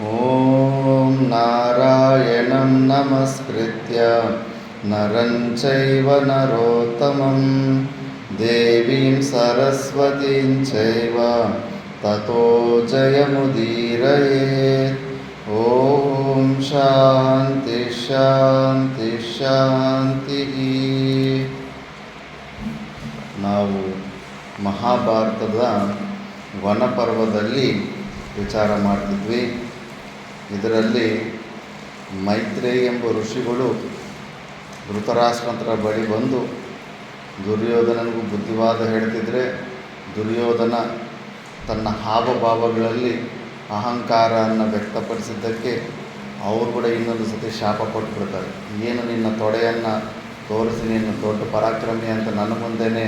ಓಂ ನಾರಾಯಣಂ ನಮಸ್ಕೃತ್ಯ ನರಂ ಚೈವ ನರೋತ್ತಮಂ ದೇವೀಂ ಸರಸ್ವತೀಂ ಚೈವ ತತೋ ಜಯಮುದೀರಯೇತ್. ಓಂ ಶಾಂತಿ ಶಾಂತಿ ಶಾಂತಿ. ನಾವು ಮಹಾಭಾರತದ ವನಪರ್ವದಲ್ಲಿ ವಿಚಾರ ಮಾಡ್ತಿದ್ವಿ. ಇದರಲ್ಲಿ ಮೈತ್ರೇಯಿ ಎಂಬ ಋಷಿಗಳು ಧೃತರಾಷ್ಟ್ರನ ಬಳಿ ಬಂದು ದುರ್ಯೋಧನನಿಗೂ ಬುದ್ಧಿವಾದ ಹೇಳ್ತಿದ್ರೆ, ದುರ್ಯೋಧನ ತನ್ನ ಹಾವಭಾವಗಳಲ್ಲಿ ಅಹಂಕಾರವನ್ನು ವ್ಯಕ್ತಪಡಿಸಿದ್ದಕ್ಕೆ ಅವರು ಕೂಡ ಇನ್ನೊಂದು ಸತಿ ಶಾಪ ಕೊಟ್ಬಿಡ್ತಾರೆ. ಏನು ನಿನ್ನ ತೊಡೆಯನ್ನು ತೋರಿಸಿ ನೀನು ದೊಡ್ಡ ಪರಾಕ್ರಮಿ ಅಂತ ನನ್ನ ಮುಂದೆನೇ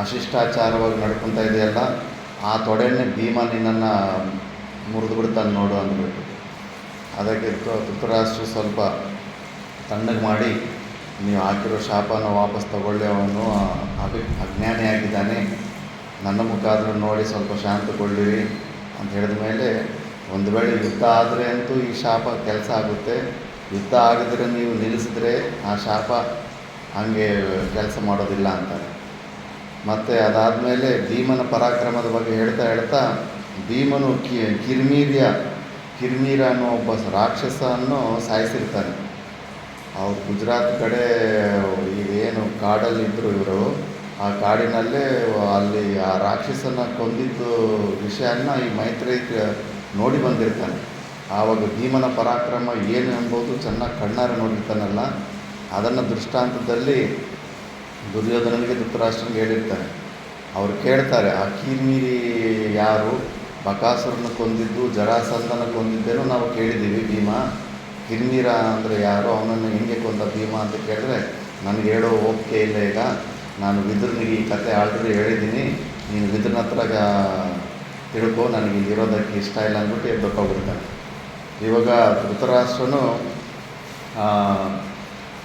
ಅಶಿಷ್ಟಾಚಾರವಾಗಿ ನಡ್ಕೊತಾ ಇದೆಯಲ್ಲ, ಆ ತೊಡೆಯನ್ನೇ ಭೀಮ ನಿನ್ನನ್ನು ಮುರಿದು ಬಿಡ್ತಾನೆ ನೋಡು ಅಂದ್ಬಿಟ್ಟು. ಅದಕ್ಕೆ ಧೃತರಾಷ್ಟ್ರ ಸ್ವಲ್ಪ ತಣ್ಣಗೆ ಮಾಡಿ, ನೀವು ಹಾಕಿರೋ ಶಾಪನ ವಾಪಸ್ ತಗೊಳ್ಳಿ, ಅವನು ಅಜ್ಞಾನಿಯಾಗಿದ್ದಾನೆ, ನನ್ನ ಮುಖಾದರೂ ನೋಡಿ ಸ್ವಲ್ಪ ಶಾಂತಗೊಳ್ಳಿರಿ ಅಂತ ಹೇಳಿದ ಮೇಲೆ, ಒಂದು ವೇಳೆ ಯುದ್ಧ ಆದರೆ ಅಂತೂ ಈ ಶಾಪ ಕೆಲಸ ಆಗುತ್ತೆ, ಯುದ್ಧ ಆಗಿದ್ರೆ ನೀವು ನಿಲ್ಲಿಸಿದ್ರೆ ಆ ಶಾಪ ಹಾಗೆ ಕೆಲಸ ಮಾಡೋದಿಲ್ಲ ಅಂತಾರೆ. ಮತ್ತು ಅದಾದಮೇಲೆ ಭೀಮನ ಪರಾಕ್ರಮದ ಬಗ್ಗೆ ಹೇಳ್ತಾ ಭೀಮನು ಕಿರ್ಮೀರ ಅನ್ನೋ ಒಬ್ಬ ರಾಕ್ಷಸನ್ನು ಸಾಯಿಸಿರ್ತಾನೆ. ಅವ್ರು ಗುಜರಾತ್ ಕಡೆ ಏನು ಕಾಡಲ್ಲಿದ್ದರು ಇವರು, ಆ ಕಾಡಿನಲ್ಲೇ ಅಲ್ಲಿ ಆ ರಾಕ್ಷಸನ ಕೊಂದಿದ್ದು ವಿಷಯನ ಈ ಮೈತ್ರೇಯಿ ನೋಡಿ ಬಂದಿರ್ತಾನೆ. ಆವಾಗ ಭೀಮನ ಪರಾಕ್ರಮ ಏನು ಎಂಬುದು ಚೆನ್ನಾಗಿ ಕಣ್ಣಾರೆ ನೋಡಿರ್ತಾನಲ್ಲ, ಅದನ್ನು ದೃಷ್ಟಾಂತದಲ್ಲಿ ದುರ್ಯೋಧನನಿಗೆ ಧೃತರಾಷ್ಟ್ರನಿಗೆ ಹೇಳಿರ್ತಾನೆ. ಅವ್ರು ಕೇಳ್ತಾರೆ, ಆ ಕಿರ್ಮೀರಿ ಯಾರು? ಬಕಾಸುರನ ಕೊಂದಿದ್ದು, ಜರಾಸಂಧನ ಕೊಂದಿದ್ದೇನೋ ನಾವು ಕೇಳಿದ್ದೀವಿ ಭೀಮ. ಕಿರ್ಮೀರ ಅಂದರೆ ಯಾರು, ಅವನನ್ನು ಹೆಂಗೆ ಕೊಂದ ಭೀಮ ಅಂತ ಕೇಳಿದ್ರೆ, ನನಗೆ ಹೇಳೋ ಓಕೆ ಇಲ್ಲ, ಈಗ ನಾನು ವಿದುರನಿಗೆ ಈ ಕತೆ ಆಲ್ರೆಡಿ ಹೇಳಿದ್ದೀನಿ, ನೀನು ವಿದುರನ ಹತ್ರ ತಿಳ್ಕೊ, ನನಗೆ ಇರೋದಕ್ಕೆ ಇಷ್ಟ ಇಲ್ಲ ಅಂದ್ಬಿಟ್ಟು ಎದ್ದೊಕ್ಕೋಗ್ಬಿಡ್ತಾನೆ. ಇವಾಗ ಧೃತರಾಷ್ಟ್ರನು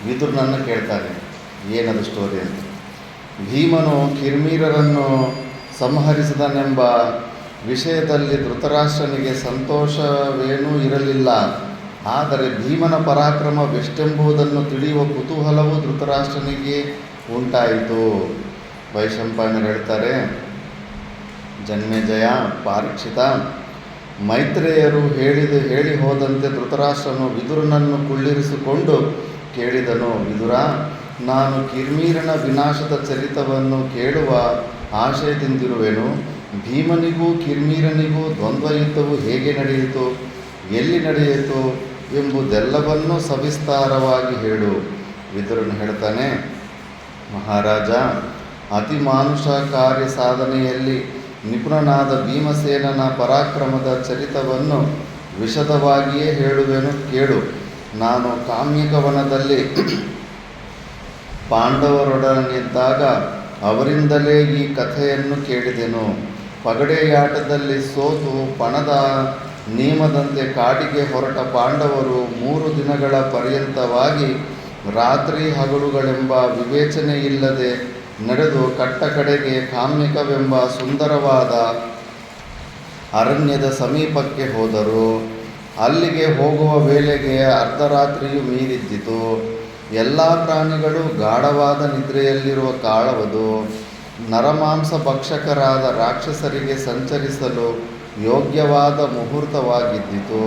ವಿದುರನನ್ನು ಕೇಳ್ತಾನೆ, ಏನದು ಸ್ಟೋರಿ ಅಂತ. ಭೀಮನು ಕಿರ್ಮೀರರನ್ನು ಸಂಹರಿಸಿದನೆಂಬ ವಿಷಯದಲ್ಲಿ ಧೃತರಾಷ್ಟ್ರನಿಗೆ ಸಂತೋಷವೇನೂ ಇರಲಿಲ್ಲ. ಆದರೆ ಭೀಮನ ಪರಾಕ್ರಮವೆಷ್ಟೆಂಬುದನ್ನು ತಿಳಿಯುವ ಕುತೂಹಲವು ಧೃತರಾಷ್ಟ್ರನಿಗೆ ಉಂಟಾಯಿತು. ವೈಶಂಪಾಯನರು ಹೇಳ್ತಾರೆ, ಜನ್ಮೇಜಯ, ಪರೀಕ್ಷಿತ, ಮೈತ್ರೇಯರು ಹೇಳಿ ಹೋದಂತೆ ಧೃತರಾಷ್ಟ್ರನು ವಿದುರನನ್ನು ಕುಳ್ಳಿರಿಸಿಕೊಂಡು ಕೇಳಿದನು, ವಿದುರ, ನಾನು ಕಿರ್ಮೀರನ ವಿನಾಶದ ಚರಿತವನ್ನು ಕೇಳುವ ಆಶಯದಿಂದಿರುವೆನು. ಭೀಮನಿಗೂ ಕಿರ್ಮೀರನಿಗೂ ದ್ವಂದ್ವ ಯುದ್ಧವು ಹೇಗೆ ನಡೆಯಿತು, ಎಲ್ಲಿ ನಡೆಯಿತು ಎಂಬುದೆಲ್ಲವನ್ನೂ ಸವಿಸ್ತಾರವಾಗಿ ಹೇಳು. ವಿದುರನು ಹೇಳ್ತಾನೆ, ಮಹಾರಾಜ, ಅತಿ ಮಾನುಷ ಕಾರ್ಯ ಸಾಧನೆಯಲ್ಲಿ ನಿಪುಣನಾದ ಭೀಮಸೇನನ ಪರಾಕ್ರಮದ ಚರಿತವನ್ನು ವಿಶದವಾಗಿಯೇ ಹೇಳುವೆನು, ಕೇಳು. ನಾನು ಕಾಮ್ಯಕವನದಲ್ಲಿ ಪಾಂಡವರೊಡನಿದ್ದಾಗ ಅವರಿಂದಲೇ ಈ ಕಥೆಯನ್ನು ಕೇಳಿದೆನು. ಪಗಡೆಯಾಟದಲ್ಲಿ ಸೋತು ಪಣದ ನಿಯಮದಂತೆ ಕಾಡಿಗೆ ಹೊರಟ ಪಾಂಡವರು 3 ದಿನಗಳ ಪರ್ಯಂತವಾಗಿ ರಾತ್ರಿ ಹಗಲುಗಳೆಂಬ ವಿವೇಚನೆಯಿಲ್ಲದೆ ನಡೆದು ಕಟ್ಟ ಕಡೆಗೆ ಕಾಮ್ಯಕವೆಂಬ ಸುಂದರವಾದ ಅರಣ್ಯದ ಸಮೀಪಕ್ಕೆ ಹೋದರು. ಅಲ್ಲಿಗೆ ಹೋಗುವ ವೇಳೆಗೆ ಅರ್ಧರಾತ್ರಿಯು ಮೀರಿದ್ದಿತು. ಎಲ್ಲ ಪ್ರಾಣಿಗಳು ಗಾಢವಾದ ನಿದ್ರೆಯಲ್ಲಿರುವ ಕಾಲವದು. ನರಮಾಂಸ ಭಕ್ಷಕರಾದ ರಾಕ್ಷಸರಿಗೆ ಸಂಚರಿಸಲು ಯೋಗ್ಯವಾದ ಮುಹೂರ್ತವಾಗಿದ್ದಿತು.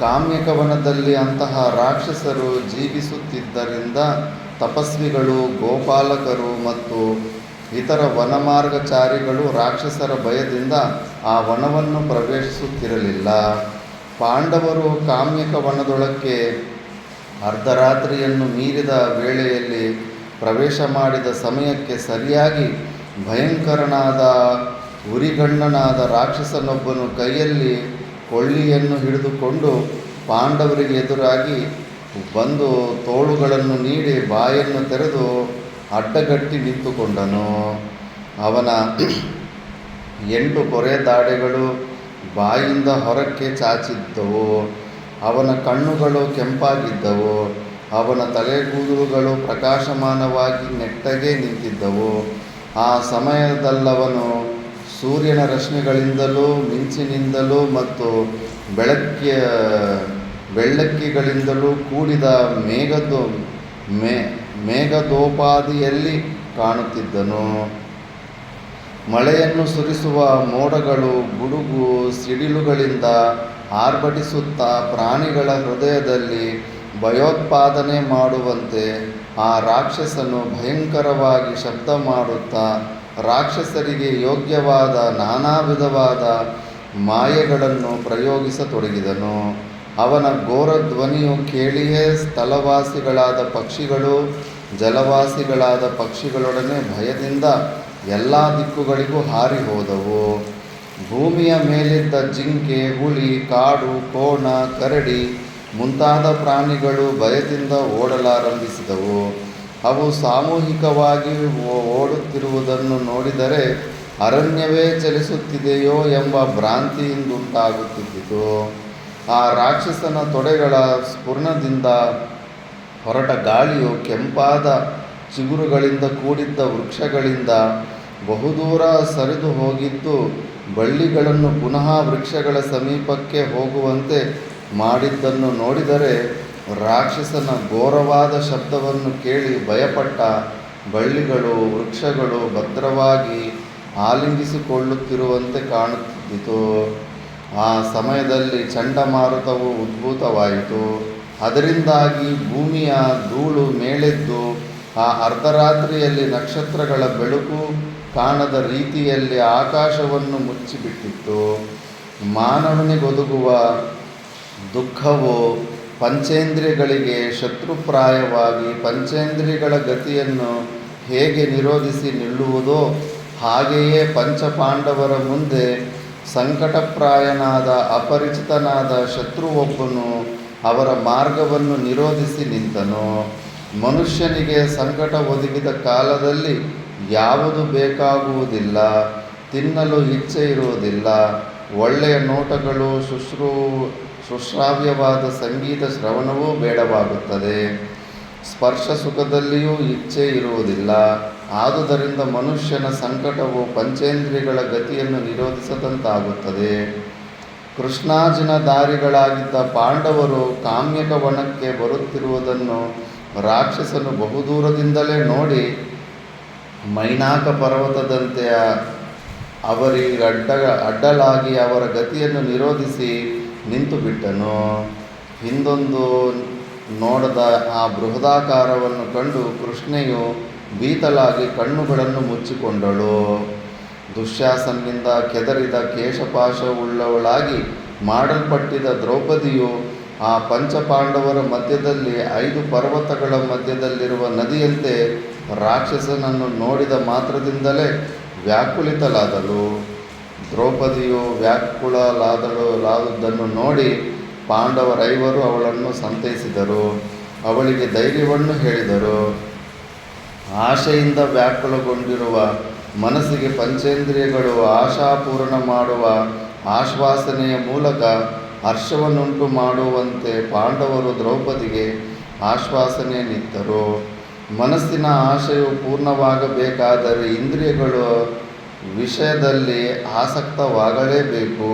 ಕಾಮ್ಯಕವನದಲ್ಲಿ ಅಂತಹ ರಾಕ್ಷಸರು ಜೀವಿಸುತ್ತಿದ್ದರಿಂದ ತಪಸ್ವಿಗಳು, ಗೋಪಾಲಕರು ಮತ್ತು ಇತರ ವನಮಾರ್ಗಚಾರಿಗಳು ರಾಕ್ಷಸರ ಭಯದಿಂದ ಆ ವನವನ್ನು ಪ್ರವೇಶಿಸುತ್ತಿರಲಿಲ್ಲ. ಪಾಂಡವರು ಕಾಮ್ಯಕವನದೊಳಕ್ಕೆ ಅರ್ಧರಾತ್ರಿಯನ್ನು ಮೀರಿದ ವೇಳೆಯಲ್ಲಿ ಪ್ರವೇಶ ಮಾಡಿದ ಸಮಯಕ್ಕೆ ಸರಿಯಾಗಿ ಭಯಂಕರನಾದ ಉರಿಗಣ್ಣನಾದ ರಾಕ್ಷಸನೊಬ್ಬನು ಕೈಯಲ್ಲಿ ಕೊಳ್ಳಿಯನ್ನು ಹಿಡಿದುಕೊಂಡು ಪಾಂಡವರಿಗೆ ಎದುರಾಗಿ ಬಂದು ತೋಳುಗಳನ್ನು ನೀಡಿ ಬಾಯನ್ನು ತೆರೆದು ಅಡ್ಡಗಟ್ಟಿ ನಿಂತುಕೊಂಡನು. ಅವನ 8 ಕೊರೆದಾಡೆಗಳು ಬಾಯಿಂದ ಹೊರಕ್ಕೆ ಚಾಚಿದ್ದವು. ಅವನ ಕಣ್ಣುಗಳು ಕೆಂಪಾಗಿದ್ದವು. ಅವನ ತಲೆಗೂದಲುಗಳು ಪ್ರಕಾಶಮಾನವಾಗಿ ನೆಟ್ಟಗೆ ನಿಂತಿದ್ದವು. ಆ ಸಮಯದಲ್ಲವನು ಸೂರ್ಯನ ರಶ್ಮಿಗಳಿಂದಲೂ ಮಿಂಚಿನಿಂದಲೂ ಮತ್ತು ಬೆಳ್ಳಕ್ಕಿಗಳಿಂದಲೂ ಕೂಡಿದ ಮೇಘದೋಪಾದಿಯಲ್ಲಿ ಕಾಣುತ್ತಿದ್ದನು. ಮಳೆಯನ್ನು ಸುರಿಸುವ ಮೋಡಗಳು ಗುಡುಗು ಸಿಡಿಲುಗಳಿಂದ ಆರ್ಭಟಿಸುತ್ತಾ ಪ್ರಾಣಿಗಳ ಹೃದಯದಲ್ಲಿ ಭಯೋತ್ಪಾದನೆ ಮಾಡುವಂತೆ ಆ ರಾಕ್ಷಸನು ಭಯಂಕರವಾಗಿ ಶಬ್ದ ಮಾಡುತ್ತಾ ರಾಕ್ಷಸರಿಗೆ ಯೋಗ್ಯವಾದ ನಾನಾ ವಿಧವಾದ ಮಾಯೆಗಳನ್ನು ಪ್ರಯೋಗಿಸತೊಡಗಿದನು. ಅವನ ಘೋರ ಧ್ವನಿಯು ಕೇಳಿಯೇ ಸ್ಥಳವಾಸಿಗಳಾದ ಪಕ್ಷಿಗಳು ಜಲವಾಸಿಗಳಾದ ಪಕ್ಷಿಗಳೊಡನೆ ಭಯದಿಂದ ಎಲ್ಲ ದಿಕ್ಕುಗಳಿಗೂ ಹಾರಿ ಹೋದವು. ಭೂಮಿಯ ಮೇಲಿದ್ದ ಜಿಂಕೆ, ಹುಲಿ, ಕಾಡು, ಕೋಣ, ಕರಡಿ ಮುಂತಾದ ಪ್ರಾಣಿಗಳು ಭಯದಿಂದ ಓಡಲಾರಂಭಿಸಿದವು. ಅವು ಸಾಮೂಹಿಕವಾಗಿ ಓಡುತ್ತಿರುವುದನ್ನು ನೋಡಿದರೆ ಅರಣ್ಯವೇ ಚಲಿಸುತ್ತಿದೆಯೋ ಎಂಬ ಭ್ರಾಂತಿಯಿಂದುಂಟಾಗುತ್ತಿದ್ದಿತು. ಆ ರಾಕ್ಷಸನ ತೊಡೆಗಳ ಸ್ಫುರಣದಿಂದ ಹೊರಟ ಗಾಳಿಯು ಕೆಂಪಾದ ಚಿಗುರುಗಳಿಂದ ಕೂಡಿದ್ದ ವೃಕ್ಷಗಳಿಂದ ಬಹುದೂರ ಸರಿದು ಹೋಗಿದ್ದು ಬಳ್ಳಿಗಳನ್ನು ಪುನಃ ವೃಕ್ಷಗಳ ಸಮೀಪಕ್ಕೆ ಹೋಗುವಂತೆ ಮಾಡಿದ್ದನ್ನು ನೋಡಿದರೆ ರಾಕ್ಷಸನ ಘೋರವಾದ ಶಬ್ದವನ್ನು ಕೇಳಿ ಭಯಪಟ್ಟ ಬಳ್ಳಿಗಳು ವೃಕ್ಷಗಳು ಭದ್ರವಾಗಿ ಆಲಿಂಗಿಸಿಕೊಳ್ಳುತ್ತಿರುವಂತೆ ಕಾಣುತ್ತಿದ್ದಿತು. ಆ ಸಮಯದಲ್ಲಿ ಚಂಡಮಾರುತವು ಉದ್ಭೂತವಾಯಿತು. ಅದರಿಂದಾಗಿ ಭೂಮಿಯ ಧೂಳು ಮೇಲೆದ್ದು ಆ ಅರ್ಧರಾತ್ರಿಯಲ್ಲಿ ನಕ್ಷತ್ರಗಳ ಬೆಳಕು ಕಾಣದ ರೀತಿಯಲ್ಲಿ ಆಕಾಶವನ್ನು ಮುಚ್ಚಿಬಿಟ್ಟಿತ್ತು. ಮಾನವನಿಗೊದಗುವ ದುಃಖವು ಪಂಚೇಂದ್ರಿಯಗಳಿಗೆ ಶತ್ರುಪ್ರಾಯವಾಗಿ ಪಂಚೇಂದ್ರಿಯಗಳ ಗತಿಯನ್ನು ಹೇಗೆ ನಿರೋಧಿಸಿ ನಿಲ್ಲುವುದೋ ಹಾಗೆಯೇ ಪಂಚಪಾಂಡವರ ಮುಂದೆ ಸಂಕಟಪ್ರಾಯನಾದ ಅಪರಿಚಿತನಾದ ಶತ್ರುವೊಬ್ಬನು ಅವರ ಮಾರ್ಗವನ್ನು ನಿರೋಧಿಸಿ ನಿಂತನು. ಮನುಷ್ಯನಿಗೆ ಸಂಕಟ ಒದಗಿದ ಕಾಲದಲ್ಲಿ ಯಾವುದು ಬೇಕಾಗುವುದಿಲ್ಲ, ತಿನ್ನಲು ಇಚ್ಛೆ ಇರುವುದಿಲ್ಲ, ಒಳ್ಳೆಯ ನೋಟಗಳು, ಸುಶ್ರಾವ್ಯವಾದ ಸಂಗೀತ ಶ್ರವಣವೂ ಬೇಡವಾಗುತ್ತದೆ, ಸ್ಪರ್ಶ ಸುಖದಲ್ಲಿಯೂ ಇಚ್ಛೆ ಇರುವುದಿಲ್ಲ. ಆದುದರಿಂದ ಮನುಷ್ಯನ ಸಂಕಟವು ಪಂಚೇಂದ್ರಿಯಗಳ ಗತಿಯನ್ನು ನಿರೋಧಿಸದಂತಾಗುತ್ತದೆ. ಕೃಷ್ಣಾರ್ಜುನಧಾರಿಗಳಾಗಿದ್ದ ಪಾಂಡವರು ಕಾಮ್ಯಕ ವನಕ್ಕೆ ಬರುತ್ತಿರುವುದನ್ನು ರಾಕ್ಷಸನು ಬಹುದೂರದಿಂದಲೇ ನೋಡಿ ಮೈನಾಕ ಪರ್ವತದಂತೆ ಅವರಿಗೆ ಅಡ್ಡಲಾಗಿ ಅವರ ಗತಿಯನ್ನು ನಿರೋಧಿಸಿ ನಿಂತುಬಿಟ್ಟನು. ಹಿಂದೊಂದು ನೋಡದ ಆ ಬೃಹದಾಕಾರವನ್ನು ಕಂಡು ಕೃಷ್ಣೆಯು ಭೀತಲಾಗಿ ಕಣ್ಣುಗಳನ್ನು ಮುಚ್ಚಿಕೊಂಡಳು. ದುಶ್ಯಾಸನಿಂದ ಕೆದರಿದ ಕೇಶಪಾಶವುಳ್ಳವಳಾಗಿ ಮಾಡಲ್ಪಟ್ಟಿದ್ದ ದ್ರೌಪದಿಯು ಆ ಪಂಚಪಾಂಡವರ ಮಧ್ಯದಲ್ಲಿ 5 ಪರ್ವತಗಳ ಮಧ್ಯದಲ್ಲಿರುವ ನದಿಯಂತೆ ರಾಕ್ಷಸನನ್ನು ನೋಡಿದ ಮಾತ್ರದಿಂದಲೇ ವ್ಯಾಕುಲಿತಳಾದಳು. ದ್ರೌಪದಿಯು ವ್ಯಾಕುಲಳಾದುದನ್ನು ನೋಡಿ ಪಾಂಡವರೈವರು ಅವಳನ್ನು ಸಂತೈಸಿದರು, ಅವಳಿಗೆ ಧೈರ್ಯವನ್ನು ಹೇಳಿದರು. ಆಶೆಯಿಂದ ವ್ಯಾಕುಲಗೊಂಡಿರುವ ಮನಸ್ಸಿಗೆ ಪಂಚೇಂದ್ರಿಯಗಳು ಆಶಾಪೂರ್ಣ ಮಾಡುವ ಆಶ್ವಾಸನೆಯ ಮೂಲಕ ಹರ್ಷವನ್ನುಂಟು ಮಾಡುವಂತೆ ಪಾಂಡವರು ದ್ರೌಪದಿಗೆ ಆಶ್ವಾಸನೆಯನ್ನಿತ್ತರು. ಮನಸ್ಸಿನ ಆಶೆಯು ಪೂರ್ಣವಾಗಬೇಕಾದರೆ ಇಂದ್ರಿಯಗಳು ವಿಷಯದಲ್ಲಿ ಆಸಕ್ತವಾಗಲೇಬೇಕು.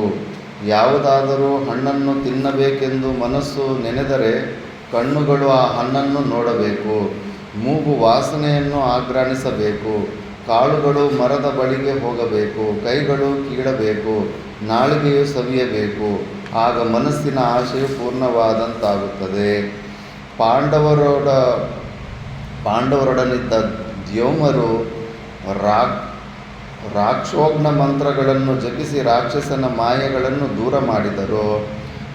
ಯಾವುದಾದರೂ ಹಣ್ಣನ್ನು ತಿನ್ನಬೇಕೆಂದು ಮನಸ್ಸು ನೆನೆದರೆ ಕಣ್ಣುಗಳು ಆ ಹಣ್ಣನ್ನು ನೋಡಬೇಕು, ಮೂಗು ವಾಸನೆಯನ್ನು ಆಘ್ರಾಣಿಸಬೇಕು, ಕಾಳುಗಳು ಮರದ ಬಳಿಗೆ ಹೋಗಬೇಕು, ಕೈಗಳು ಕೀಳಬೇಕು, ನಾಲಿಗೆಯು ಸವಿಯಬೇಕು. ಆಗ ಮನಸ್ಸಿನ ಆಶೆಯು ಪೂರ್ಣವಾದಂತಾಗುತ್ತದೆ. ಪಾಂಡವರೊಡನಿದ್ದ ದ್ಯೋಮರು ರಾಕ್ಷೋಗ್ನ ಮಂತ್ರಗಳನ್ನು ಜಪಿಸಿ ರಾಕ್ಷಸನ ಮಾಯೆಗಳನ್ನು ದೂರ ಮಾಡಿದರು.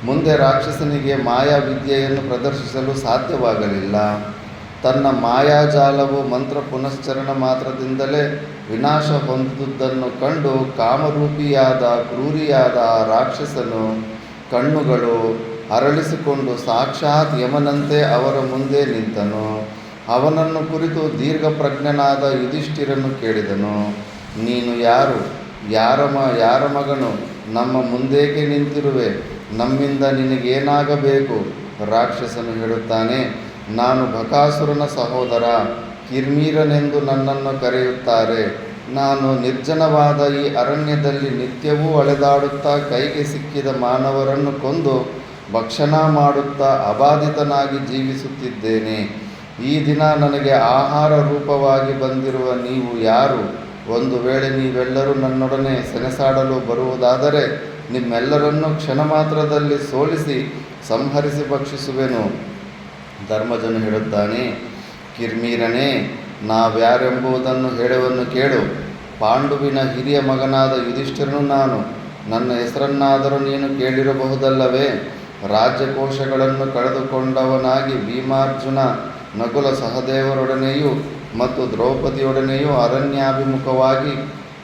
ಮುಂದೆ ರಾಕ್ಷಸನಿಗೆ ಮಾಯಾವಿದ್ಯೆಯನ್ನು ಪ್ರದರ್ಶಿಸಲು ಸಾಧ್ಯವಾಗಲಿಲ್ಲ. ತನ್ನ ಮಾಯಾಜಾಲವು ಮಂತ್ರ ಪುನಶ್ಚರಣ ಮಾತ್ರದಿಂದಲೇ ವಿನಾಶ ಹೊಂದುವುದನ್ನು ಕಂಡು ಕಾಮರೂಪಿಯಾದ ಕ್ರೂರಿಯಾದ ಆ ರಾಕ್ಷಸನು ಕಣ್ಣುಗಳು ಅರಳಿಸಿಕೊಂಡು ಸಾಕ್ಷಾತ್ ಯಮನಂತೆ ಅವರ ಮುಂದೆ ನಿಂತನು. ಅವನನ್ನು ಕುರಿತು ದೀರ್ಘಪ್ರಜ್ಞನಾದ ಯುಧಿಷ್ಠಿರನು ಕೇಳಿದನು, ನೀನು ಯಾರು? ಯಾರ ಮಗನು? ನಮ್ಮ ಮುಂದೇಕೆ ನಿಂತಿರುವೆ? ನಮ್ಮಿಂದ ನಿನಗೇನಾಗಬೇಕು? ರಾಕ್ಷಸನು ಹೇಳುತ್ತಾನೆ, ನಾನು ಬಕಾಸುರನ ಸಹೋದರ, ಕಿರ್ಮೀರನೆಂದು ನನ್ನನ್ನು ಕರೆಯುತ್ತಾರೆ. ನಾನು ನಿರ್ಜನವಾದ ಈ ಅರಣ್ಯದಲ್ಲಿ ನಿತ್ಯವೂ ಅಲೆದಾಡುತ್ತಾ ಕೈಗೆ ಸಿಕ್ಕಿದ ಮಾನವರನ್ನು ಕೊಂದು ಭಕ್ಷಣ ಮಾಡುತ್ತಾ ಅಬಾಧಿತನಾಗಿ ಜೀವಿಸುತ್ತಿದ್ದೇನೆ. ಈ ದಿನ ನನಗೆ ಆಹಾರ ರೂಪವಾಗಿ ಬಂದಿರುವ ನೀವು ಯಾರು? ಒಂದು ವೇಳೆ ನೀವೆಲ್ಲರೂ ನನ್ನೊಡನೆ ಸೆಣಸಾಡಲು ಬರುವುದಾದರೆ ನಿಮ್ಮೆಲ್ಲರನ್ನೂ ಕ್ಷಣ ಮಾತ್ರದಲ್ಲಿ ಸೋಲಿಸಿ ಸಂಹರಿಸಿ ಭಕ್ಷಿಸುವೆನು. ಧರ್ಮಜನು ಹೇಳುತ್ತಾನೆ, ಕಿರ್ಮೀರನೇ, ನಾವ್ಯಾರೆಂಬುದನ್ನು ಹೇಳುವನ್ನು ಕೇಳು. ಪಾಂಡುವಿನ ಹಿರಿಯ ಮಗನಾದ ಯುಧಿಷ್ಠಿರನು ನಾನು. ನನ್ನ ಹೆಸರನ್ನಾದರೂ ನೀನು ಕೇಳಿರಬಹುದಲ್ಲವೇ? ರಾಜ್ಯಕೋಶಗಳನ್ನು ಕಳೆದುಕೊಂಡವನಾಗಿ ಭೀಮಾರ್ಜುನ ನಕುಲ ಸಹದೇವರೊಡನೆಯೂ ಮತ್ತು ದ್ರೌಪದಿಯೊಡನೆಯೂ ಅರಣ್ಯಾಭಿಮುಖವಾಗಿ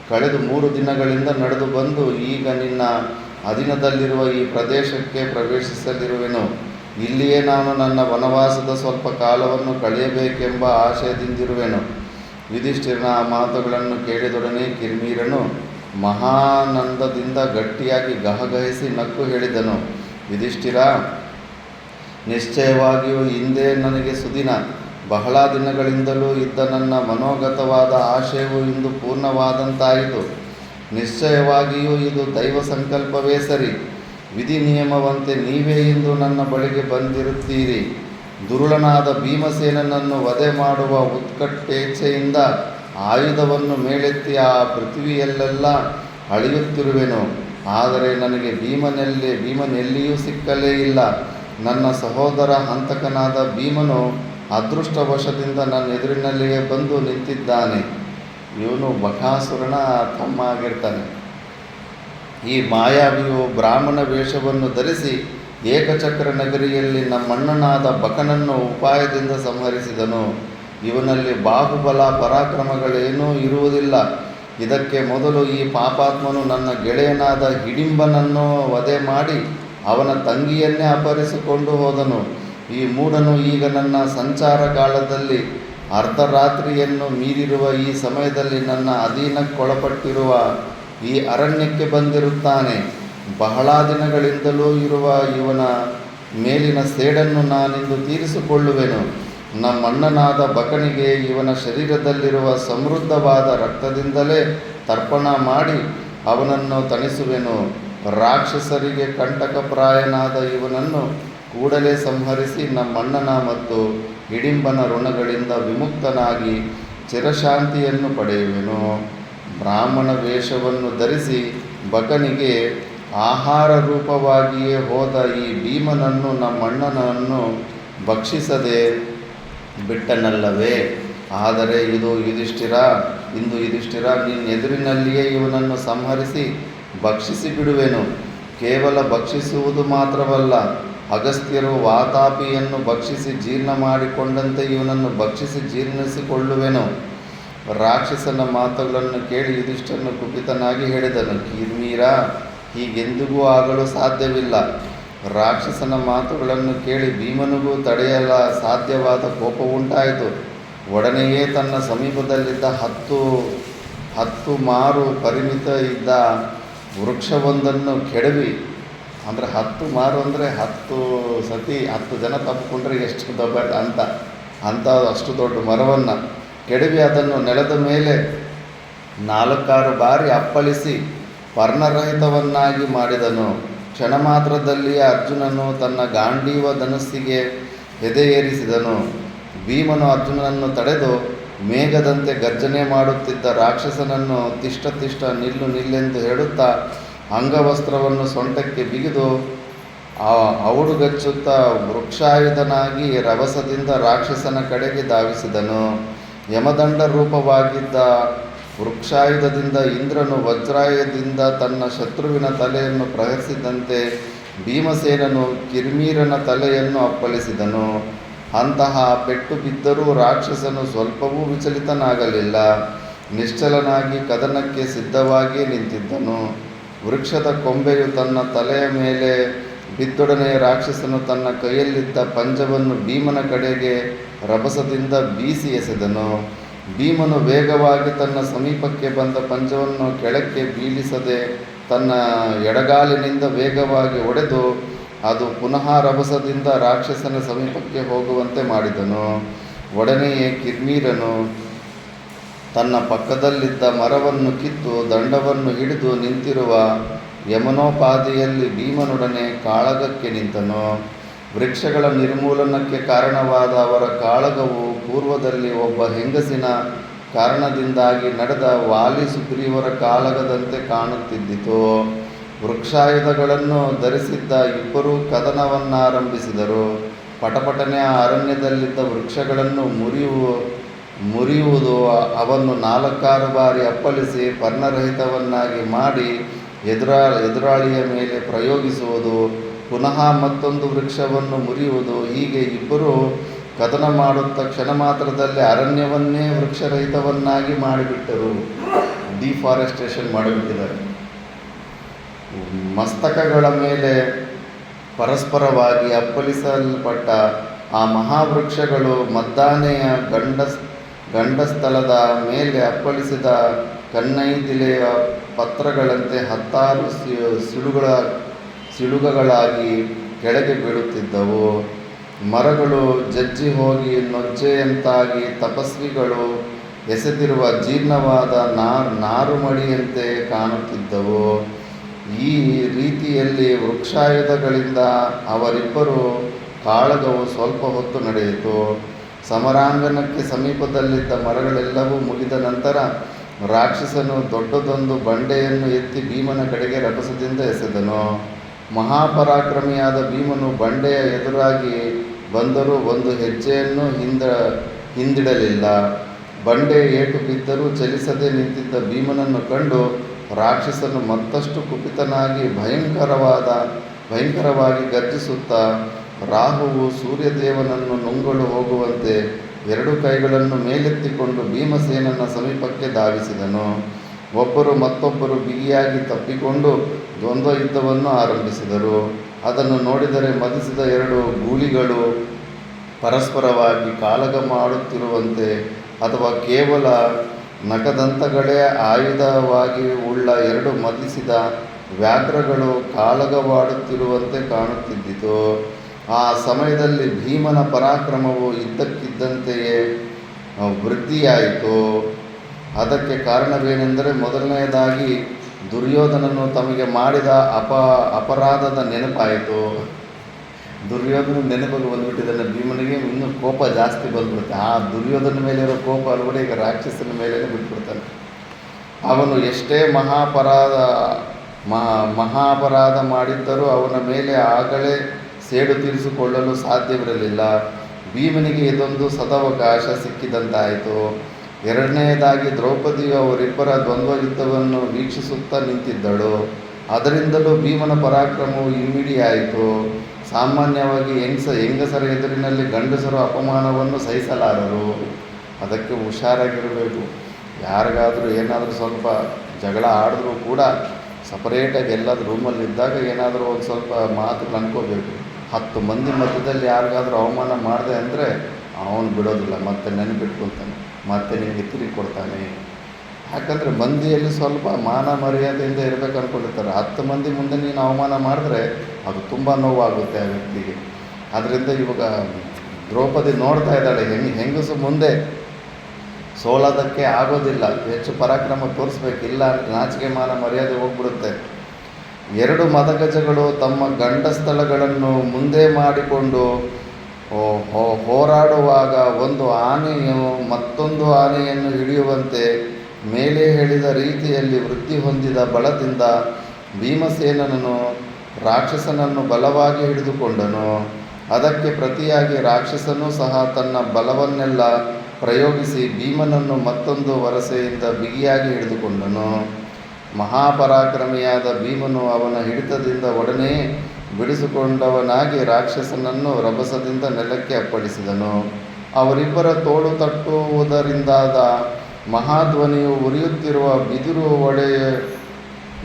ಕಳೆದು 3 ದಿನಗಳಿಂದ ನಡೆದು ಬಂದು ಈಗ ನಿನ್ನ ಅಧೀನದಲ್ಲಿರುವ ಈ ಪ್ರದೇಶಕ್ಕೆ ಪ್ರವೇಶಿಸಲಿರುವೆನು. ಇಲ್ಲಿಯೇ ನಾನು ನನ್ನ ವನವಾಸದ ಸ್ವಲ್ಪ ಕಾಲವನ್ನು ಕಳೆಯಬೇಕೆಂಬ ಆಶಯದಿಂದಿರುವೆನು. ಯುಧಿಷ್ಠಿರನ ಆ ಮಾತುಗಳನ್ನು ಕೇಳಿದೊಡನೆ ಕಿರ್ಮೀರನು ಮಹಾನಂದದಿಂದ ಗಟ್ಟಿಯಾಗಿ ಗಹಗಹಿಸಿ ನಕ್ಕು ಹೇಳಿದನು, ಯುಧಿಷ್ಠಿರ, ನಿಶ್ಚಯವಾಗಿಯೂ ಇಂದೇ ನನಗೆ ಸುದಿನ. ಬಹಳ ದಿನಗಳಿಂದಲೂ ಇದ್ದ ನನ್ನ ಮನೋಗತವಾದ ಆಶಯವು ಇಂದು ಪೂರ್ಣವಾದಂತಾಯಿತು. ನಿಶ್ಚಯವಾಗಿಯೂ ಇದು ದೈವ ಸಂಕಲ್ಪವೇ ಸರಿ. ವಿಧಿ ನಿಯಮವಂತೆ ನೀವೇ ಇಂದು ನನ್ನ ಬಳಿಗೆ ಬಂದಿರುತ್ತೀರಿ. ದುರುಳನಾದ ಭೀಮಸೇನನನ್ನು ವಧೆ ಮಾಡುವ ಉತ್ಕಟೇಚ್ಛೆಯಿಂದ ಆಯುಧವನ್ನು ಮೇಲೆತ್ತಿ ಆ ಪೃಥ್ವಿಯಲ್ಲೆಲ್ಲ ಅಳೆಯುತ್ತಿರುವೆನು. ಆದರೆ ನನಗೆ ಭೀಮನೆಲ್ಲಿಯೂ ಸಿಕ್ಕಲೇ ಇಲ್ಲ. ನನ್ನ ಸಹೋದರ ಹಂತಕನಾದ ಭೀಮನು ಅದೃಷ್ಟವಶದಿಂದ ನನ್ನ ಎದುರಿನಲ್ಲಿಯೇ ಬಂದು ನಿಂತಿದ್ದಾನೆ. ಇವನು ಬಕಾಸುರನ ತಮ್ಮ ಆಗಿರ್ತಾನೆ. ಈ ಮಾಯಾವಿಯು ಬ್ರಾಹ್ಮಣ ವೇಷವನ್ನು ಧರಿಸಿ ಏಕಚಕ್ರ ನಗರಿಯಲ್ಲಿ ನಮ್ಮಣ್ಣನಾದ ಬಕನನ್ನು ಉಪಾಯದಿಂದ ಸಂಹರಿಸಿದನು. ಇವನಲ್ಲಿ ಬಾಹುಬಲ ಪರಾಕ್ರಮಗಳೇನೂ ಇರುವುದಿಲ್ಲ. ಇದಕ್ಕೆ ಮೊದಲು ಈ ಪಾಪಾತ್ಮನು ನನ್ನ ಗೆಳೆಯನಾದ ಹಿಡಿಂಬನನ್ನು ವಧೆ ಮಾಡಿ ಅವನ ತಂಗಿಯನ್ನೇ ಅಪಹರಿಸಿಕೊಂಡು ಹೋದನು. ಈ ಮೂಢನು ಈಗ ನನ್ನ ಸಂಚಾರ ಕಾಲದಲ್ಲಿ ಅರ್ಧರಾತ್ರಿಯನ್ನು ಮೀರಿರುವ ಈ ಸಮಯದಲ್ಲಿ ನನ್ನ ಅಧೀನಕ್ಕೊಳಪಟ್ಟಿರುವ ಈ ಅರಣ್ಯಕ್ಕೆ ಬಂದಿರುತ್ತಾನೆ. ಬಹಳ ದಿನಗಳಿಂದಲೂ ಇರುವ ಇವನ ಮೇಲಿನ ಸೇಡನ್ನು ನಾನಿಂದು ತೀರಿಸಿಕೊಳ್ಳುವೆನು. ನಮ್ಮಣ್ಣನಾದ ಬಕನಿಗೆ ಇವನ ಶರೀರದಲ್ಲಿರುವ ಸಮೃದ್ಧವಾದ ರಕ್ತದಿಂದಲೇ ತರ್ಪಣ ಮಾಡಿ ಅವನನ್ನು ತಣಿಸುವೆನು. ರಾಕ್ಷಸರಿಗೆ ಕಂಟಕಪ್ರಾಯನಾದ ಇವನನ್ನು ಕೂಡಲೇ ಸಂಹರಿಸಿ ನಮ್ಮಣ್ಣನ ಮತ್ತು ಹಿಡಿಂಬನ ಋಣಗಳಿಂದ ವಿಮುಕ್ತನಾಗಿ ಚಿರಶಾಂತಿಯನ್ನು ಪಡೆಯುವೆನು. ಬ್ರಾಹ್ಮಣ ವೇಷವನ್ನು ಧರಿಸಿ ಬಕನಿಗೆ ಆಹಾರ ರೂಪವಾಗಿಯೇ ಹೋದ ಈ ಭೀಮನನ್ನು ನಮ್ಮಣ್ಣನನ್ನು ಭಕ್ಷಿಸದೆ ಬಿಟ್ಟನಲ್ಲವೇ? ಆದರೆ ಇಂದು ಯುಧಿಷ್ಠಿರ ನಿನ್ನೆದುರಿನಲ್ಲಿಯೇ ಇವನನ್ನು ಸಂಹರಿಸಿ ಭಕ್ಷಿಸಿ ಬಿಡುವೆನು. ಕೇವಲ ಭಕ್ಷಿಸುವುದು ಮಾತ್ರವಲ್ಲ, ಅಗಸ್ತ್ಯರು ವಾತಾಪಿಯನ್ನು ಭಕ್ಷಿಸಿ ಜೀರ್ಣ ಮಾಡಿಕೊಂಡಂತೆ ಇವನನ್ನು ಭಕ್ಷಿಸಿ ಜೀರ್ಣಿಸಿಕೊಳ್ಳುವೆನು. ರಾಕ್ಷಸನ ಮಾತುಗಳನ್ನು ಕೇಳಿ ಯುಧಿಷ್ಠಿರನು ಕುಪಿತನಾಗಿ ಹೇಳಿದನು, ಕಿರ್ಮೀರ, ಹೀಗೆಂದಿಗೂ ಆಗಲು ಸಾಧ್ಯವಿಲ್ಲ. ರಾಕ್ಷಸನ ಮಾತುಗಳನ್ನು ಕೇಳಿ ಭೀಮನಿಗೂ ತಡೆಯಲ ಸಾಧ್ಯವಾದ ಕೋಪವುಂಟಾಯಿತು. ಒಡನೆಯೇ ತನ್ನ ಸಮೀಪದಲ್ಲಿದ್ದ 10 ಮಾರು ಪರಿಮಿತ ಇದ್ದ ವೃಕ್ಷವೊಂದನ್ನು ಕೆಡವಿ, ಅಂದರೆ 10 ಮಾರು ಅಂದರೆ 10 ಸತಿ 10 ಜನ ತಪ್ಪಿಕೊಂಡ್ರೆ ಎಷ್ಟು ದೊಡ್ಡ ಅಂತ ಅಷ್ಟು ದೊಡ್ಡ ಮರವನ್ನು ಕೆಡವಿ ಅದನ್ನು ನೆಲದ ಮೇಲೆ 4-6 ಬಾರಿ ಅಪ್ಪಳಿಸಿ ಪರ್ಣರಹಿತವನ್ನಾಗಿ ಮಾಡಿದನು. ಕ್ಷಣ ಮಾತ್ರದಲ್ಲಿಯೇ ಅರ್ಜುನನು ತನ್ನ ಗಾಂಡೀವ ಧನುಸ್ಸಿಗೆ ಎದೆಯೇರಿಸಿದನು. ಭೀಮನು ಅರ್ಜುನನನ್ನು ತಡೆದು ಮೇಘದಂತೆ ಗರ್ಜನೆ ಮಾಡುತ್ತಿದ್ದ ರಾಕ್ಷಸನನ್ನು ತಿಷ್ಟ ನಿಲ್ಲೆಂದು ಹೇಳುತ್ತಾ ಅಂಗವಸ್ತ್ರವನ್ನು ಸೊಂಟಕ್ಕೆ ಬಿಗಿದು ಔಡುಗಚ್ಚುತ್ತಾ ವೃಕ್ಷಾಯುಧನಾಗಿ ರಭಸದಿಂದ ರಾಕ್ಷಸನ ಕಡೆಗೆ ಧಾವಿಸಿದನು. ಯಮದಂಡ ರೂಪವಾಗಿದ್ದ ವೃಕ್ಷಾಯುಧದಿಂದ ಇಂದ್ರನು ವಜ್ರಾಯುಧದಿಂದ ತನ್ನ ಶತ್ರುವಿನ ತಲೆಯನ್ನು ಪ್ರಹರಿಸಿದಂತೆ ಭೀಮಸೇನನು ಕಿರ್ಮೀರನ ತಲೆಯನ್ನು ಅಪ್ಪಳಿಸಿದನು. ಅಂತಹ ಪೆಟ್ಟು ಬಿದ್ದರೂ ರಾಕ್ಷಸನು ಸ್ವಲ್ಪವೂ ವಿಚಲಿತನಾಗಲಿಲ್ಲ. ನಿಶ್ಚಲನಾಗಿ ಕದನಕ್ಕೆ ಸಿದ್ಧವಾಗಿಯೇ ನಿಂತಿದ್ದನು. ವೃಕ್ಷದ ಕೊಂಬೆಯು ತನ್ನ ತಲೆಯ ಮೇಲೆ ಬಿದ್ದೊಡನೆ ರಾಕ್ಷಸನು ತನ್ನ ಕೈಯಲ್ಲಿದ್ದ ಪಂಜವನ್ನು ಭೀಮನ ಕಡೆಗೆ ರಭಸದಿಂದ ಬೀಸಿ ಎಸೆದನು. ಭೀಮನು ವೇಗವಾಗಿ ತನ್ನ ಸಮೀಪಕ್ಕೆ ಬಂದ ಪಂಜವನ್ನು ಕೆಳಕ್ಕೆ ಬೀಳಿಸದೆ ತನ್ನ ಎಡಗಾಲಿನಿಂದ ವೇಗವಾಗಿ ಒಡೆದು ಅದು ಪುನಃ ರಭಸದಿಂದ ರಾಕ್ಷಸನ ಸಮೀಪಕ್ಕೆ ಹೋಗುವಂತೆ ಮಾಡಿದನು. ಒಡನೆಯೇ ಕಿರ್ಮೀರನು ತನ್ನ ಪಕ್ಕದಲ್ಲಿದ್ದ ಮರವನ್ನು ಕಿತ್ತು ದಂಡವನ್ನು ಹಿಡಿದು ನಿಂತಿರುವ ಯಮನೋಪಾದಿಯಲ್ಲಿ ಭೀಮನೊಡನೆ ಕಾಳಗಕ್ಕೆ ನಿಂತನು. ವೃಕ್ಷಗಳ ನಿರ್ಮೂಲನಕ್ಕೆ ಕಾರಣವಾದ ಅವರ ಕಾಳಗವು ಪೂರ್ವದಲ್ಲಿ ಒಬ್ಬ ಹೆಂಗಸಿನ ಕಾರಣದಿಂದಾಗಿ ನಡೆದ ವಾಲಿ ಸುಗ್ರೀವರ ಕಾಳಗದಂತೆ ಕಾಣುತ್ತಿದ್ದಿತು. ವೃಕ್ಷಾಯುಧಗಳನ್ನು ಧರಿಸಿದ್ದ ಇಬ್ಬರೂ ಕದನವನ್ನಾರಂಭಿಸಿದರು. ಪಟಪಟನೆ ಆ ಅರಣ್ಯದಲ್ಲಿದ್ದ ವೃಕ್ಷಗಳನ್ನು ಮುರಿಯುವುದು, ಅವನ್ನು 4 ಬಾರಿ ಅಪ್ಪಳಿಸಿ ಪರ್ಣರಹಿತವನ್ನಾಗಿ ಮಾಡಿ ಎದುರಾಳಿಯ ಮೇಲೆ ಪ್ರಯೋಗಿಸುವುದು, ಪುನಃ ಮತ್ತೊಂದು ವೃಕ್ಷವನ್ನು ಮುರಿಯುವುದು. ಹೀಗೆ ಇಬ್ಬರು ಕದನ ಮಾಡುತ್ತಾ ಕ್ಷಣ ಮಾತ್ರದಲ್ಲಿ ಅರಣ್ಯವನ್ನೇ ವೃಕ್ಷರಹಿತವನ್ನಾಗಿ ಮಾಡಿಬಿಟ್ಟರು. ಡಿಫಾರೆಸ್ಟೇಷನ್ ಮಾಡಿಬಿಟ್ಟಿದ್ದಾರೆ. ಮಸ್ತಕಗಳ ಮೇಲೆ ಪರಸ್ಪರವಾಗಿ ಅಪ್ಪಳಿಸಲ್ಪಟ್ಟ ಆ ಮಹಾವೃಕ್ಷಗಳು ಮದ್ದಾನೆಯ ಗಂಡಸ್ಥಳದ ಮೇಲೆ ಅಪ್ಪಳಿಸಿದ ಕನ್ನೈದಿಲೆಯ ಪತ್ರಗಳಂತೆ 10 ಸಿಡುಗುಗಳಾಗಿ ಕೆಳಗೆ ಬೀಳುತ್ತಿದ್ದವು. ಮರಗಳು ಜಜ್ಜಿ ಹೋಗಿ ನೊಜ್ಜೆಯಂತಾಗಿ ತಪಸ್ವಿಗಳು ಎಸೆದಿರುವ ಜೀರ್ಣವಾದ ನಾರುಮಡಿಯಂತೆ ಕಾಣುತ್ತಿದ್ದವು. ಈ ರೀತಿಯಲ್ಲಿ ವೃಕ್ಷಾಯುಧಗಳಿಂದ ಅವರಿಬ್ಬರು ಕಾಳಗವು ಸ್ವಲ್ಪ ಹೊತ್ತು ನಡೆಯಿತು. ಸಮರಾಂಗಣಕ್ಕೆ ಸಮೀಪದಲ್ಲಿದ್ದ ಮರಗಳೆಲ್ಲವೂ ಮುಗಿದ ನಂತರ ರಾಕ್ಷಸನು ದೊಡ್ಡದೊಂದು ಬಂಡೆಯನ್ನು ಎತ್ತಿ ಭೀಮನ ಕಡೆಗೆ ರಭಸದಿಂದ ಎಸೆದನು. ಮಹಾಪರಾಕ್ರಮಿಯಾದ ಭೀಮನು ಬಂಡೆಯ ಎದುರಾಗಿ ಬಂದರೂ ಒಂದು ಹೆಜ್ಜೆಯನ್ನು ಹಿಂದಿಡಲಿಲ್ಲ. ಬಂಡೆ ಏಟು ಬಿದ್ದರೂ ಚಲಿಸದೆ ನಿಂತಿದ್ದ ಭೀಮನನ್ನು ಕಂಡು ರಾಕ್ಷಸನು ಮತ್ತಷ್ಟು ಕುಪಿತನಾಗಿ ಭಯಂಕರವಾಗಿ ಗರ್ಜಿಸುತ್ತಾ ರಾಹುವು ಸೂರ್ಯದೇವನನ್ನು ನುಂಗಲು ಹೋಗುವಂತೆ 2 ಕೈಗಳನ್ನು ಮೇಲೆತ್ತಿಕೊಂಡು ಭೀಮಸೇನನ ಸಮೀಪಕ್ಕೆ ಧಾವಿಸಿದನು. ಒಬ್ಬರು ಮತ್ತೊಬ್ಬರು ಬಿಗಿಯಾಗಿ ತಪ್ಪಿಕೊಂಡು ದ್ವಂದ್ವ ಯುದ್ಧವನ್ನು ಆರಂಭಿಸಿದರು. ಅದನ್ನು ನೋಡಿದರೆ ಮದಿಸಿದ 2 ಗೂಳಿಗಳು ಪರಸ್ಪರವಾಗಿ ಕಾಳಗ ಮಾಡುತ್ತಿರುವಂತೆ ಅಥವಾ ಕೇವಲ ನಖದಂತಗಳೇ ಆಯುಧವಾಗಿ ಉಳ್ಳ 2 ಮದಿಸಿದ ವ್ಯಾಘ್ರಗಳು ಕಾಳಗವಾಡುತ್ತಿರುವಂತೆ ಕಾಣುತ್ತಿದ್ದಿತು. ಆ ಸಮಯದಲ್ಲಿ ಭೀಮನ ಪರಾಕ್ರಮವು ಇದ್ದಕ್ಕಿದ್ದಂತೆಯೇ ವೃದ್ಧಿಯಾಯಿತು. ಅದಕ್ಕೆ ಕಾರಣವೇನೆಂದರೆ, ಮೊದಲನೆಯದಾಗಿ ದುರ್ಯೋಧನನು ತಮಗೆ ಮಾಡಿದ ಅಪರಾಧದ ನೆನಪಾಯಿತು. ದುರ್ಯೋಧನ ನೆನಪಿಗೆ ಬಂದುಬಿಟ್ಟಿದ್ದಾನೆ ಭೀಮನಿಗೆ. ಇನ್ನೂ ಕೋಪ ಜಾಸ್ತಿ ಬಂದ್ಬಿಡುತ್ತೆ. ಆ ದುರ್ಯೋಧನ ಮೇಲೆ ಇರೋ ಕೋಪ ಅಲ್ವಡೆ ಈಗ ರಾಕ್ಷಸನ ಮೇಲೆ ಬಿಟ್ಬಿಡ್ತಾನೆ. ಅವನು ಎಷ್ಟೇ ಮಹಾಪರಾಧ ಮಾಡಿದ್ದರೂ ಅವನ ಮೇಲೆ ಆಗಲೇ ಸೇಡು ತೀರಿಸಿಕೊಳ್ಳಲು ಸಾಧ್ಯವಿರಲಿಲ್ಲ. ಭೀಮನಿಗೆ ಇದೊಂದು ಸದವಕಾಶ ಸಿಕ್ಕಿದಂತಾಯಿತು. ಎರಡನೆಯದಾಗಿ ದ್ರೌಪದಿಯು ಅವರಿಬ್ಬರ ದ್ವಂದ್ವ ಯುದ್ಧವನ್ನು ವೀಕ್ಷಿಸುತ್ತಾ ನಿಂತಿದ್ದಳು. ಅದರಿಂದಲೂ ಭೀಮನ ಪರಾಕ್ರಮವು ಇಮ್ಮಿಡಿಯಾಯಿತು. ಸಾಮಾನ್ಯವಾಗಿ ಹೆಂಗಸರ ಎದುರಿನಲ್ಲಿ ಗಂಡಸರು ಅಪಮಾನವನ್ನು ಸಹಿಸಲಾರರು. ಅದಕ್ಕೆ ಹುಷಾರಾಗಿರಬೇಕು. ಯಾರಿಗಾದರೂ ಏನಾದರೂ ಸ್ವಲ್ಪ ಜಗಳ ಆಡಿದ್ರೂ ಕೂಡ ಸಪರೇಟಾಗಿ ಎಲ್ಲಾದರೂ ರೂಮಲ್ಲಿದ್ದಾಗ ಏನಾದರೂ ಒಂದು ಸ್ವಲ್ಪ ಮಾತುಗಳು ಅನ್ಕೋಬೇಕು. 10 ಮಂದಿ ಮಧ್ಯದಲ್ಲಿ ಯಾರಿಗಾದರೂ ಅವಮಾನ ಮಾಡಿದೆ ಅಂದರೆ ಅವನು ಬಿಡೋದಿಲ್ಲ, ಮತ್ತೆ ನೆನಪಿಟ್ಕೊಳ್ತಾನೆ, ಮತ್ತೆ ನಿಮಗೆ ತಿರುಗಿ ಕೊಡ್ತಾನೆ. ಯಾಕಂದರೆ ಮಂದಿಯಲ್ಲಿ ಸ್ವಲ್ಪ ಮಾನ ಮರ್ಯಾದೆಯಿಂದ ಇರಬೇಕು ಅಂದ್ಕೊಂಡಿರ್ತಾರೆ. 10 ಮಂದಿ ಮುಂದೆ ನೀನು ಅವಮಾನ ಮಾಡಿದ್ರೆ ಅದು ತುಂಬ ನೋವಾಗುತ್ತೆ ಆ ವ್ಯಕ್ತಿಗೆ. ಆದ್ದರಿಂದ ಇವಾಗ ದ್ರೌಪದಿ ನೋಡ್ತಾ ಇದ್ದಾಳೆ, ಹೆಂಗಸು ಮುಂದೆ ಸೋಲೋದಕ್ಕೆ ಆಗೋದಿಲ್ಲ, ಹೆಚ್ಚು ಪರಾಕ್ರಮ ತೋರಿಸ್ಬೇಕಿಲ್ಲ, ನಾಚಿಕೆ ಮಾನ ಮರ್ಯಾದೆ ಹೋಗ್ಬಿಡುತ್ತೆ. 2 ಮದಗಜಗಳು ತಮ್ಮ ಗಂಡಸ್ಥಳಗಳನ್ನು ಮುಂದೆ ಮಾಡಿಕೊಂಡು ಹೋರಾಡುವಾಗ ಒಂದು ಆನೆಯು ಮತ್ತೊಂದು ಆನೆಯನ್ನು ಹಿಡಿಯುವಂತೆ ಮೇಲೆ ಹೇಳಿದ ರೀತಿಯಲ್ಲಿ ವೃದ್ಧಿ ಹೊಂದಿದ ಬಲದಿಂದ ಭೀಮಸೇನನು ರಾಕ್ಷಸನನ್ನು ಬಲವಾಗಿ ಹಿಡಿದುಕೊಂಡನು. ಅದಕ್ಕೆ ಪ್ರತಿಯಾಗಿ ರಾಕ್ಷಸನೂ ಸಹ ತನ್ನ ಬಲವನ್ನೆಲ್ಲ ಪ್ರಯೋಗಿಸಿ ಭೀಮನನ್ನು ಮತ್ತೊಂದು ವರಸೆಯಿಂದ ಬಿಗಿಯಾಗಿ ಹಿಡಿದುಕೊಂಡನು. ಮಹಾಪರಾಕ್ರಮಿಯಾದ ಭೀಮನು ಅವನ ಹಿಡಿತದಿಂದ ಒಡನೆ ಬಿಡಿಸಿಕೊಂಡವನಾಗಿ ರಾಕ್ಷಸನನ್ನು ರಭಸದಿಂದ ನೆಲಕ್ಕೆ ಅಪ್ಪಳಿಸಿದನು. ಅವರಿಬ್ಬರ ತೋಳು ತಟ್ಟುವುದರಿಂದಾದ ಮಹಾಧ್ವನಿಯು ಉರಿಯುತ್ತಿರುವ ಬಿದಿರು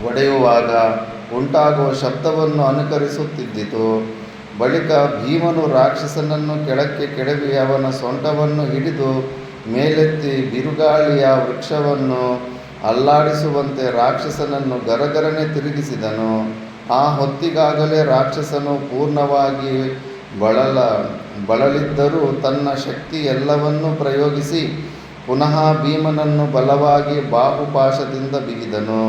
ಒಡೆಯುವಾಗ ಉಂಟಾಗುವ ಶಬ್ದವನ್ನು ಅನುಕರಿಸುತ್ತಿದ್ದಿತು. ಬಳಿಕ ಭೀಮನು ರಾಕ್ಷಸನನ್ನು ಕೆಳಕ್ಕೆ ಕೆಡವಿ ಅವನ ಸೊಂಟವನ್ನು ಹಿಡಿದು ಮೇಲೆತ್ತಿ ಬಿರುಗಾಳಿಯ ವೃಕ್ಷವನ್ನು ಅಲ್ಲಾಡಿಸುವಂತೆ ರಾಕ್ಷಸನನ್ನು ಗರಗರನೆ ತಿರುಗಿಸಿದನು. ಆ ಹೊತ್ತಿಗಾಗಲೇ ರಾಕ್ಷಸನು ಪೂರ್ಣವಾಗಿ ಬಳಲಿದ್ದರೂ ತನ್ನ ಶಕ್ತಿ ಎಲ್ಲವನ್ನೂ ಪ್ರಯೋಗಿಸಿ ಪುನಃ ಭೀಮನನ್ನು ಬಲವಾಗಿ ಬಾಹುಪಾಶದಿಂದ ಬಿಗಿದನು.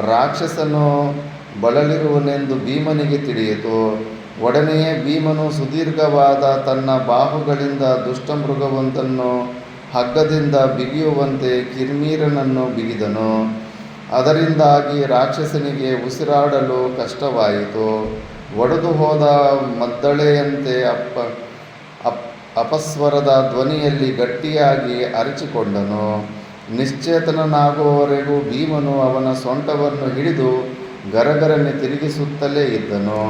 ರಾಕ್ಷಸನು ಬಳಲಿರುವನೆಂದು ಭೀಮನಿಗೆ ತಿಳಿಯಿತು. ಒಡನೆಯೇ ಭೀಮನು ಸುದೀರ್ಘವಾದ ತನ್ನ ಬಾಹುಗಳಿಂದ ದುಷ್ಟಮೃಗವೊಂದನ್ನು ಹಗ್ಗದಿಂದ ಬಿಗಿಯುವಂತೆ ಕಿರ್ಮೀರನನ್ನು ಬಿಗಿದನು. ಅದರಿಂದಾಗಿ ರಾಕ್ಷಸನಿಗೆ ಉಸಿರಾಡಲು ಕಷ್ಟವಾಯಿತು. ಒಡೆದು ಹೋದ ಮದ್ದಳೆಯಂತೆ ಅಪಸ್ವರದ ಧ್ವನಿಯಲ್ಲಿ ಗಟ್ಟಿಯಾಗಿ ಅರಚಿಕೊಂಡನು. ನಿಶ್ಚೇತನನಾಗುವವರೆಗೂ ಭೀಮನು ಅವನ ಸೊಂಟವನ್ನು ಹಿಡಿದು ಗರಗರನೆ ತಿರುಗಿಸುತ್ತಲೇ ಇದ್ದನು.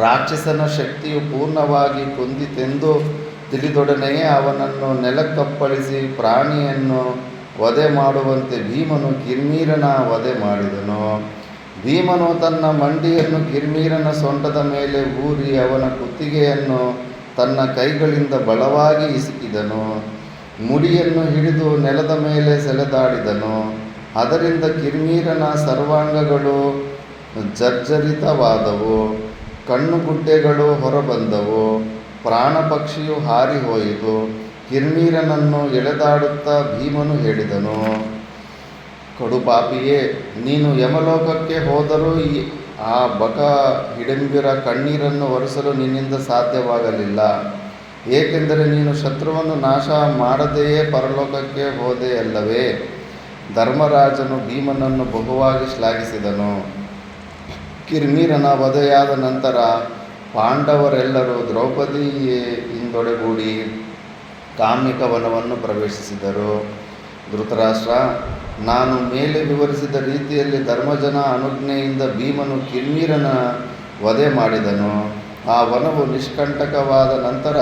ರಾಕ್ಷಸನ ಶಕ್ತಿಯು ಪೂರ್ಣವಾಗಿ ಕುಂದಿತೆಂದು ತಿಳಿದೊಡನೆಯೇ ಅವನನ್ನು ನೆಲಕ್ಕಪ್ಪಳಿಸಿ ಪ್ರಾಣಿಯನ್ನು ವಧೆ ಮಾಡುವಂತೆ ಭೀಮನು ಕಿರ್ಮೀರನ ವಧೆ ಮಾಡಿದನು. ಭೀಮನು ತನ್ನ ಮಂಡಿಯನ್ನು ಕಿರ್ಮೀರನ ಸೊಂಟದ ಮೇಲೆ ಊರಿ ಅವನ ಕುತ್ತಿಗೆಯನ್ನು ತನ್ನ ಕೈಗಳಿಂದ ಬಲವಾಗಿ ಇಸುಕಿದನು. ಮುಡಿಯನ್ನು ಹಿಡಿದು ನೆಲದ ಮೇಲೆ ಸೆಳೆದಾಡಿದನು. ಅದರಿಂದ ಕಿರ್ಮೀರನ ಸರ್ವಾಂಗಗಳು ಜರ್ಜರಿತವಾದವು, ಕಣ್ಣುಗುಡ್ಡೆಗಳು ಹೊರಬಂದವು, ಪ್ರಾಣಪಕ್ಷಿಯು ಹಾರಿ ಹೋಯಿತು. ಕಿರ್ಮೀರನನ್ನು ಎಳೆದಾಡುತ್ತಾ ಭೀಮನು ಹೇಳಿದನು, ಕಡುಪಾಪಿಯೇ, ನೀನು ಯಮಲೋಕಕ್ಕೆ ಹೋದರೂ ಆ ಬಕ ಹಿಡಂಬಿರ ಕಣ್ಣೀರನ್ನು ಒರೆಸಲು ನಿನ್ನಿಂದ ಸಾಧ್ಯವಾಗಲಿಲ್ಲ. ಏಕೆಂದರೆ ನೀನು ಶತ್ರುವನ್ನು ನಾಶ ಮಾಡದೆಯೇ ಪರಲೋಕಕ್ಕೆ ಹೋದೆಯಲ್ಲವೇ. ಧರ್ಮರಾಜನು ಭೀಮನನ್ನು ಬಹುವಾಗಿ ಶ್ಲಾಘಿಸಿದನು. ಕಿರ್ಮೀರನ ವಧೆಯಾದ ನಂತರ ಪಾಂಡವರೆಲ್ಲರೂ ದ್ರೌಪದಿಯಿಂದೊಡಗೂಡಿ ಕಾಮ್ಯಕ ವನವನ್ನು ಪ್ರವೇಶಿಸಿದರು. ಧೃತರಾಷ್ಟ್ರ, ನಾನು ಮೇಲೆ ವಿವರಿಸಿದ ರೀತಿಯಲ್ಲಿ ಧರ್ಮಜನ ಅನುಜ್ಞೆಯಿಂದ ಭೀಮನು ಕಿರ್ಮೀರನ ವಧೆ ಮಾಡಿದನು. ಆ ವನವು ನಿಷ್ಕಂಟಕವಾದ ನಂತರ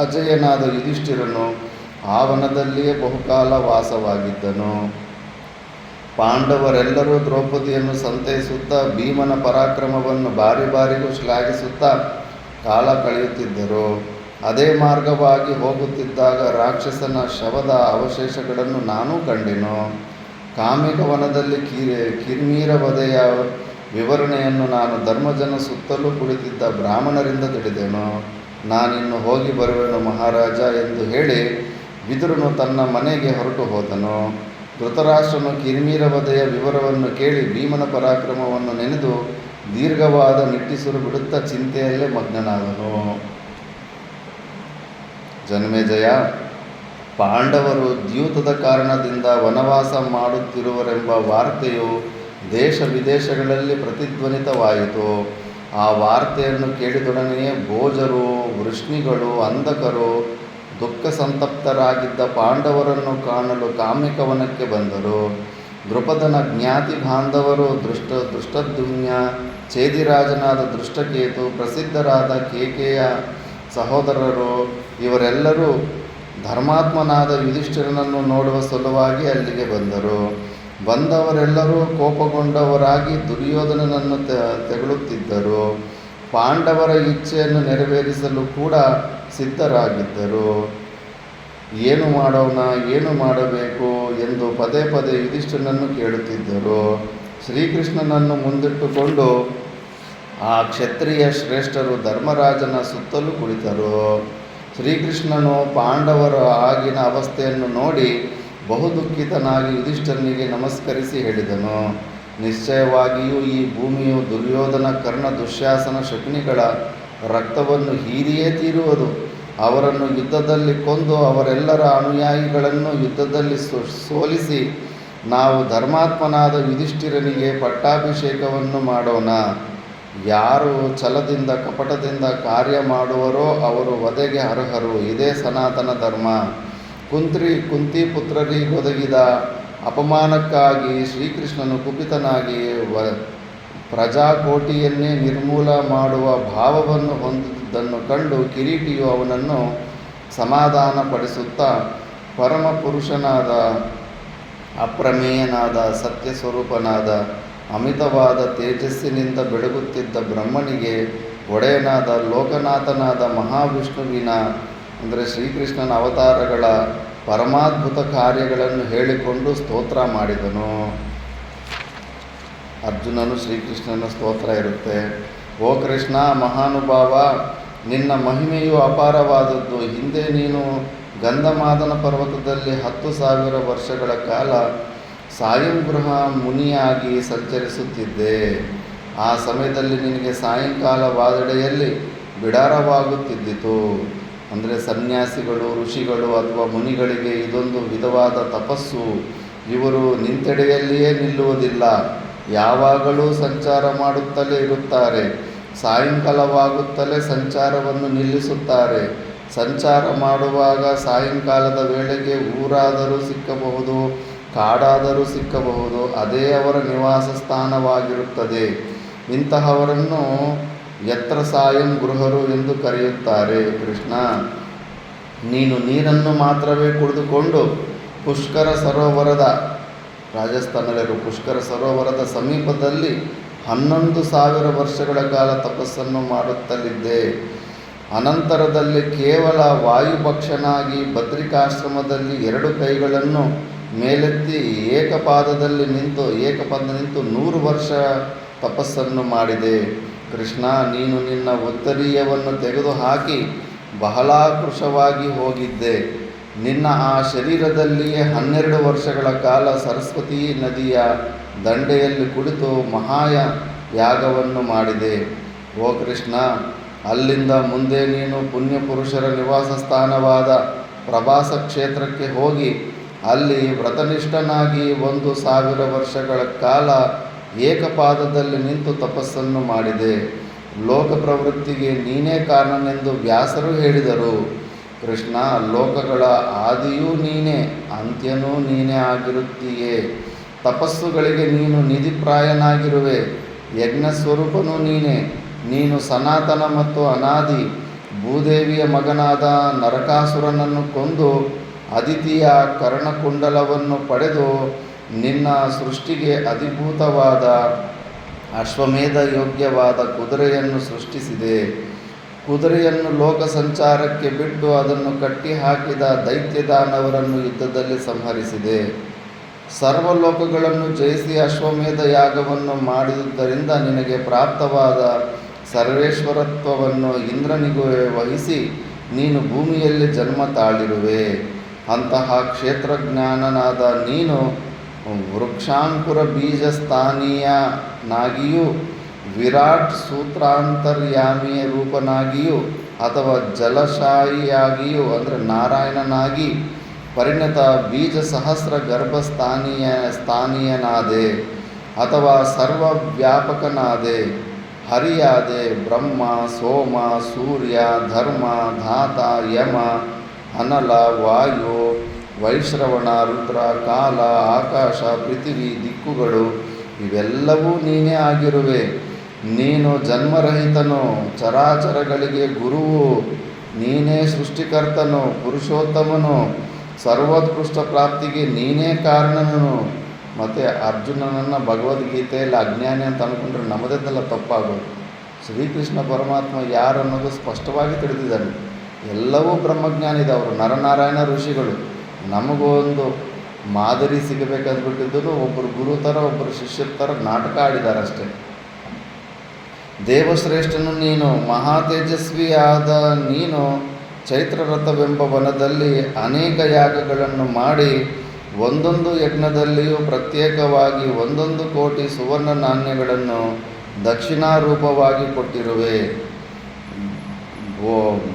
ಅಜೇಯನಾದ ಯುಧಿಷ್ಠಿರನು ಆ ವನದಲ್ಲಿಯೇ ಬಹುಕಾಲ ವಾಸವಾಗಿದ್ದನು. ಪಾಂಡವರೆಲ್ಲರೂ ದ್ರೌಪದಿಯನ್ನು ಸಂತೈಸುತ್ತಾ ಭೀಮನ ಪರಾಕ್ರಮವನ್ನು ಬಾರಿ ಬಾರಿಗೂ ಶ್ಲಾಘಿಸುತ್ತಾ ಕಾಲ ಕಳೆಯುತ್ತಿದ್ದರು. ಅದೇ ಮಾರ್ಗವಾಗಿ ಹೋಗುತ್ತಿದ್ದಾಗ ರಾಕ್ಷಸನ ಶವದ ಅವಶೇಷಗಳನ್ನು ನಾನೂ ಕಂಡೆನು. ಕಾಮಿಕ ವನದಲ್ಲಿ ಕಿರ್ಮೀರ ವಧೆಯ ವಿವರಣೆಯನ್ನು ನಾನು ಧರ್ಮಜನ ಸುತ್ತಲೂ ಕುಳಿತಿದ್ದ ಬ್ರಾಹ್ಮಣರಿಂದ ತಿಳಿದೆನು. ನಾನಿನ್ನು ಹೋಗಿ ಬರುವೆನು ಮಹಾರಾಜ ಎಂದು ಹೇಳಿ ವಿದುರನು ತನ್ನ ಮನೆಗೆ ಹೊರಟು ಹೋದನು. ಧೃತರಾಷ್ಟ್ರನು ಕಿರ್ಮೀರ ವಧೆಯ ವಿವರವನ್ನು ಕೇಳಿ ಭೀಮನ ಪರಾಕ್ರಮವನ್ನು ನೆನೆದು ದೀರ್ಘವಾದ ನಿಟ್ಟುಸಿರು ಬಿಡುತ್ತಾ ಚಿಂತೆಯಲ್ಲೇ ಮಗ್ನನಾದನು. ಜನಮೇಜಯ, ಪಾಂಡವರು ದ್ಯೂತದ ಕಾರಣದಿಂದ ವನವಾಸ ಮಾಡುತ್ತಿರುವರೆಂಬ ವಾರ್ತೆಯು ದೇಶ ವಿದೇಶಗಳಲ್ಲಿ ಪ್ರತಿಧ್ವನಿತವಾಯಿತು. ಆ ವಾರ್ತೆಯನ್ನು ಕೇಳಿದೊಡನೆಯೇ ಭೋಜರು, ವೃಷ್ಣಿಗಳು, ಅಂಧಕರು, ದುಃಖ ಸಂತಪ್ತರಾಗಿದ್ದ ಪಾಂಡವರನ್ನು ಕಾಣಲು ಕಾಮ್ಯಕವನಕ್ಕೆ ಬಂದರು. ದೃಪದನ ಜ್ಞಾತಿ ಬಾಂಧವರು, ದೃಷ್ಟದ್ಯುಮ್ನ, ಚೇದಿರಾಜನಾದ ದೃಷ್ಟಕೇತು, ಪ್ರಸಿದ್ಧರಾದ ಕೇಕೆಯ ಸಹೋದರರು ಇವರೆಲ್ಲರೂ ಧರ್ಮಾತ್ಮನಾದ ಯುಧಿಷ್ಠಿರನನ್ನು ನೋಡುವ ಸಲುವಾಗಿ ಅಲ್ಲಿಗೆ ಬಂದರು. ಬಂದವರೆಲ್ಲರೂ ಕೋಪಗೊಂಡವರಾಗಿ ದುರ್ಯೋಧನನನ್ನು ತೆಗಳುತ್ತಿದ್ದರು. ಪಾಂಡವರ ಇಚ್ಛೆಯನ್ನು ನೆರವೇರಿಸಲು ಕೂಡ ಸಿದ್ಧರಾಗಿದ್ದರು. ಏನು ಮಾಡೋಣ, ಏನು ಮಾಡಬೇಕು ಎಂದು ಪದೇ ಪದೇ ಯುಧಿಷ್ಠಿರನನ್ನು ಕೇಳುತ್ತಿದ್ದರು. ಶ್ರೀಕೃಷ್ಣನನ್ನು ಮುಂದಿಟ್ಟುಕೊಂಡು ಆ ಕ್ಷತ್ರಿಯ ಶ್ರೇಷ್ಠರು ಧರ್ಮರಾಜನ ಸುತ್ತಲೂ ಕುಳಿತರು. ಶ್ರೀಕೃಷ್ಣನು ಪಾಂಡವರ ಆಗಿನ ಅವಸ್ಥೆಯನ್ನು ನೋಡಿ ಬಹು ದುಃಖಿತನಾಗಿ ಯುಧಿಷ್ಠಿರನಿಗೆ ನಮಸ್ಕರಿಸಿ ಹೇಳಿದನು, ನಿಶ್ಚಯವಾಗಿಯೂ ಈ ಭೂಮಿಯು ದುರ್ಯೋಧನ, ಕರ್ಣ, ದುಶ್ಯಾಸನ, ಶಕುನಿಗಳ ರಕ್ತವನ್ನು ಹೀರಿಯೇ ತೀರುವುದು. ಅವರನ್ನು ಯುದ್ಧದಲ್ಲಿ ಕೊಂದು ಅವರೆಲ್ಲರ ಅನುಯಾಯಿಗಳನ್ನು ಯುದ್ಧದಲ್ಲಿ ಸೋಲಿಸಿ ನಾವು ಧರ್ಮಾತ್ಮನಾದ ಯುಧಿಷ್ಠಿರನಿಗೆ ಪಟ್ಟಾಭಿಷೇಕವನ್ನು ಮಾಡೋಣ. ಯಾರು ಛಲದಿಂದ ಕಪಟದಿಂದ ಕಾರ್ಯ ಮಾಡುವರೋ ಅವರು ವಧೆಗೆ ಅರ್ಹರು. ಇದೇ ಸನಾತನ ಧರ್ಮ. ಕುಂತಿ ಪುತ್ರರಿಗೊದಗಿದ ಅಪಮಾನಕ್ಕಾಗಿ ಶ್ರೀಕೃಷ್ಣನು ಕುಪಿತನಾಗಿ ಪ್ರಜಾಕೋಟಿಯನ್ನೇ ನಿರ್ಮೂಲ ಮಾಡುವ ಭಾವವನ್ನು ಹೊಂದಿದ್ದನ್ನು ಕಂಡು ಕಿರೀಟಿಯು ಅವನನ್ನು ಸಮಾಧಾನಪಡಿಸುತ್ತಾ ಪರಮಪುರುಷನಾದ, ಅಪ್ರಮೇಯನಾದ, ಸತ್ಯಸ್ವರೂಪನಾದ, ಅಮಿತವಾದ ತೇಜಸ್ಸಿನಿಂದ ಬೆಳಗುತ್ತಿದ್ದ ಬ್ರಹ್ಮನಿಗೆ ಒಡೆಯನಾದ ಲೋಕನಾಥನಾದ ಮಹಾವಿಷ್ಣುವಿನ ಅಂದರೆ ಶ್ರೀಕೃಷ್ಣನ ಅವತಾರಗಳ ಪರಮಾದ್ಭುತ ಕಾರ್ಯಗಳನ್ನು ಹೇಳಿಕೊಂಡು ಸ್ತೋತ್ರ ಮಾಡಿದನು. ಅರ್ಜುನನು ಶ್ರೀಕೃಷ್ಣನ ಸ್ತೋತ್ರ ಇರುತ್ತೆ. ಓ ಕೃಷ್ಣ, ಮಹಾನುಭಾವ, ನಿನ್ನ ಮಹಿಮೆಯು ಅಪಾರವಾದದ್ದು. ಹಿಂದೆ ನೀನು ಗಂಧಮಾದನ ಪರ್ವತದಲ್ಲಿ 10,000 ವರ್ಷಗಳ ಕಾಲ ಸಾಯಂಗೃಹ ಮುನಿಯಾಗಿ ಸಂಚರಿಸುತ್ತಿದ್ದೆ. ಆ ಸಮಯದಲ್ಲಿ ನಿನಗೆ ಸಾಯಂಕಾಲವಾದೆಡೆಯಲ್ಲಿ ಬಿಡಾರವಾಗುತ್ತಿದ್ದಿತು. ಅಂದರೆ ಸನ್ಯಾಸಿಗಳು, ಋಷಿಗಳು ಅಥವಾ ಮುನಿಗಳಿಗೆ ಇದೊಂದು ವಿಧವಾದ ತಪಸ್ಸು. ಇವರು ನಿಂತೆಡೆಯಲ್ಲಿಯೇ ನಿಲ್ಲುವುದಿಲ್ಲ, ಯಾವಾಗಲೂ ಸಂಚಾರ ಮಾಡುತ್ತಲೇ ಇರುತ್ತಾರೆ. ಸಾಯಂಕಾಲವಾಗುತ್ತಲೇ ಸಂಚಾರವನ್ನು ನಿಲ್ಲಿಸುತ್ತಾರೆ. ಸಂಚಾರ ಮಾಡುವಾಗ ಸಾಯಂಕಾಲದ ವೇಳೆಗೆ ಊರಾದರೂ ಸಿಕ್ಕಬಹುದು, ಕಾಡಾದರೂ ಸಿಕ್ಕಬಹುದು, ಅದೇ ಅವರ ನಿವಾಸ ಸ್ಥಾನವಾಗಿರುತ್ತದೆ. ಇಂತಹವರನ್ನು ಯತ್ರ ಸಾಯಂ ಗೃಹರು ಎಂದು ಕರೆಯುತ್ತಾರೆ. ಕೃಷ್ಣ, ನೀನು ನೀರನ್ನು ಮಾತ್ರವೇ ಕುಡಿದುಕೊಂಡು ಪುಷ್ಕರ ಸರೋವರದ ರಾಜಸ್ಥಾನದಲ್ಲಿರುವ ಪುಷ್ಕರ ಸರೋವರದ ಸಮೀಪದಲ್ಲಿ 11,000 ವರ್ಷಗಳ ಕಾಲ ತಪಸ್ಸನ್ನು ಮಾಡುತ್ತಲಿದ್ದೆ. ಅನಂತರದಲ್ಲಿ ಕೇವಲ ವಾಯುಭಕ್ಷನಾಗಿ ಬದ್ರಿಕಾಶ್ರಮದಲ್ಲಿ 2 ಕೈಗಳನ್ನು ಮೇಲೆತ್ತಿ ಏಕಪಾದದಲ್ಲಿ ನಿಂತು 100 ವರ್ಷ ತಪಸ್ಸನ್ನು ಮಾಡಿದೆ. ಕೃಷ್ಣ, ನೀನು ನಿನ್ನ ಉತ್ತರೀಯವನ್ನು ತೆಗೆದುಹಾಕಿ ಬಹಳ ಕೃಶವಾಗಿ ಹೋಗಿದ್ದೆ. ನಿನ್ನ ಆ ಶರೀರದಲ್ಲಿಯೇ 12 ವರ್ಷಗಳ ಕಾಲ ಸರಸ್ವತೀ ನದಿಯ ದಂಡೆಯಲ್ಲಿ ಕುಳಿತು ಮಹಾಯಾಗವನ್ನು ಮಾಡಿದೆ. ಓ ಕೃಷ್ಣ, ಅಲ್ಲಿಂದ ಮುಂದೆ ನೀನು ಪುಣ್ಯಪುರುಷರ ನಿವಾಸ ಸ್ಥಾನವಾದ ಪ್ರಭಾಸ ಕ್ಷೇತ್ರಕ್ಕೆ ಹೋಗಿ ಅಲ್ಲಿ ವ್ರತನಿಷ್ಠನಾಗಿ 1,000 ವರ್ಷಗಳ ಕಾಲ ಏಕಪಾದದಲ್ಲಿ ನಿಂತು ತಪಸ್ಸನ್ನು ಮಾಡಿದೆ. ಲೋಕ ಪ್ರವೃತ್ತಿಗೆ ನೀನೇ ಕಾರಣನೆಂದು ವ್ಯಾಸರು ಹೇಳಿದರು. ಕೃಷ್ಣ, ಲೋಕಗಳ ಆದಿಯೂ ನೀನೇ, ಅಂತ್ಯನೂ ನೀನೇ ಆಗಿರುತ್ತೀಯೇ. ತಪಸ್ಸುಗಳಿಗೆ ನೀನು ನಿಧಿಪ್ರಾಯನಾಗಿರುವೆ, ಯಜ್ಞ ಸ್ವರೂಪನೂ ನೀನೇ. ನೀನು ಸನಾತನ ಮತ್ತು ಅನಾದಿ. ಭೂದೇವಿಯ ಮಗನಾದ ನರಕಾಸುರನನ್ನು ಕೊಂದು ಅದಿತಿಯ ಕರ್ಣಕುಂಡಲವನ್ನು ಪಡೆದು ನಿನ್ನ ಸೃಷ್ಟಿಗೆ ಅಧಿಭೂತವಾದ ಅಶ್ವಮೇಧ ಯೋಗ್ಯವಾದ ಕುದುರೆಯನ್ನು ಸೃಷ್ಟಿಸಿದೆ. ಕುದುರೆಯನ್ನು ಲೋಕ ಸಂಚಾರಕ್ಕೆ ಬಿಟ್ಟು ಅದನ್ನು ಕಟ್ಟಿ ಹಾಕಿದ ದೈತ್ಯದಾನವರನ್ನು ಯುದ್ಧದಲ್ಲಿ ಸಂಹರಿಸಿದೆ. ಸರ್ವಲೋಕಗಳನ್ನು ಜಯಿಸಿ ಅಶ್ವಮೇಧ ಯಾಗವನ್ನು ಮಾಡಿದುದರಿಂದ ನಿನಗೆ ಪ್ರಾಪ್ತವಾದ ಸರ್ವೇಶ್ವರತ್ವವನ್ನು ಇಂದ್ರನಿಗೂ ವಹಿಸಿ ನೀನು ಭೂಮಿಯಲ್ಲಿ ಜನ್ಮ ತಾಳಿರುವೆ. ಅಂತಹ ಕ್ಷೇತ್ರಜ್ಞಾನನಾದ ನೀನು ವೃಕ್ಷಾಂಕುರ ಬೀಜಸ್ಥಾನೀಯನಾಗಿಯೂ ವಿರಾಟ್ ಸೂತ್ರಾಂತರ್ಯಾಮಿಯ ರೂಪನಾಗಿಯೂ ಅಥವಾ ಜಲಶಾಯಿಯಾಗಿಯೂ ಅಂದರೆ ನಾರಾಯಣನಾಗಿ ಪರಿಣತ ಬೀಜ ಸಹಸ್ರ ಸ್ಥಾನೀಯನಾದೆ ಅಥವಾ ಸರ್ವವ್ಯಾಪಕನಾದೆ. ಹರಿಯಾದೆ. ಬ್ರಹ್ಮ, ಸೋಮ, ಸೂರ್ಯ, ಧರ್ಮ, ಧಾತ, ಯಮ, ಅನಲ, ವಾಯು, ವೈಶ್ರವಣ, ರುದ್ರ, ಕಾಲ, ಆಕಾಶ, ಪೃಥಿವಿ, ದಿಕ್ಕುಗಳು ಇವೆಲ್ಲವೂ ನೀನೇ ಆಗಿರುವೆ. ನೀನು ಜನ್ಮರಹಿತನು, ಚರಾಚರಗಳಿಗೆ ಗುರುವು. ನೀನೇ ಸೃಷ್ಟಿಕರ್ತನು, ಪುರುಷೋತ್ತಮನು, ಸರ್ವೋತ್ಕೃಷ್ಟ ಪ್ರಾಪ್ತಿಗೆ ನೀನೇ ಕಾರಣನು. ಮತ್ತು ಅರ್ಜುನನನ್ನು ಭಗವದ್ಗೀತೆಯಲ್ಲಿ ಅಜ್ಞಾನಿ ಅಂತ ಅಂದ್ಕೊಂಡ್ರೆ ನಮ್ಮದೆಲ್ಲ ತಪ್ಪಾಗೋದು. ಶ್ರೀಕೃಷ್ಣ ಪರಮಾತ್ಮ ಯಾರು ಅನ್ನೋದು ಸ್ಪಷ್ಟವಾಗಿ ತಿಳಿದಿದ್ದಾನೆ. ಎಲ್ಲವೂ ಬ್ರಹ್ಮಜ್ಞಾನಿದವರು, ನರನಾರಾಯಣ ಋಷಿಗಳು. ನಮಗೂ ಒಂದು ಮಾದರಿ ಸಿಗಬೇಕಂದ್ಬಿಟ್ಟಿದ್ದು ಒಬ್ಬರು ಗುರು ಥರ, ಒಬ್ಬರು ಶಿಷ್ಯರ ಥರ ನಾಟಕ ಆಡಿದ್ದಾರೆ ಅಷ್ಟೇ. ದೇವಶ್ರೇಷ್ಠನು ನೀನು, ಮಹಾ ತೇಜಸ್ವಿಯಾದ ನೀನು ಚೈತ್ರರಥವೆಂಬ ವನದಲ್ಲಿ ಅನೇಕ ಯಾಗಗಳನ್ನು ಮಾಡಿ ಒಂದೊಂದು ಯಜ್ಞದಲ್ಲಿಯೂ ಪ್ರತ್ಯೇಕವಾಗಿ 1 ಕೋಟಿ ಸುವರ್ಣ ನಾಣ್ಯಗಳನ್ನು ದಕ್ಷಿಣಾರೂಪವಾಗಿ ಕೊಟ್ಟಿರುವೆ.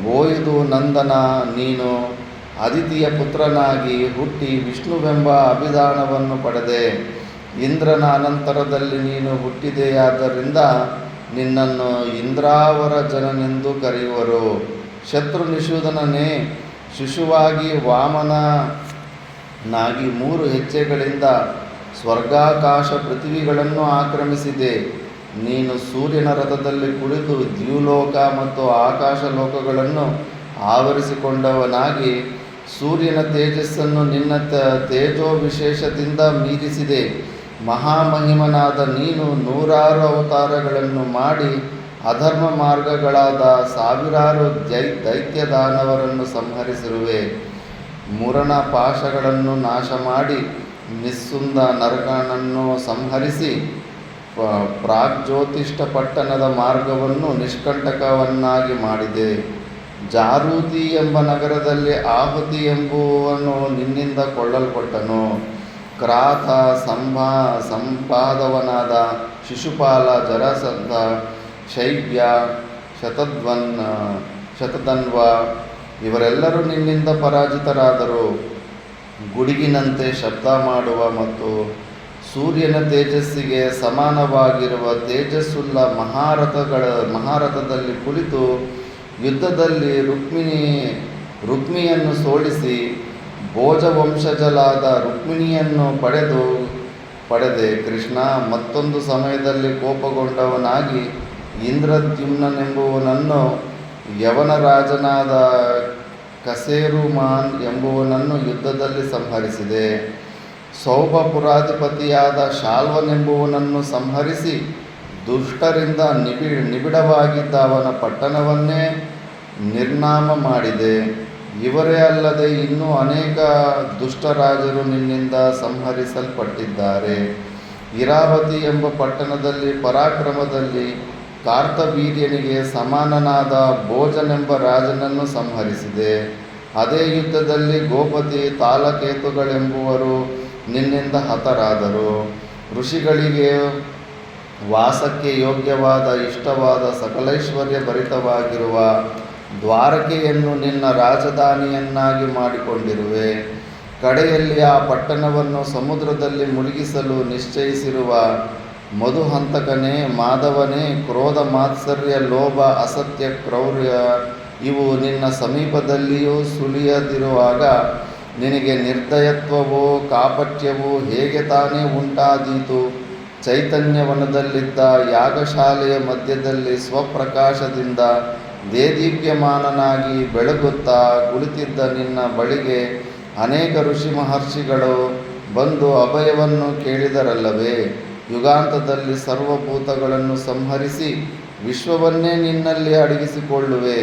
ಬೋಯಿದು ನಂದನ ನೀನು ಅದಿತಿಯ ಪುತ್ರನಾಗಿ ಹುಟ್ಟಿ ವಿಷ್ಣುವೆಂಬ ಅಭಿಧಾನವನ್ನು ಪಡೆದೆ. ಇಂದ್ರನ ಅನಂತರದಲ್ಲಿ ನೀನು ಹುಟ್ಟಿದೆಯಾದ್ದರಿಂದ ನಿನ್ನನ್ನು ಇಂದ್ರಾವರ ಜನನೆಂದು ಕರೆಯುವರು. ಶತ್ರು ನಿಷೂದನನೇ, ಶಿಶುವಾಗಿ ವಾಮನನಾಗಿ 3 ಹೆಜ್ಜೆಗಳಿಂದ ಸ್ವರ್ಗಾಕಾಶ ಪೃಥ್ವಿಗಳನ್ನು ಆಕ್ರಮಿಸಿದೆ. ನೀನು ಸೂರ್ಯನ ರಥದಲ್ಲಿ ಕುಳಿತು ದ್ಯುಲೋಕ ಮತ್ತು ಆಕಾಶ ಲೋಕಗಳನ್ನು ಆವರಿಸಿಕೊಂಡವನಾಗಿ ಸೂರ್ಯನ ತೇಜಸ್ಸನ್ನು ನಿನ್ನ ತೇಜೋ ವಿಶೇಷದಿಂದ ಮೀರಿಸಿದೆ. ಮಹಾಮಹಿಮನಾದ ನೀನು 100 ಅವತಾರಗಳನ್ನು ಮಾಡಿ ಅಧರ್ಮ ಮಾರ್ಗಗಳಾದ 1000 ದೈತ್ಯದಾನವರನ್ನು ಸಂಹರಿಸಿರುವೆ. ಮುರಣ ಪಾಶಗಳನ್ನು ನಾಶ ಮಾಡಿ ನಿಸ್ಸುಂದ ನರಕನನ್ನು ಸಂಹರಿಸಿ ಪ್ರಾಗ್ಜ್ಯೋತಿಷ್ಠ ಪಟ್ಟಣದ ಮಾರ್ಗವನ್ನು ನಿಷ್ಕಂಟಕವನ್ನಾಗಿ ಮಾಡಿದೆ. ಜಾರೂತಿ ಎಂಬ ನಗರದಲ್ಲಿ ಆಹುತಿ ಎಂಬುವನು ನಿನ್ನಿಂದ ಕೊಳ್ಳಲ್ಪಟ್ಟನು. ಕ್ರಾತ ಸಂಪಾದವನಾದ ಶಿಶುಪಾಲ, ಜರಾಸಂಧ, ಶೈಬ್ಯ, ಶತಧನ್ವ ಇವರೆಲ್ಲರೂ ನಿನ್ನಿಂದ ಪರಾಜಿತರಾದರು. ಗುಡುಗಿನಂತೆ ಶಬ್ದ ಮಾಡುವ ಮತ್ತು ಸೂರ್ಯನ ತೇಜಸ್ಸಿಗೆ ಸಮಾನವಾಗಿರುವ ತೇಜಸ್ಸುಳ್ಳ ಮಹಾರಥದಲ್ಲಿ ಕುಳಿತು ಯುದ್ಧದಲ್ಲಿ ರುಕ್ಮಿಯನ್ನು ಸೋಲಿಸಿ ಭೋಜವಂಶಜಲಾದ ರುಕ್ಮಿಣಿಯನ್ನು ಪಡೆದೆ. ಕೃಷ್ಣ ಮತ್ತೊಂದು ಸಮಯದಲ್ಲಿ ಕೋಪಗೊಂಡವನಾಗಿ ಇಂದ್ರದ್ಯುಮ್ನೆಂಬುವನನ್ನು, ಯವನ ರಾಜನಾದ ಕಸೇರುಮಾನ್ ಎಂಬುವನನ್ನು ಯುದ್ಧದಲ್ಲಿ ಸಂಹರಿಸಿದೆ. ಸೌಭಪುರಾಧಿಪತಿಯಾದ ಶಾಲ್ವನೆಂಬುವನನ್ನು ಸಂಹರಿಸಿ ದುಷ್ಟರಿಂದ ನಿಬಿಡವಾಗಿದ್ದ ಅವನ ಪಟ್ಟಣವನ್ನೇ ನಿರ್ನಾಮ ಮಾಡಿದೆ. ಇವರೇ ಅಲ್ಲದೆ ಇನ್ನೂ ಅನೇಕ ದುಷ್ಟರಾಜರು ನಿನ್ನಿಂದ ಸಂಹರಿಸಲ್ಪಟ್ಟಿದ್ದಾರೆ. ಇರಾವತಿ ಎಂಬ ಪಟ್ಟಣದಲ್ಲಿ ಪರಾಕ್ರಮದಲ್ಲಿ ಕಾರ್ತವೀರ್ಯನಿಗೆ ಸಮಾನನಾದ ಭೋಜನೆಂಬ ರಾಜನನ್ನು ಸಂಹರಿಸಿದೆ. ಅದೇ ಯುದ್ಧದಲ್ಲಿ ಗೋಪತಿ, ತಾಲಕೇತುಗಳೆಂಬುವರು ನಿನ್ನಿಂದ ಹತರಾದರು. ಋಷಿಗಳಿಗೆ ವಾಸಕ್ಕೆ ಯೋಗ್ಯವಾದ ಇಷ್ಟವಾದ ಸಕಲೈಶ್ವರ್ಯ ಭರಿತವಾಗಿರುವ ದ್ವಾರಕೆಯನ್ನು ನಿನ್ನ ರಾಜಧಾನಿಯನ್ನಾಗಿ ಮಾಡಿಕೊಂಡಿರುವೆ. ಕಡೆಯಲ್ಲಿ ಆ ಪಟ್ಟಣವನ್ನು ಸಮುದ್ರದಲ್ಲಿ ಮುಳುಗಿಸಲು ನಿಶ್ಚಯಿಸಿರುವ ಮಧುಹಂತಕನೇ, ಮಾಧವನೇ, ಕ್ರೋಧ, ಮಾತ್ಸರ್ಯ, ಲೋಭ, ಅಸತ್ಯ, ಕ್ರೌರ್ಯ ಇವು ನಿನ್ನ ಸಮೀಪದಲ್ಲಿಯೂ ಸುಳಿಯದಿರುವಾಗ ನಿನಗೆ ನಿರ್ದಯತ್ವವೋ ಕಾಪಟ್ಯವೋ ಹೇಗೆ ತಾನೇ ಉಂಟಾದೀತು? ಚೈತನ್ಯವನದಲ್ಲಿದ್ದ ಯಾಗಶಾಲೆಯ ಮಧ್ಯದಲ್ಲಿ ಸ್ವಪ್ರಕಾಶದಿಂದ ದೇದೀಪ್ಯಮಾನನಾಗಿ ಬೆಳಗುತ್ತಾ ಕುಳಿತಿದ್ದ ನಿನ್ನ ಬಳಿಗೆ ಅನೇಕ ಋಷಿ ಮಹರ್ಷಿಗಳು ಬಂದು ಅಭಯವನ್ನು ಕೇಳಿದರಲ್ಲವೇ? ಯುಗಾಂತದಲ್ಲಿ ಸರ್ವಭೂತಗಳನ್ನು ಸಂಹರಿಸಿ ವಿಶ್ವವನ್ನೇ ನಿನ್ನಲ್ಲಿ ಅಡಗಿಸಿಕೊಳ್ಳುವೆ.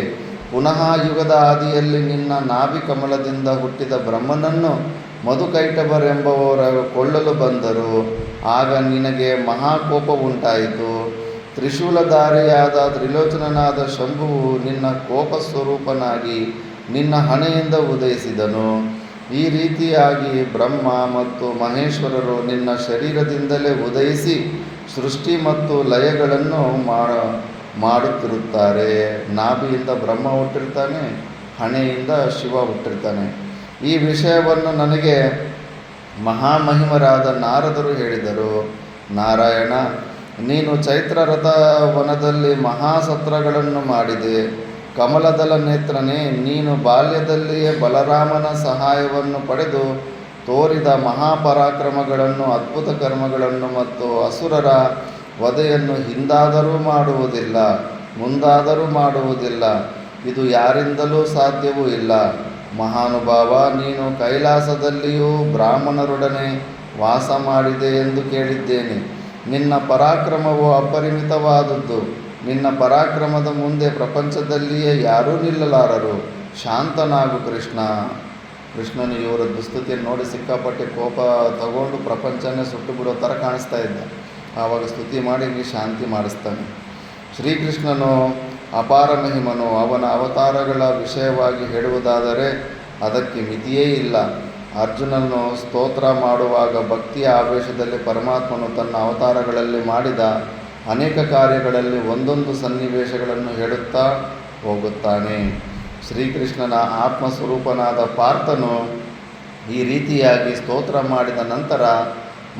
ಪುನಃ ಯುಗದ ಆದಿಯಲ್ಲಿ ನಿನ್ನ ನಾಭಿಕಮಲದಿಂದ ಹುಟ್ಟಿದ ಬ್ರಹ್ಮನನ್ನು ಮಧುಕೈಟಭರೆಂಬುವವರು ಕೊಳ್ಳಲು ಬಂದರು. ಆಗ ನಿನಗೆ ಮಹಾಕೋಪ ಉಂಟಾಯಿತು. ತ್ರಿಶೂಲಧಾರಿಯಾದ ತ್ರಿಲೋಚನನಾದ ಶಂಭುವು ನಿನ್ನ ಕೋಪ ಸ್ವರೂಪನಾಗಿ ನಿನ್ನ ಹಣೆಯಿಂದ ಉದಯಿಸಿದನು. ಈ ರೀತಿಯಾಗಿ ಬ್ರಹ್ಮ ಮತ್ತು ಮಹೇಶ್ವರರು ನಿನ್ನ ಶರೀರದಿಂದಲೇ ಉದಯಿಸಿ ಸೃಷ್ಟಿ ಮತ್ತು ಲಯಗಳನ್ನು ಮಾಡುತ್ತಿರುತ್ತಾರೆ. ನಾಭಿಯಿಂದ ಬ್ರಹ್ಮ ಹುಟ್ಟಿರ್ತಾನೆ, ಹಣೆಯಿಂದ ಶಿವ ಹುಟ್ಟಿರ್ತಾನೆ. ಈ ವಿಷಯವನ್ನು ನನಗೆ ಮಹಾಮಹಿಮರಾದ ನಾರದರು ಹೇಳಿದರು. ನಾರಾಯಣ, ನೀನು ಚೈತ್ರರಥ ವನದಲ್ಲಿ ಮಹಾಸತ್ರಗಳನ್ನು ಮಾಡಿದೆ. ಕಮಲದಲ ನೇತ್ರನೇ, ನೀನು ಬಾಲ್ಯದಲ್ಲಿಯೇ ಬಲರಾಮನ ಸಹಾಯವನ್ನು ಪಡೆದು ತೋರಿದ ಮಹಾಪರಾಕ್ರಮಗಳನ್ನು, ಅದ್ಭುತ ಕರ್ಮಗಳನ್ನು ಮತ್ತು ಅಸುರರ ವಧೆಯನ್ನು ಹಿಂದಾದರೂ ಮಾಡುವುದಿಲ್ಲ, ಮುಂದಾದರೂ ಮಾಡುವುದಿಲ್ಲ. ಇದು ಯಾರಿಂದಲೂ ಸಾಧ್ಯವೂ ಇಲ್ಲ. ಮಹಾನುಭಾವ, ನೀನು ಕೈಲಾಸದಲ್ಲಿಯೂ ಬ್ರಾಹ್ಮಣರೊಡನೆ ವಾಸ ಮಾಡಿದೆ ಎಂದು ಕೇಳಿದ್ದೇನೆ. ನಿನ್ನ ಪರಾಕ್ರಮವು ಅಪರಿಮಿತವಾದದ್ದು. ನಿನ್ನ ಪರಾಕ್ರಮದ ಮುಂದೆ ಪ್ರಪಂಚದಲ್ಲಿಯೇ ಯಾರೂ ನಿಲ್ಲಲಾರರು. ಶಾಂತನಾಗು ಕೃಷ್ಣ. ಕೃಷ್ಣನು ಇವರ ದುಸ್ತುತಿಯನ್ನು ನೋಡಿ ಸಿಕ್ಕಾಪಟ್ಟೆ ಕೋಪ ತಗೊಂಡು ಪ್ರಪಂಚನೇ ಸುಟ್ಟು ಬಿಡೋ ಥರ ಕಾಣಿಸ್ತಾ ಇದ್ದ. ಆವಾಗ ಸ್ತುತಿ ಮಾಡಿ ಶಾಂತಿ ಮಾಡಿಸ್ತಾನೆ. ಶ್ರೀಕೃಷ್ಣನು ಅಪಾರ ಮಹಿಮನು. ಅವನ ಅವತಾರಗಳ ವಿಷಯವಾಗಿ ಹೇಳುವುದಾದರೆ ಅದಕ್ಕೆ ಮಿತಿಯೇ ಇಲ್ಲ. ಅರ್ಜುನನು ಸ್ತೋತ್ರ ಮಾಡುವಾಗ ಭಕ್ತಿಯ ಆವೇಶದಲ್ಲಿ ಪರಮಾತ್ಮನು ತನ್ನ ಅವತಾರಗಳಲ್ಲಿ ಮಾಡಿದ ಅನೇಕ ಕಾರ್ಯಗಳಲ್ಲಿ ಒಂದೊಂದು ಸನ್ನಿವೇಶಗಳನ್ನು ಹೇಳುತ್ತಾ ಹೋಗುತ್ತಾನೆ. ಶ್ರೀಕೃಷ್ಣನ ಆತ್ಮಸ್ವರೂಪನಾದ ಪಾರ್ಥನು ಈ ರೀತಿಯಾಗಿ ಸ್ತೋತ್ರ ಮಾಡಿದ ನಂತರ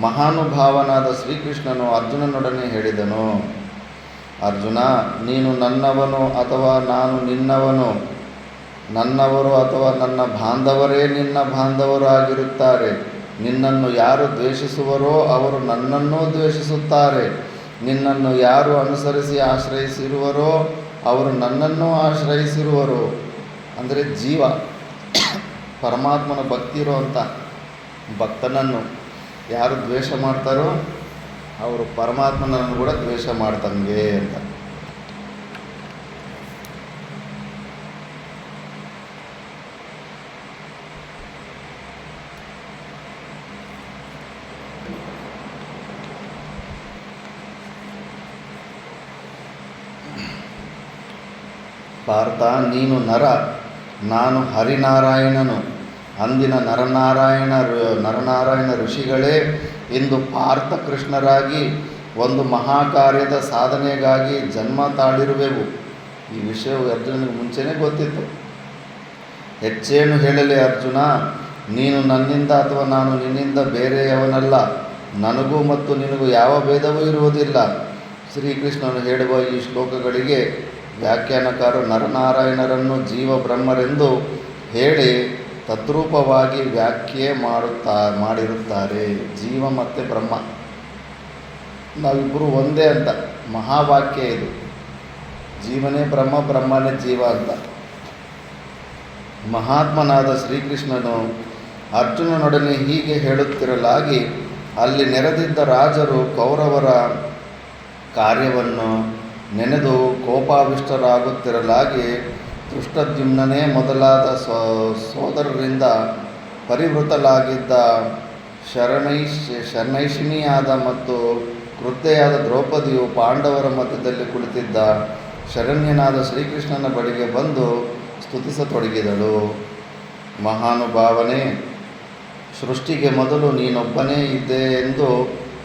ಮಹಾನುಭಾವನಾದ ಶ್ರೀಕೃಷ್ಣನು ಅರ್ಜುನನೊಡನೆ ಹೇಳಿದನು. ಅರ್ಜುನ, ನೀನು ನನ್ನವನು ಅಥವಾ ನಾನು ನಿನ್ನವನು. ನನ್ನವರು ಅಥವಾ ನನ್ನ ಬಾಂಧವರೇ ನಿನ್ನ ಬಾಂಧವರು ಆಗಿರುತ್ತಾರೆ. ನಿನ್ನನ್ನು ಯಾರು ದ್ವೇಷಿಸುವರೋ ಅವರು ನನ್ನನ್ನೂ ದ್ವೇಷಿಸುತ್ತಾರೆ. ನಿನ್ನನ್ನು ಯಾರು ಅನುಸರಿಸಿ ಆಶ್ರಯಿಸಿರುವರೋ ಅವರು ನನ್ನನ್ನೂ ಆಶ್ರಯಿಸಿರುವರು. ಅಂದರೆ ಜೀವ ಪರಮಾತ್ಮನ ಭಕ್ತಿ ಇರುವಂಥ ಭಕ್ತನನ್ನು ಯಾರು ದ್ವೇಷ ಮಾಡ್ತಾರೋ ಅವರು ಪರಮಾತ್ಮನನ್ನು ಕೂಡ ದ್ವೇಷ ಮಾಡ್ತಂಗೆ ಅಂತ. ಪಾರ್ಥ, ನೀನು ನರ, ನಾನು ಹರಿನಾರಾಯಣನು. ಅಂದಿನ ನರನಾರಾಯಣ ಋಷಿಗಳೇ ಇಂದು ಪಾರ್ಥ ಕೃಷ್ಣರಾಗಿ ಒಂದು ಮಹಾಕಾರ್ಯದ ಸಾಧನೆಗಾಗಿ ಜನ್ಮ ತಾಳಿರುವೆವು. ಈ ವಿಷಯವು ಅರ್ಜುನನಿಗೆ ಮುಂಚೆನೇ ಗೊತ್ತಿತ್ತು. ಹೆಚ್ಚೇನು ಹೇಳಲಿ ಅರ್ಜುನ, ನೀನು ನನ್ನಿಂದ ಅಥವಾ ನಾನು ನಿನ್ನಿಂದ ಬೇರೆಯವನಲ್ಲ. ನನಗೂ ಮತ್ತು ನಿನಗೂ ಯಾವ ಭೇದವೂ ಇರುವುದಿಲ್ಲ. ಶ್ರೀಕೃಷ್ಣನು ಹೇಳುವ ಈ ಶ್ಲೋಕಗಳಿಗೆ ವ್ಯಾಖ್ಯಾನಕಾರರು ನರನಾರಾಯಣರನ್ನು ಜೀವ ಬ್ರಹ್ಮರೆಂದು ಹೇಳಿ ತದ್ರೂಪವಾಗಿ ವ್ಯಾಖ್ಯೆ ಮಾಡಿರುತ್ತಾರೆ. ಜೀವ ಮತ್ತು ಬ್ರಹ್ಮ ನಾವಿಬ್ಬರು ಒಂದೇ ಅಂತ ಮಹಾವಾಕ್ಯ ಇದು. ಜೀವನೇ ಬ್ರಹ್ಮ, ಬ್ರಹ್ಮನೇ ಜೀವ ಅಂತ. ಮಹಾತ್ಮನಾದ ಶ್ರೀಕೃಷ್ಣನು ಅರ್ಜುನನೊಡನೆ ಹೀಗೆ ಹೇಳುತ್ತಿರಲಾಗಿ ಅಲ್ಲಿ ನೆರೆದಿದ್ದ ರಾಜರು ಕೌರವರ ಕಾರ್ಯವನ್ನು ನೆನೆದು ಕೋಪಾವಿಷ್ಟರಾಗುತ್ತಿರಲಾಗಿ ದೃಷ್ಟದ್ಯುಮ್ನನೇ ಮೊದಲಾದ ಸೋದರರಿಂದ ಪರಿವೃತಲಾಗಿದ್ದ ಶನೈಷಿಣಿಯಾದ ಮತ್ತು ಕ್ರುದ್ಧೆಯಾದ ದ್ರೌಪದಿಯು ಪಾಂಡವರ ಮಧ್ಯದಲ್ಲಿ ಕುಳಿತಿದ್ದ ಶರಣ್ಯನಾದ ಶ್ರೀಕೃಷ್ಣನ ಬಳಿಗೆ ಬಂದು ಸ್ತುತಿಸತೊಡಗಿದಳು. ಮಹಾನುಭಾವನೇ, ಸೃಷ್ಟಿಗೆ ಮೊದಲು ನೀನೊಬ್ಬನೇ ಇದ್ದೆ ಎಂದು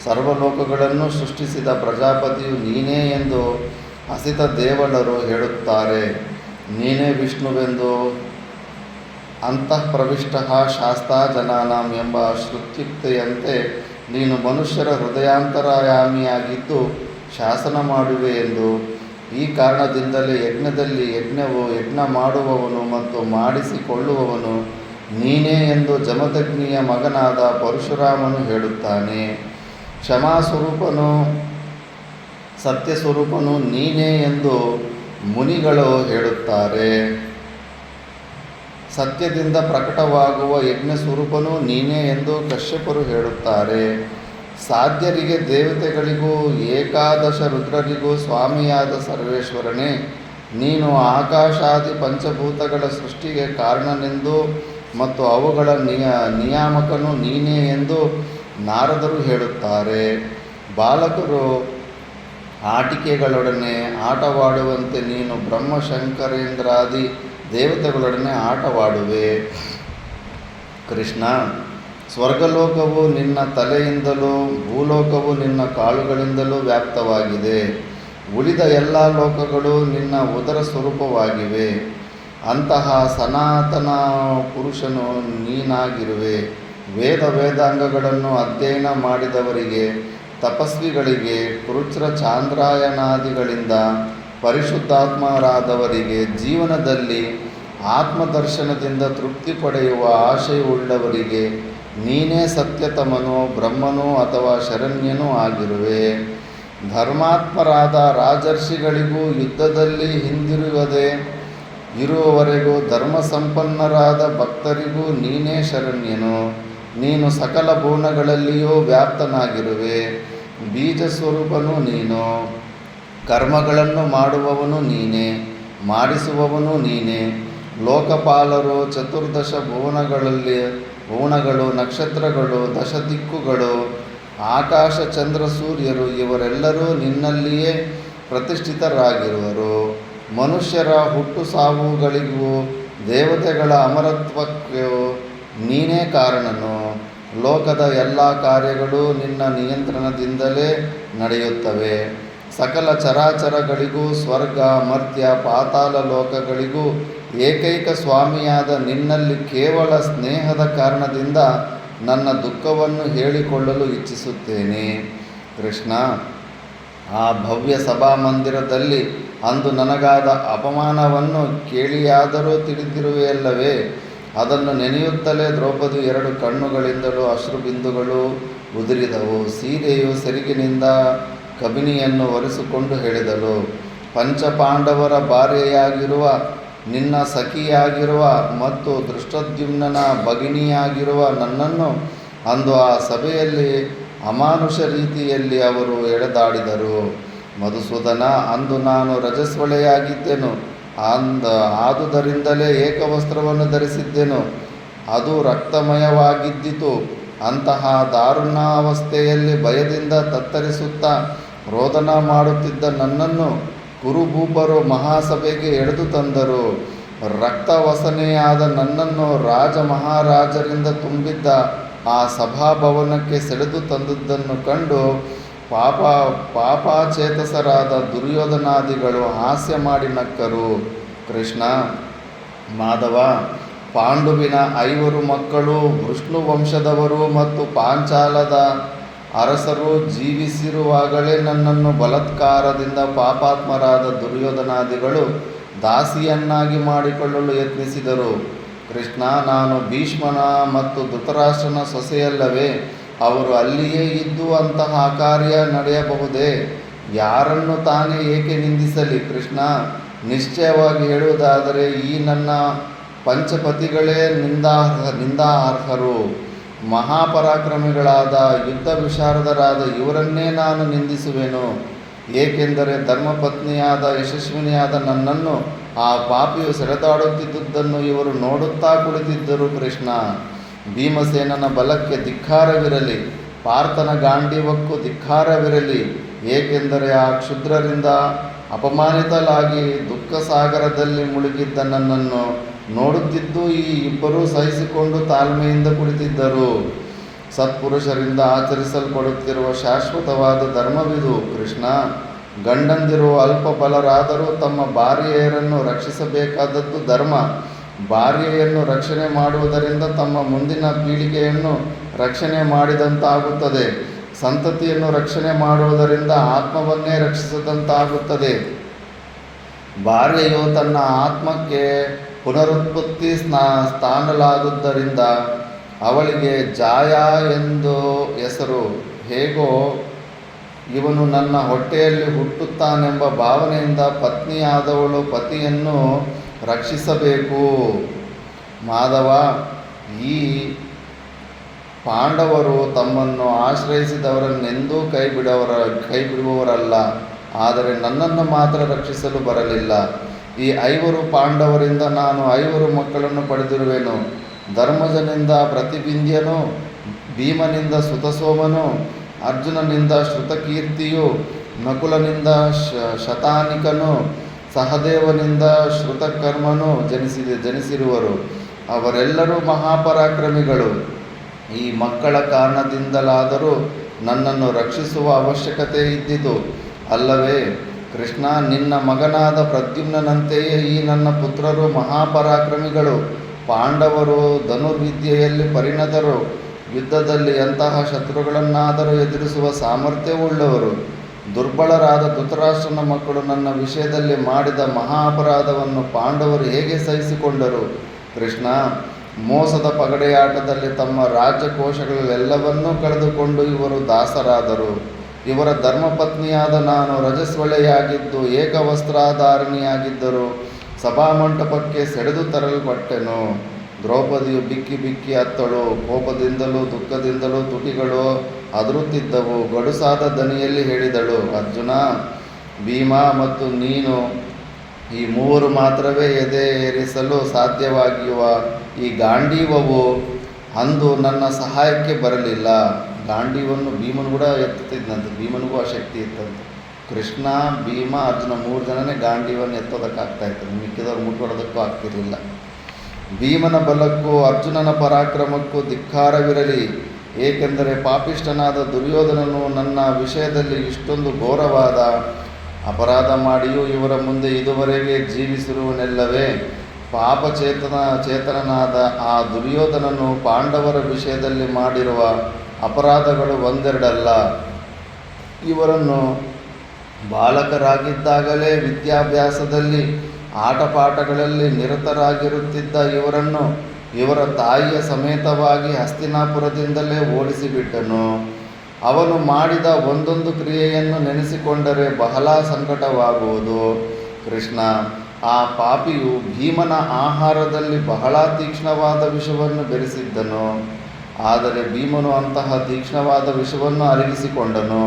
ಸರ್ವಲೋಕಗಳನ್ನು ಸೃಷ್ಟಿಸಿದ ಪ್ರಜಾಪತಿಯು ನೀನೇ ಎಂದು ಹಸಿತ ದೇವಳರು ಹೇಳುತ್ತಾರೆ. ನೀನೇ ವಿಷ್ಣುವೆಂದು ಅಂತಃಪ್ರವಿಷ್ಟ ಶಾಸ್ತಾ ಜನಾನಾಂ ಎಂಬ ಶ್ರುತ್ಯುಕ್ತಿಯಂತೆ ನೀನು ಮನುಷ್ಯರ ಹೃದಯಾಂತರಯಾಮಿಯಾಗಿದ್ದು ಶಾಸನ ಮಾಡುವೆ ಎಂದು. ಈ ಕಾರಣದಿಂದಲೇ ಯಜ್ಞದಲ್ಲಿ ಯಜ್ಞ ಮಾಡುವವನು ಮತ್ತು ಮಾಡಿಸಿಕೊಳ್ಳುವವನು ನೀನೇ ಎಂದು ಜಮದಗ್ನಿಯ ಮಗನಾದ ಪರಶುರಾಮನು ಹೇಳುತ್ತಾನೆ. ಕ್ಷಮಾಸ್ವರೂಪನು ಸತ್ಯಸ್ವರೂಪನು ನೀನೇ ಎಂದು ಮುನಿಗಳು ಹೇಳುತ್ತಾರೆ. ಸತ್ಯದಿಂದ ಪ್ರಕಟವಾಗುವ ಯಜ್ಞ ಸ್ವರೂಪನು ನೀನೇ ಎಂದು ಕಶ್ಯಪರು ಹೇಳುತ್ತಾರೆ. ಸಾಧ್ಯರಿಗೆ ದೇವತೆಗಳಿಗೂ ಏಕಾದಶ ರುದ್ರರಿಗೂ ಸ್ವಾಮಿಯಾದ ಸರ್ವೇಶ್ವರನೇ, ನೀನು ಆಕಾಶಾದಿ ಪಂಚಭೂತಗಳ ಸೃಷ್ಟಿಗೆ ಕಾರಣನೆಂದು ಮತ್ತು ಅವುಗಳ ನಿಯಾಮಕನು ನೀನೇ ಎಂದು ನಾರದರು ಹೇಳುತ್ತಾರೆ. ಬಾಲಕರು ಆಟಿಕೆಗಳೊಡನೆ ಆಟವಾಡುವಂತೆ ನೀನು ಬ್ರಹ್ಮಶಂಕರೇಂದ್ರಾದಿ ದೇವತೆಗಳೊಡನೆ ಆಟವಾಡುವೆ. ಕೃಷ್ಣ, ಸ್ವರ್ಗಲೋಕವು ನಿನ್ನ ತಲೆಯಿಂದಲೂ ಭೂಲೋಕವು ನಿನ್ನ ಕಾಲುಗಳಿಂದಲೂ ವ್ಯಾಪ್ತವಾಗಿದೆ. ಉಳಿದ ಎಲ್ಲ ಲೋಕಗಳು ನಿನ್ನ ಉದರ ಸ್ವರೂಪವಾಗಿವೆ. ಅಂತಹ ಸನಾತನ ಪುರುಷನು ನೀನಾಗಿರುವೆ. ವೇದಾಂಗಗಳನ್ನು ಅಧ್ಯಯನ ಮಾಡಿದವರಿಗೆ, ತಪಸ್ವಿಗಳಿಗೆ, ಕೃಚ್ರ ಚಾಂದ್ರಾಯಣಾದಿಗಳಿಂದ ಪರಿಶುದ್ಧಾತ್ಮರಾದವರಿಗೆ, ಜೀವನದಲ್ಲಿ ಆತ್ಮದರ್ಶನದಿಂದ ತೃಪ್ತಿ ಪಡೆಯುವ ಆಶೆಯುಳ್ಳವರಿಗೆ ನೀನೇ ಸತ್ಯತಮನೋ ಬ್ರಹ್ಮನೋ ಅಥವಾ ಶರಣ್ಯನೂ ಆಗಿರುವೆ. ಧರ್ಮಾತ್ಮರಾದ ರಾಜರ್ಷಿಗಳಿಗೂ ಯುದ್ಧದಲ್ಲಿ ಹಿಂದಿರುಗದೆ ಇರುವವರೆಗೂ ಧರ್ಮಸಂಪನ್ನರಾದ ಭಕ್ತರಿಗೂ ನೀನೇ ಶರಣ್ಯನು. ನೀನು ಸಕಲ ಭುವನಗಳಲ್ಲಿಯೂ ವ್ಯಾಪ್ತನಾಗಿರುವೆ. ಬೀಜ ಸ್ವರೂಪನು ನೀನು. ಕರ್ಮಗಳನ್ನು ಮಾಡುವವನು ನೀನೇ, ಮಾಡಿಸುವವನು ನೀನೇ. ಲೋಕಪಾಲರು, ಚತುರ್ದಶ ಭುವನಗಳು, ನಕ್ಷತ್ರಗಳು, ದಶದಿಕ್ಕುಗಳು, ಆಕಾಶ ಚಂದ್ರ ಸೂರ್ಯರು ಇವರೆಲ್ಲರೂ ನಿನ್ನಲ್ಲಿಯೇ ಪ್ರತಿಷ್ಠಿತರಾಗಿರುವರು. ಮನುಷ್ಯರ ಹುಟ್ಟು ಸಾವುಗಳಿಗೂ ದೇವತೆಗಳ ಅಮರತ್ವಕ್ಕೂ ನೀನೇ ಕಾರಣನು. ಲೋಕದ ಎಲ್ಲ ಕಾರ್ಯಗಳು ನಿನ್ನ ನಿಯಂತ್ರಣದಿಂದಲೇ ನಡೆಯುತ್ತವೆ. ಸಕಲ ಚರಾಚರಗಳಿಗೂ ಸ್ವರ್ಗ, ಮರ್ತ್ಯ, ಪಾತಾಳ ಲೋಕಗಳಿಗೂ ಏಕೈಕ ಸ್ವಾಮಿಯಾದ ನಿನ್ನಲ್ಲಿ ಕೇವಲ ಸ್ನೇಹದ ಕಾರಣದಿಂದ ನನ್ನ ದುಃಖವನ್ನು ಹೇಳಿಕೊಳ್ಳಲು ಇಚ್ಛಿಸುತ್ತೇನೆ. ಕೃಷ್ಣ, ಆ ಭವ್ಯ ಸಭಾಮಂದಿರದಲ್ಲಿ ಅಂದು ನನಗಾದ ಅಪಮಾನವನ್ನು ಕೇಳಿಯಾದರೂ ತಿಳಿದಿರುವೆಯಲ್ಲವೇ? ಅದನ್ನು ನೆನೆಯುತ್ತಲೇ ದ್ರೌಪದಿ 2 ಕಣ್ಣುಗಳಿಂದಲೂ ಅಶ್ರುಬಿಂದುಗಳು ಉದುರಿದವು. ಸೀರೆಯು ಸೆರಗಿನಿಂದ ಕಬಿನಿಯನ್ನು ಒರೆಸಿಕೊಂಡು ಹೇಳಿದಳು, ಪಂಚಪಾಂಡವರ ಭಾರ್ಯೆಯಾಗಿರುವ, ನಿನ್ನ ಸಖಿಯಾಗಿರುವ ಮತ್ತು ದೃಷ್ಟದ್ಯುಮ್ನನ ಭಗಿನಿಯಾಗಿರುವ ನನ್ನನ್ನು ಅಂದು ಆ ಸಭೆಯಲ್ಲಿ ಅಮಾನುಷ ರೀತಿಯಲ್ಲಿ ಅವರು ಎಳೆದಾಡಿದರು. ಮಧುಸೂದನ, ಅಂದು ನಾನು ರಜಸ್ವಳೆಯಾಗಿದ್ದೆನು. ಆದುದರಿಂದಲೇ ಏಕವಸ್ತ್ರವನ್ನು ಧರಿಸಿದ್ದೆನು. ಅದು ರಕ್ತಮಯವಾಗಿದ್ದಿತು. ಅಂತಹ ದಾರುಣಾವಸ್ಥೆಯಲ್ಲಿ ಭಯದಿಂದ ತತ್ತರಿಸುತ್ತಾ ರೋದನ ಮಾಡುತ್ತಿದ್ದ ನನ್ನನ್ನು ಕುರುಭೂಪರು ಮಹಾಸಭೆಗೆ ಎಳೆದು ತಂದರು. ರಕ್ತವಸನೆಯಾದ ನನ್ನನ್ನು ರಾಜ ಮಹಾರಾಜರಿಂದ ತುಂಬಿದ್ದ ಆ ಸಭಾಭವನಕ್ಕೆ ಸೆಳೆದು ತಂದದ್ದನ್ನು ಕಂಡು ಪಾಪಾಚೇತಸರಾದ ದುರ್ಯೋಧನಾದಿಗಳು ಹಾಸ್ಯ ಮಾಡಿ ನಕ್ಕರು. ಕೃಷ್ಣ, ಮಾಧವ, ಪಾಂಡುವಿನ 5 ಮಕ್ಕಳು, ವೃಷ್ಣು ವಂಶದವರು ಮತ್ತು ಪಾಂಚಾಲದ ಅರಸರು ಜೀವಿಸಿರುವಾಗಲೇ ನನ್ನನ್ನು ಬಲಾತ್ಕಾರದಿಂದ ಪಾಪಾತ್ಮರಾದ ದುರ್ಯೋಧನಾದಿಗಳು ದಾಸಿಯನ್ನಾಗಿ ಮಾಡಿಕೊಳ್ಳಲು ಯತ್ನಿಸಿದರು. ಕೃಷ್ಣ, ನಾನು ಭೀಷ್ಮನ ಮತ್ತು ಧೃತರಾಷ್ಟ್ರನ ಸೊಸೆಯಲ್ಲವೇ? ಅವರು ಅಲ್ಲಿಯೇ ಇದ್ದು ಅಂತಹ ಕಾರ್ಯ ನಡೆಯಬಹುದೇ? ಯಾರನ್ನು ತಾನೇ ಏಕೆ ನಿಂದಿಸಲಿ? ಕೃಷ್ಣ, ನಿಶ್ಚಯವಾಗಿ ಹೇಳುವುದಾದರೆ ಈ ನನ್ನ ಪಂಚಪತಿಗಳೇ ನಿಂದಾರ್ಹರು. ಮಹಾಪರಾಕ್ರಮಿಗಳಾದ ಯುದ್ಧ ವಿಶಾರದರಾದ ಇವರನ್ನೇ ನಾನು ನಿಂದಿಸುವೆನು. ಏಕೆಂದರೆ ಧರ್ಮಪತ್ನಿಯಾದ ಯಶಸ್ವಿನಿಯಾದ ನನ್ನನ್ನು ಆ ಪಾಪಿಯು ಸೆಳೆದಾಡುತ್ತಿದ್ದುದನ್ನು ಇವರು ನೋಡುತ್ತಾ ಕುಳಿತಿದ್ದರು. ಕೃಷ್ಣ, ಭೀಮಸೇನನ ಬಲಕ್ಕೆ ಧಿಕ್ಕಾರವಿರಲಿ, ಪಾರ್ಥನ ಗಾಂಡೀವಕ್ಕೂ ಧಿಕ್ಕಾರವಿರಲಿ. ಏಕೆಂದರೆ ಆ ಕ್ಷುದ್ರರಿಂದ ಅಪಮಾನಿತಲಾಗಿ ದುಃಖ ಸಾಗರದಲ್ಲಿ ಮುಳುಗಿದ್ದ ನನ್ನನ್ನು ನೋಡುತ್ತಿದ್ದು ಈ ಇಬ್ಬರೂ ಸಹಿಸಿಕೊಂಡು ತಾಳ್ಮೆಯಿಂದ ಕುಳಿತಿದ್ದರು. ಸತ್ಪುರುಷರಿಂದ ಆಚರಿಸಲ್ಪಡುತ್ತಿರುವ ಶಾಶ್ವತವಾದ ಧರ್ಮವಿದು. ಕೃಷ್ಣ, ಗಂಡಂದಿರು ಅಲ್ಪ ಬಲರಾದರೂ ತಮ್ಮ ಭಾರ್ಯೆಯರನ್ನು ರಕ್ಷಿಸಬೇಕಾದದ್ದು ಧರ್ಮ. ಭಾರ್ಯೆಯನ್ನು ರಕ್ಷಣೆ ಮಾಡುವುದರಿಂದ ತಮ್ಮ ಮುಂದಿನ ಪೀಳಿಗೆಯನ್ನು ರಕ್ಷಣೆ ಮಾಡಿದಂತಾಗುತ್ತದೆ. ಸಂತತಿಯನ್ನು ರಕ್ಷಣೆ ಮಾಡುವುದರಿಂದ ಆತ್ಮವನ್ನೇ ರಕ್ಷಿಸಿದಂತಾಗುತ್ತದೆ. ಭಾರ್ಯೆಯು ತನ್ನ ಆತ್ಮಕ್ಕೆ ಪುನರುತ್ಪತ್ತಿ ಸ್ಥಾನಲಾದುದರಿಂದ ಅವಳಿಗೆ ಜಾಯ ಎಂದು ಹೆಸರು. ಹೇಗೋ ಇವನು ನನ್ನ ಹೊಟ್ಟೆಯಲ್ಲಿ ಹುಟ್ಟುತ್ತಾನೆಂಬ ಭಾವನೆಯಿಂದ ಪತ್ನಿಯಾದವಳು ಪತಿಯನ್ನು ರಕ್ಷಿಸಬೇಕು. ಮಾಧವ, ಈ ಪಾಂಡವರು ತಮ್ಮನ್ನು ಆಶ್ರಯಿಸಿದವರನ್ನೆಂದೂ ಕೈಬಿಡುವವರಲ್ಲ. ಆದರೆ ನನ್ನನ್ನು ಮಾತ್ರ ರಕ್ಷಿಸಲು ಬರಲಿಲ್ಲ. ಈ 5 ಪಾಂಡವರಿಂದ ನಾನು 5 ಮಕ್ಕಳನ್ನು ಪಡೆದಿರುವೆನು. ಧರ್ಮಜನಿಂದ ಪ್ರತಿಬಿಂದ್ಯನು, ಭೀಮನಿಂದ ಸುತಸೋಮನು, ಅರ್ಜುನನಿಂದ ಶ್ರುತಕೀರ್ತಿಯು, ನಕುಲನಿಂದ ಶತಾನಿಕನು, ಸಹದೇವನಿಂದ ಶ್ರುತಕರ್ಮನು ಜನಿಸಿರುವರು. ಅವರೆಲ್ಲರೂ ಮಹಾಪರಾಕ್ರಮಿಗಳು. ಈ ಮಕ್ಕಳ ಕಾರಣದಿಂದಲಾದರೂ ನನ್ನನ್ನು ರಕ್ಷಿಸುವ ಅವಶ್ಯಕತೆ ಇದ್ದಿತು ಅಲ್ಲವೇ? ಕೃಷ್ಣ, ನಿನ್ನ ಮಗನಾದ ಪ್ರದ್ಯುಮ್ನಂತೆಯೇ ಈ ನನ್ನ ಪುತ್ರರು ಮಹಾಪರಾಕ್ರಮಿಗಳು. ಪಾಂಡವರು ಧನುರ್ವಿದ್ಯೆಯಲ್ಲಿ ಪರಿಣತರು. ಯುದ್ಧದಲ್ಲಿ ಎಂತಹ ಶತ್ರುಗಳನ್ನಾದರೂ ಎದುರಿಸುವ ಸಾಮರ್ಥ್ಯವುಳ್ಳವರು. ದುರ್ಬಲರಾದ ಧೃತರಾಷ್ಟ್ರನ ಮಕ್ಕಳು ನನ್ನ ವಿಷಯದಲ್ಲಿ ಮಾಡಿದ ಮಹಾ ಅಪರಾಧವನ್ನು ಪಾಂಡವರು ಹೇಗೆ ಸಹಿಸಿಕೊಂಡರು? ಕೃಷ್ಣ, ಮೋಸದ ಪಗಡೆಯಾಟದಲ್ಲಿ ತಮ್ಮ ರಾಜ್ಯಕೋಶಗಳೆಲ್ಲವನ್ನೂ ಕಳೆದುಕೊಂಡು ಇವರು ದಾಸರಾದರು. ಇವರ ಧರ್ಮಪತ್ನಿಯಾದ ನಾನು ರಜಸ್ವಳೆಯಾಗಿದ್ದು ಏಕವಸ್ತ್ರಾಧಾರಣಿಯಾಗಿದ್ದರೂ ಸಭಾಮಂಟಪಕ್ಕೆ ಸೆಳೆದು ತರಲ್ಪಟ್ಟೆನು. ದ್ರೌಪದಿಯು ಬಿಕ್ಕಿ ಬಿಕ್ಕಿ ಅತ್ತಳು. ಕೋಪದಿಂದಲೂ ದುಃಖದಿಂದಲೂ ತುಟಿಗಳು ಅದುರುತ್ತಿದ್ದವು. ಗಡುಸಾದ ದನಿಯಲ್ಲಿ ಹೇಳಿದಳು, ಅರ್ಜುನ, ಭೀಮ ಮತ್ತು ನೀನು ಈ 3 ಮಾತ್ರವೇ ಎದೆ ಏರಿಸಲು ಸಾಧ್ಯವಾಗಿರುವ ಈ ಗಾಂಡೀವವು ಅಂದು ನನ್ನ ಸಹಾಯಕ್ಕೆ ಬರಲಿಲ್ಲ. ಗಾಂಡೀವನ್ನು ಭೀಮನು ಕೂಡ ಎತ್ತುತ್ತಿದ್ದಂತೆ. ಭೀಮನಿಗೂ ಆ ಶಕ್ತಿ ಇತ್ತಂತೆ. ಕೃಷ್ಣ, ಭೀಮ, ಅರ್ಜುನ 3 ಜನನೇ ಗಾಂಡೀವನ್ನು ಎತ್ತೋದಕ್ಕಾಗ್ತಾಯಿತ್ತು. ಮಿಕ್ಕಿದವ್ರು ಮುಟ್ಟೋದಕ್ಕೂ ಆಗ್ತಿರಲಿಲ್ಲ. ಭೀಮನ ಬಲಕ್ಕೂ ಅರ್ಜುನನ ಪರಾಕ್ರಮಕ್ಕೂ ಧಿಕ್ಕಾರವಿರಲಿ. ಏಕೆಂದರೆ ಪಾಪಿಷ್ಠನಾದ ದುರ್ಯೋಧನನು ನನ್ನ ವಿಷಯದಲ್ಲಿ ಇಷ್ಟೊಂದು ಘೋರವಾದ ಅಪರಾಧ ಮಾಡಿಯೂ ಇವರ ಮುಂದೆ ಇದುವರೆಗೆ ಜೀವಿಸಿರುವನೆಲ್ಲವೇ? ಚೇತನನಾದ ಆ ದುರ್ಯೋಧನನು ಪಾಂಡವರ ವಿಷಯದಲ್ಲಿ ಮಾಡಿರುವ ಅಪರಾಧಗಳು ಒಂದೆರಡಲ್ಲ. ಇವರನ್ನು ಬಾಲಕರಾಗಿದ್ದಾಗಲೇ ವಿದ್ಯಾಭ್ಯಾಸದಲ್ಲಿ ಆಟಪಾಠಗಳಲ್ಲಿ ನಿರತರಾಗಿರುತ್ತಿದ್ದ ಇವರನ್ನು ಇವರ ತಾಯಿಯ ಸಮೇತವಾಗಿ ಹಸ್ತಿನಾಪುರದಿಂದಲೇ ಓಡಿಸಿಬಿಟ್ಟನು. ಅವನು ಮಾಡಿದ ಒಂದೊಂದು ಕ್ರಿಯೆಯನ್ನು ನೆನೆಸಿಕೊಂಡರೆ ಬಹಳ ಸಂಕಟವಾಗುವುದು. ಕೃಷ್ಣ, ಆ ಪಾಪಿಯು ಭೀಮನ ಆಹಾರದಲ್ಲಿ ಬಹಳ ತೀಕ್ಷ್ಣವಾದ ವಿಷವನ್ನು ಬೆರೆಸಿದ್ದನು. ಆದರೆ ಭೀಮನು ಅಂತಹ ತೀಕ್ಷ್ಣವಾದ ವಿಷವನ್ನು ಅರಗಿಸಿಕೊಂಡನು.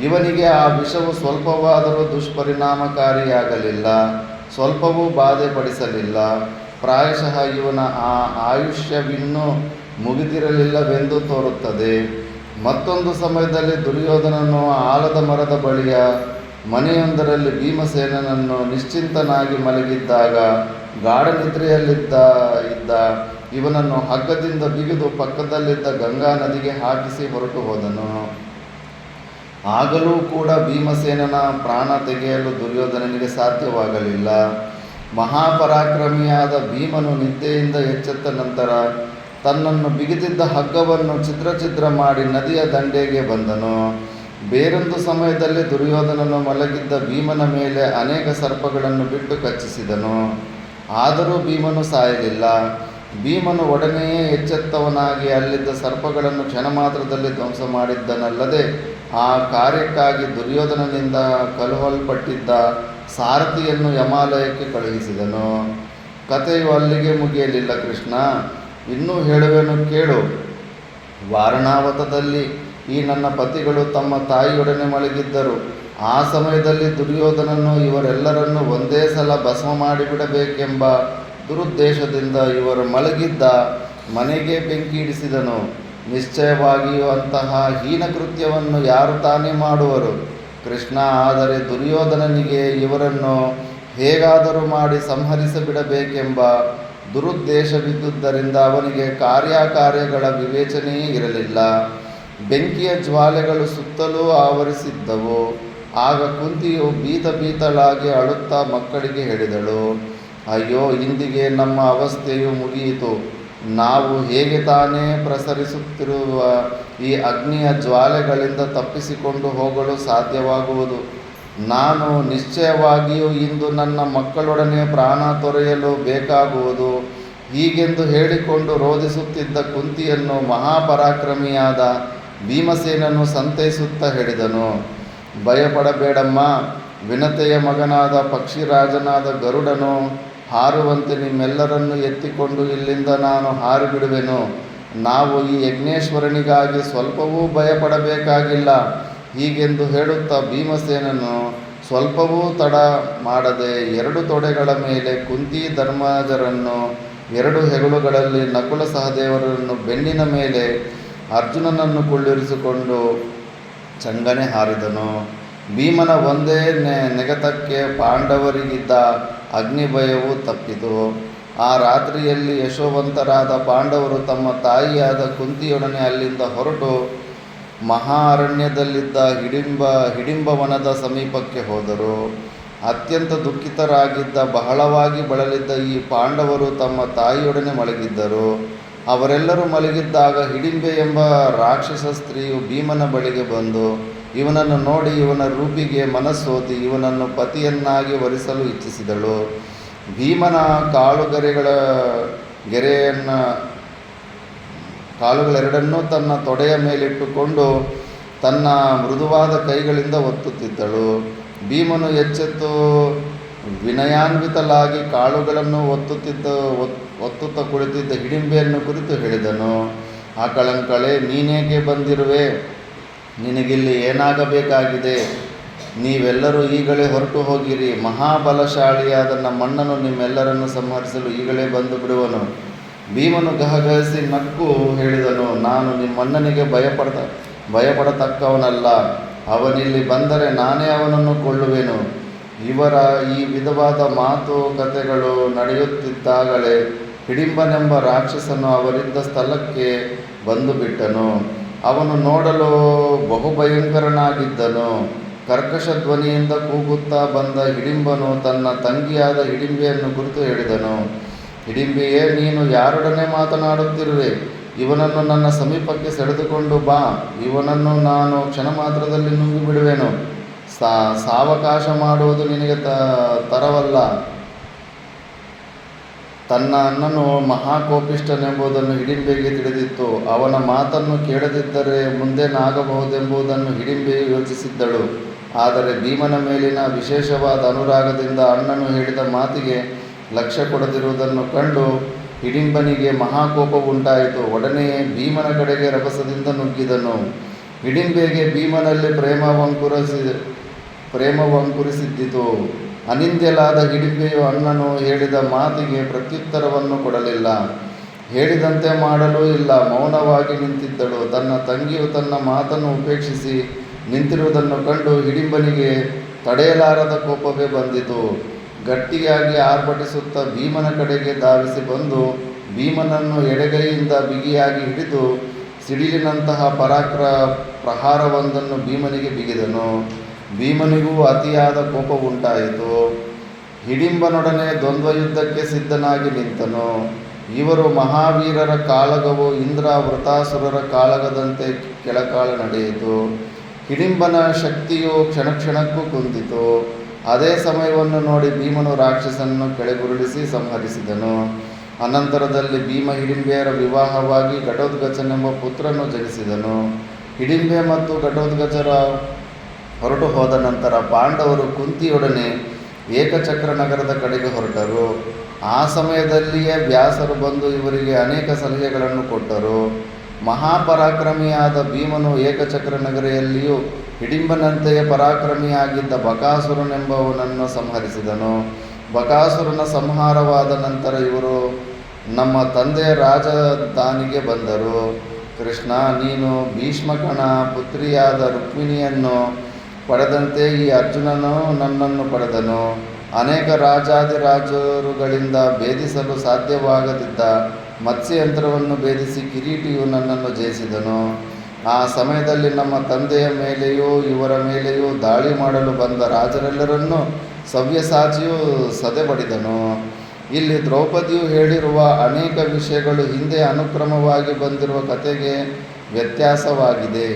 ಇವನಿಗೆ ಆ ವಿಷವು ಸ್ವಲ್ಪವಾದರೂ ದುಷ್ಪರಿಣಾಮಕಾರಿಯಾಗಲಿಲ್ಲ, ಸ್ವಲ್ಪವೂ ಬಾಧೆ ಪಡಿಸಲಿಲ್ಲ. ಪ್ರಾಯಶಃ ಇವನ ಆ ಆಯುಷ್ಯವಿನ್ನೂ ಮುಗಿದಿರಲಿಲ್ಲವೆಂದು ತೋರುತ್ತದೆ. ಮತ್ತೊಂದು ಸಮಯದಲ್ಲಿ ದುರ್ಯೋಧನನು ಆಲದ ಮರದ ಬಳಿಯ ಮನೆಯೊಂದರಲ್ಲಿ ಭೀಮಸೇನನನ್ನು ನಿಶ್ಚಿಂತನಾಗಿ ಮಲಗಿದ್ದಾಗ ಗಾಢ ನಿದ್ರೆಯಲ್ಲಿದ್ದ ಇವನನ್ನು ಹಗ್ಗದಿಂದ ಬಿಗಿದು ಪಕ್ಕದಲ್ಲಿದ್ದ ಗಂಗಾ ನದಿಗೆ ಹಾಕಿಸಿ ಹೊರಟು ಹೋದನು. ಆಗಲೂ ಕೂಡ ಭೀಮಸೇನನ ಪ್ರಾಣ ತೆಗೆಯಲು ದುರ್ಯೋಧನನಿಗೆ ಸಾಧ್ಯವಾಗಲಿಲ್ಲ. ಮಹಾಪರಾಕ್ರಮಿಯಾದ ಭೀಮನು ನಿದ್ದೆಯಿಂದ ಎಚ್ಚೆತ್ತ ನಂತರ ತನ್ನನ್ನು ಬಿಗಿದಿದ್ದ ಹಗ್ಗವನ್ನು ಛಿದ್ರ ಮಾಡಿ ನದಿಯ ದಂಡೆಗೆ ಬಂದನು. ಬೇರೊಂದು ಸಮಯದಲ್ಲಿ ದುರ್ಯೋಧನನು ಮಲಗಿದ್ದ ಭೀಮನ ಮೇಲೆ ಅನೇಕ ಸರ್ಪಗಳನ್ನು ಬಿಟ್ಟು ಕಚ್ಚಿಸಿದನು. ಆದರೂ ಭೀಮನು ಸಾಯಲಿಲ್ಲ. ಭೀಮನು ಒಡನೆಯೇ ಎಚ್ಚೆತ್ತವನಾಗಿ ಅಲ್ಲಿದ್ದ ಸರ್ಪಗಳನ್ನು ಕ್ಷಣ ಮಾತ್ರದಲ್ಲಿ ಧ್ವಂಸ ಮಾಡಿದ್ದನಲ್ಲದೆ ಆ ಕಾರ್ಯಕ್ಕಾಗಿ ದುರ್ಯೋಧನನಿಂದ ಕಳುಹಲ್ಪಟ್ಟಿದ್ದ ಸಾರಥಿಯನ್ನು ಯಮಾಲಯಕ್ಕೆ ಕಳುಹಿಸಿದನು. ಕಥೆಯು ಅಲ್ಲಿಗೆ ಮುಗಿಯಲಿಲ್ಲ ಕೃಷ್ಣ, ಇನ್ನೂ ಹೇಳುವೆನು ಕೇಳು. ವಾರಣಾವತದಲ್ಲಿ ಈ ನನ್ನ ಪತಿಗಳು ತಮ್ಮ ತಾಯಿಯೊಡನೆ ಮಲಗಿದ್ದರು. ಆ ಸಮಯದಲ್ಲಿ ದುರ್ಯೋಧನನು ಇವರೆಲ್ಲರನ್ನು ಒಂದೇ ಸಲ ಭಸ್ಮ ಮಾಡಿಬಿಡಬೇಕೆಂಬ ದುರುದ್ದೇಶದಿಂದ ಇವರು ಮಲಗಿದ್ದ ಮನೆಗೆ ಬೆಂಕಿ ಇಡಿಸಿದನು. ನಿಶ್ಚಯವಾಗಿಯೂ ಅಂತಹ ಹೀನ ಕೃತ್ಯವನ್ನು ಯಾರು ತಾನೇ ಮಾಡುವರು ಕೃಷ್ಣ? ಆದರೆ ದುರ್ಯೋಧನನಿಗೆ ಇವರನ್ನು ಹೇಗಾದರೂ ಮಾಡಿ ಸಂಹರಿಸಿಬಿಡಬೇಕೆಂಬ ದುರುದ್ದೇಶವಿದ್ದುದರಿಂದ ಅವನಿಗೆ ಕಾರ್ಯಕಾರ್ಯಗಳ ವಿವೇಚನೆಯೇ ಇರಲಿಲ್ಲ. ಬೆಂಕಿಯ ಜ್ವಾಲೆಗಳು ಸುತ್ತಲೂ ಆವರಿಸಿದ್ದವು. ಆಗ ಕುಂತಿಯು ಭೀತಳಾಗಿ ಅಳುತ್ತಾ ಮಕ್ಕಳಿಗೆ ಹೇಳಿದಳು, ಅಯ್ಯೋ, ಇಂದಿಗೆ ನಮ್ಮ ಅವಸ್ಥೆಯು ಮುಗಿಯಿತು. ನಾವು ಹೇಗೆ ತಾನೇ ಪ್ರಸರಿಸುತ್ತಿರುವ ಈ ಅಗ್ನಿಯ ಜ್ವಾಲೆಗಳಿಂದ ತಪ್ಪಿಸಿಕೊಂಡು ಹೋಗಲು ಸಾಧ್ಯವಾಗುವುದು? ನಾನು ನಿಶ್ಚಯವಾಗಿಯೂ ಇಂದು ನನ್ನ ಮಕ್ಕಳೊಡನೆ ಪ್ರಾಣ ತೊರೆಯಲು ಬೇಕಾಗುವುದು. ಹೀಗೆಂದು ಹೇಳಿಕೊಂಡು ರೋಧಿಸುತ್ತಿದ್ದ ಕುಂತಿಯನ್ನು ಮಹಾಪರಾಕ್ರಮಿಯಾದ ಭೀಮಸೇನನು ಸಂತೈಸುತ್ತಾ ಹೇಳಿದನು, ಭಯಪಡಬೇಡಮ್ಮ. ವಿನತೆಯ ಮಗನಾದ ಪಕ್ಷಿರಾಜನಾದ ಗರುಡನು ಹಾರುವಂತೆ ನಿಮ್ಮೆಲ್ಲರನ್ನು ಎತ್ತಿಕೊಂಡು ಇಲ್ಲಿಂದ ನಾನು ಹಾರಿಬಿಡುವೆನು. ನಾವು ಈ ಯಜ್ಞೇಶ್ವರನಿಗಾಗಿ ಸ್ವಲ್ಪವೂ ಭಯಪಡಬೇಕಾಗಿಲ್ಲ. ಹೀಗೆಂದು ಹೇಳುತ್ತಾ ಭೀಮಸೇನನು ಸ್ವಲ್ಪವೂ ತಡ ಮಾಡದೆ 2 ತೊಡೆಗಳ ಮೇಲೆ ಕುಂತಿ ಧರ್ಮಜರನ್ನು, 2 ಹೆಗಲುಗಳಲ್ಲಿ ನಕುಲ ಸಹದೇವರನ್ನು, ಬೆನ್ನಿನ ಮೇಲೆ ಅರ್ಜುನನನ್ನು ಕುಳ್ಳಿರಿಸಿಕೊಂಡು ಚಂಗನೆ ಹಾರಿದನು. ಭೀಮನ ಒಂದೇ ನೆಗೆತಕ್ಕೆ ಪಾಂಡವರಿಗಿದ್ದ ಅಗ್ನಿಭಯವು ತಪ್ಪಿತು. ಆ ರಾತ್ರಿಯಲ್ಲಿ ಯಶೋವಂತರಾದ ಪಾಂಡವರು ತಮ್ಮ ತಾಯಿಯಾದ ಕುಂತಿಯೊಡನೆ ಅಲ್ಲಿಂದ ಹೊರಟು ಮಹಾ ಅರಣ್ಯದಲ್ಲಿದ್ದ ಹಿಡಿಂಬವನದ ಸಮೀಪಕ್ಕೆ ಹೋದರು. ಅತ್ಯಂತ ದುಃಖಿತರಾಗಿದ್ದ, ಬಹಳವಾಗಿ ಬಳಲಿದ್ದ ಈ ಪಾಂಡವರು ತಮ್ಮ ತಾಯಿಯೊಡನೆ ಮಲಗಿದ್ದರು. ಅವರೆಲ್ಲರೂ ಮಲಗಿದ್ದಾಗ ಹಿಡಿಂಬೆ ಎಂಬ ರಾಕ್ಷಸ ಸ್ತ್ರೀಯು ಭೀಮನ ಬಳಿಗೆ ಬಂದು ಇವನನ್ನು ನೋಡಿ ಇವನ ರೂಪಿಗೆ ಮನಸ್ಸೋತಿ ಇವನನ್ನು ಪತಿಯನ್ನಾಗಿ ವರಿಸಲು ಇಚ್ಛಿಸಿದಳು. ಭೀಮನ ಕಾಲುಗಳೆರಡನ್ನೂ ತನ್ನ ತೊಡೆಯ ಮೇಲಿಟ್ಟುಕೊಂಡು ತನ್ನ ಮೃದುವಾದ ಕೈಗಳಿಂದ ಒತ್ತುತ್ತಿದ್ದಳು. ಭೀಮನು ಎಚ್ಚೆತ್ತು ವಿನಯಾನ್ವಿತಲಾಗಿ ಕಾಳುಗಳನ್ನು ಒತ್ತುತ್ತಾ ಕುಳಿತಿದ್ದ ಹಿಡಿಂಬೆಯನ್ನು ಕುರಿತು ಹೇಳಿದನು, ಆಕಳಂಕಳೆ, ನೀನೇಕೆ ಬಂದಿರುವೆ? ನಿನಗಿಲ್ಲಿ ಏನಾಗಬೇಕಾಗಿದೆ? ನೀವೆಲ್ಲರೂ ಈಗಲೇ ಹೊರಟು ಹೋಗಿರಿ. ಮಹಾಬಲಶಾಲಿಯಾದ ನಮ್ಮಣ್ಣನು ನಿಮ್ಮೆಲ್ಲರನ್ನು ಸಂಹರಿಸಲು ಈಗಲೇ ಬಂದು ಬಿಡುವನು. ಭೀಮನು ಗಹಗಹಿಸಿ ನಕ್ಕು ಹೇಳಿದನು, ನಾನು ನಿಮ್ಮಣ್ಣನಿಗೆ ಭಯಪಡತಕ್ಕವನಲ್ಲ. ಅವನಿಲ್ಲಿ ಬಂದರೆ ನಾನೇ ಅವನನ್ನು ಕೊಲ್ಲುವೆನು. ಇವರ ಈ ವಿಧವಾದ ಮಾತುಕತೆಗಳು ನಡೆಯುತ್ತಿದ್ದಾಗಲೇ ಹಿಡಿಂಬನೆಂಬ ರಾಕ್ಷಸನು ಅವರಿದ್ದ ಸ್ಥಳಕ್ಕೆ ಬಂದು ಬಿಟ್ಟನು. ಅವನು ನೋಡಲು ಬಹುಭಯಂಕರನಾಗಿದ್ದನು. ಕರ್ಕಶ ಧ್ವನಿಯಿಂದ ಕೂಗುತ್ತಾ ಬಂದ ಹಿಡಿಂಬನು ತನ್ನ ತಂಗಿಯಾದ ಹಿಡಿಂಬೆಯನ್ನು ಕುರಿತು ಹೇಳಿದನು, ಹಿಡಿಂಬೆಯೇ, ನೀನು ಯಾರೊಡನೆ ಮಾತನಾಡುತ್ತಿರುವೆ? ಇವನನ್ನು ನನ್ನ ಸಮೀಪಕ್ಕೆ ಸೆಳೆದುಕೊಂಡು ಬಾ. ಇವನನ್ನು ನಾನು ಕ್ಷಣ ಮಾತ್ರದಲ್ಲಿ ನುಂಗಿಬಿಡುವೆನು. ಸಾವಕಾಶ ಮಾಡುವುದು ನಿನಗೆ ತರವಲ್ಲ. ತನ್ನ ಅಣ್ಣನು ಮಹಾಕೋಪಿಷ್ಠನೆಂಬುದನ್ನು ಹಿಡಿಂಬೆಗೆ ತಿಳಿದಿತ್ತು. ಅವನ ಮಾತನ್ನು ಕೇಳದಿದ್ದರೆ ಮುಂದೇನಾಗಬಹುದೆಂಬುದನ್ನು ಹಿಡಿಂಬೆಯು ಯೋಚಿಸಿದ್ದಳು. ಆದರೆ ಭೀಮನ ಮೇಲಿನ ವಿಶೇಷವಾದ ಅನುರಾಗದಿಂದ ಅಣ್ಣನು ಹೇಳಿದ ಮಾತಿಗೆ ಲಕ್ಷ್ಯ ಕೊಡದಿರುವುದನ್ನು ಕಂಡು ಹಿಡಿಂಬನಿಗೆ ಮಹಾಕೋಪವುಂಟಾಯಿತು. ಒಡನೆಯೇ ಭೀಮನ ಕಡೆಗೆ ರಭಸದಿಂದ ನುಗ್ಗಿದನು. ಹಿಡಿಂಬೆಗೆ ಭೀಮನಲ್ಲಿ ಪ್ರೇಮವಂಕುರಿಸಿದ್ದಿತು. ಅನಿಂದ್ಯಲಾದ ಹಿಡಿಂಬೆಯು ಅಣ್ಣನು ಹೇಳಿದ ಮಾತಿಗೆ ಪ್ರತ್ಯುತ್ತರವನ್ನು ಕೊಡಲಿಲ್ಲ. ಹೇಳಿದಂತೆ ಮಾಡಲೂ ಇಲ್ಲ. ಮೌನವಾಗಿ ನಿಂತಿದ್ದಳು. ತನ್ನ ತಂಗಿಯು ತನ್ನ ಮಾತನ್ನು ಉಪೇಕ್ಷಿಸಿ ನಿಂತಿರುವುದನ್ನು ಕಂಡು ಹಿಡಿಂಬನಿಗೆ ತಡೆಯಲಾರದ ಕೋಪವೇ ಬಂದಿತು. ಗಟ್ಟಿಯಾಗಿ ಆರ್ಭಟಿಸುತ್ತಾ ಭೀಮನ ಕಡೆಗೆ ಧಾವಿಸಿ ಬಂದು ಭೀಮನನ್ನು ಎಡಗೈಯಿಂದ ಬಿಗಿಯಾಗಿ ಹಿಡಿದು ಸಿಡಿಲಿನಂತಹ ಪ್ರಹಾರವೊಂದನ್ನು ಭೀಮನಿಗೆ ಬಿಗಿದನು. ಭೀಮನಿಗೂ ಅತಿಯಾದ ಕೋಪ ಉಂಟಾಯಿತು. ಹಿಡಿಂಬನೊಡನೆ ದ್ವಂದ್ವಯುದ್ಧಕ್ಕೆ ಸಿದ್ಧನಾಗಿ ನಿಂತನು. ಇವರು ಮಹಾವೀರರ ಕಾಳಗವು ಇಂದ್ರ ವೃತಾಸುರರ ಕಾಳಗದಂತೆ ಕೆಲಕಾಲ ನಡೆಯಿತು. ಹಿಡಿಂಬನ ಶಕ್ತಿಯು ಕ್ಷಣಕ್ಕೂ ಕುಂದಿತು. ಅದೇ ಸಮಯವನ್ನು ನೋಡಿ ಭೀಮನು ರಾಕ್ಷಸನನ್ನು ಕೆಳಗುರುಳಿಸಿ ಸಂಹರಿಸಿದನು. ಅನಂತರದಲ್ಲಿ ಭೀಮ ಹಿಡಿಂಬೆಯರ ವಿವಾಹವಾಗಿ ಘಟೋತ್ಕಚನೆಂಬ ಪುತ್ರನು ಜನಿಸಿದನು. ಹಿಡಿಂಬೆ ಮತ್ತು ಘಟೋತ್ಕಚರ ಹೊರಟು ಹೋದ ನಂತರ ಪಾಂಡವರು ಕುಂತಿಯೊಡನೆ ಏಕಚಕ್ರ ನಗರದ ಕಡೆಗೆ ಹೊರಟರು. ಆ ಸಮಯದಲ್ಲಿಯೇ ವ್ಯಾಸರು ಬಂದು ಇವರಿಗೆ ಅನೇಕ ಸಲಹೆಗಳನ್ನು ಕೊಟ್ಟರು. ಮಹಾಪರಾಕ್ರಮಿಯಾದ ಭೀಮನು ಏಕಚಕ್ರ ನಗರಿಯಲ್ಲಿಯೂ ಹಿಡಿಂಬನಂತೆಯೇ ಪರಾಕ್ರಮಿಯಾಗಿದ್ದ ಬಕಾಸುರನೆಂಬವನನ್ನು ಸಂಹರಿಸಿದನು. ಬಕಾಸುರನ ಸಂಹಾರವಾದ ನಂತರ ಇವರು ನಮ್ಮ ತಂದೆಯ ರಾಜಧಾನಿಗೆ ಬಂದರು. ಕೃಷ್ಣ, ನೀನು ಭೀಷ್ಮಕನ ಪುತ್ರಿಯಾದ ರುಕ್ಮಿಣಿಯನ್ನು ಪಡೆದಂತೆ ಈ ಅರ್ಜುನನು ನನ್ನನ್ನು ಪಡೆದನು. ಅನೇಕ ರಾಜಾದಿರಾಜರುಗಳಿಂದ ಭೇದಿಸಲು ಸಾಧ್ಯವಾಗದಿದ್ದ ಮತ್ಸ್ಯಯಂತ್ರವನ್ನು ಭೇದಿಸಿ ಕಿರೀಟಿಯು ನನ್ನನ್ನು ಜಯಿಸಿದನು. ಆ ಸಮಯದಲ್ಲಿ ನಮ್ಮ ತಂದೆಯ ಮೇಲೆಯೂ ಇವರ ಮೇಲೆಯೂ ದಾಳಿ ಮಾಡಲು ಬಂದ ರಾಜರೆಲ್ಲರನ್ನೂ ಸವ್ಯಸಾಚಿಯು ಸದೆಬಡಿದನು. ಇಲ್ಲಿ ದ್ರೌಪದಿಯು ಹೇಳಿರುವ ಅನೇಕ ವಿಷಯಗಳು ಹಿಂದೆ ಅನುಕ್ರಮವಾಗಿ ಬಂದಿರುವ ಕಥೆಗೆ ವ್ಯತ್ಯಾಸವಾಗಿದೆ.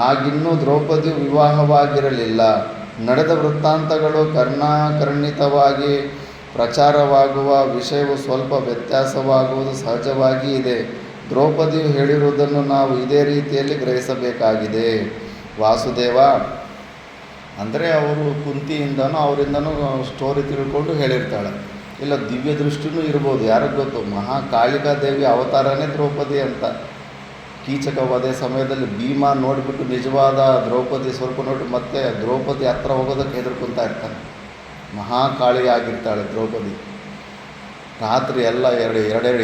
ಆಗಿನ್ನೂ ದ್ರೌಪದಿಯು ವಿವಾಹವಾಗಿರಲಿಲ್ಲ. ನಡೆದ ವೃತ್ತಾಂತಗಳು ಕರ್ಣಾಕರ್ಣಿತವಾಗಿ ಪ್ರಚಾರವಾಗುವ ವಿಷಯವು ಸ್ವಲ್ಪ ವ್ಯತ್ಯಾಸವಾಗುವುದು ಸಹಜವಾಗಿ ಇದೆ. ದ್ರೌಪದಿಯು ಹೇಳಿರುವುದನ್ನು ನಾವು ಇದೇ ರೀತಿಯಲ್ಲಿ ಗ್ರಹಿಸಬೇಕಾಗಿದೆ. ವಾಸುದೇವ ಅಂದರೆ ಅವರು ಕುಂತಿಯಿಂದನೂ ಅವರಿಂದನೂ ಸ್ಟೋರಿ ತಿಳ್ಕೊಂಡು ಹೇಳಿರ್ತಾಳೆ. ಇಲ್ಲ ದಿವ್ಯ ದೃಷ್ಟಿನೂ ಇರ್ಬೋದು, ಯಾರಿಗೆ ಗೊತ್ತು. ಮಹಾಕಾಳಿಕಾದೇವಿ ಅವತಾರನೇ ದ್ರೌಪದಿ ಅಂತ. ಕೀಚಕ ವಧೆ ಸಮಯದಲ್ಲಿ ಭೀಮ ನೋಡಿಬಿಟ್ಟು ನಿಜವಾದ ದ್ರೌಪದಿ ಸ್ವಲ್ಪ ನೋಡಿ ಮತ್ತೆ ದ್ರೌಪದಿ ಹತ್ರ ಹೋಗೋದಕ್ಕೆ ಹೆದರ್ಕೊತಾ ಇರ್ತಾನೆ. ಮಹಾಕಾಳಿ ಆಗಿರ್ತಾಳೆ ದ್ರೌಪದಿ. ರಾತ್ರಿ ಎಲ್ಲ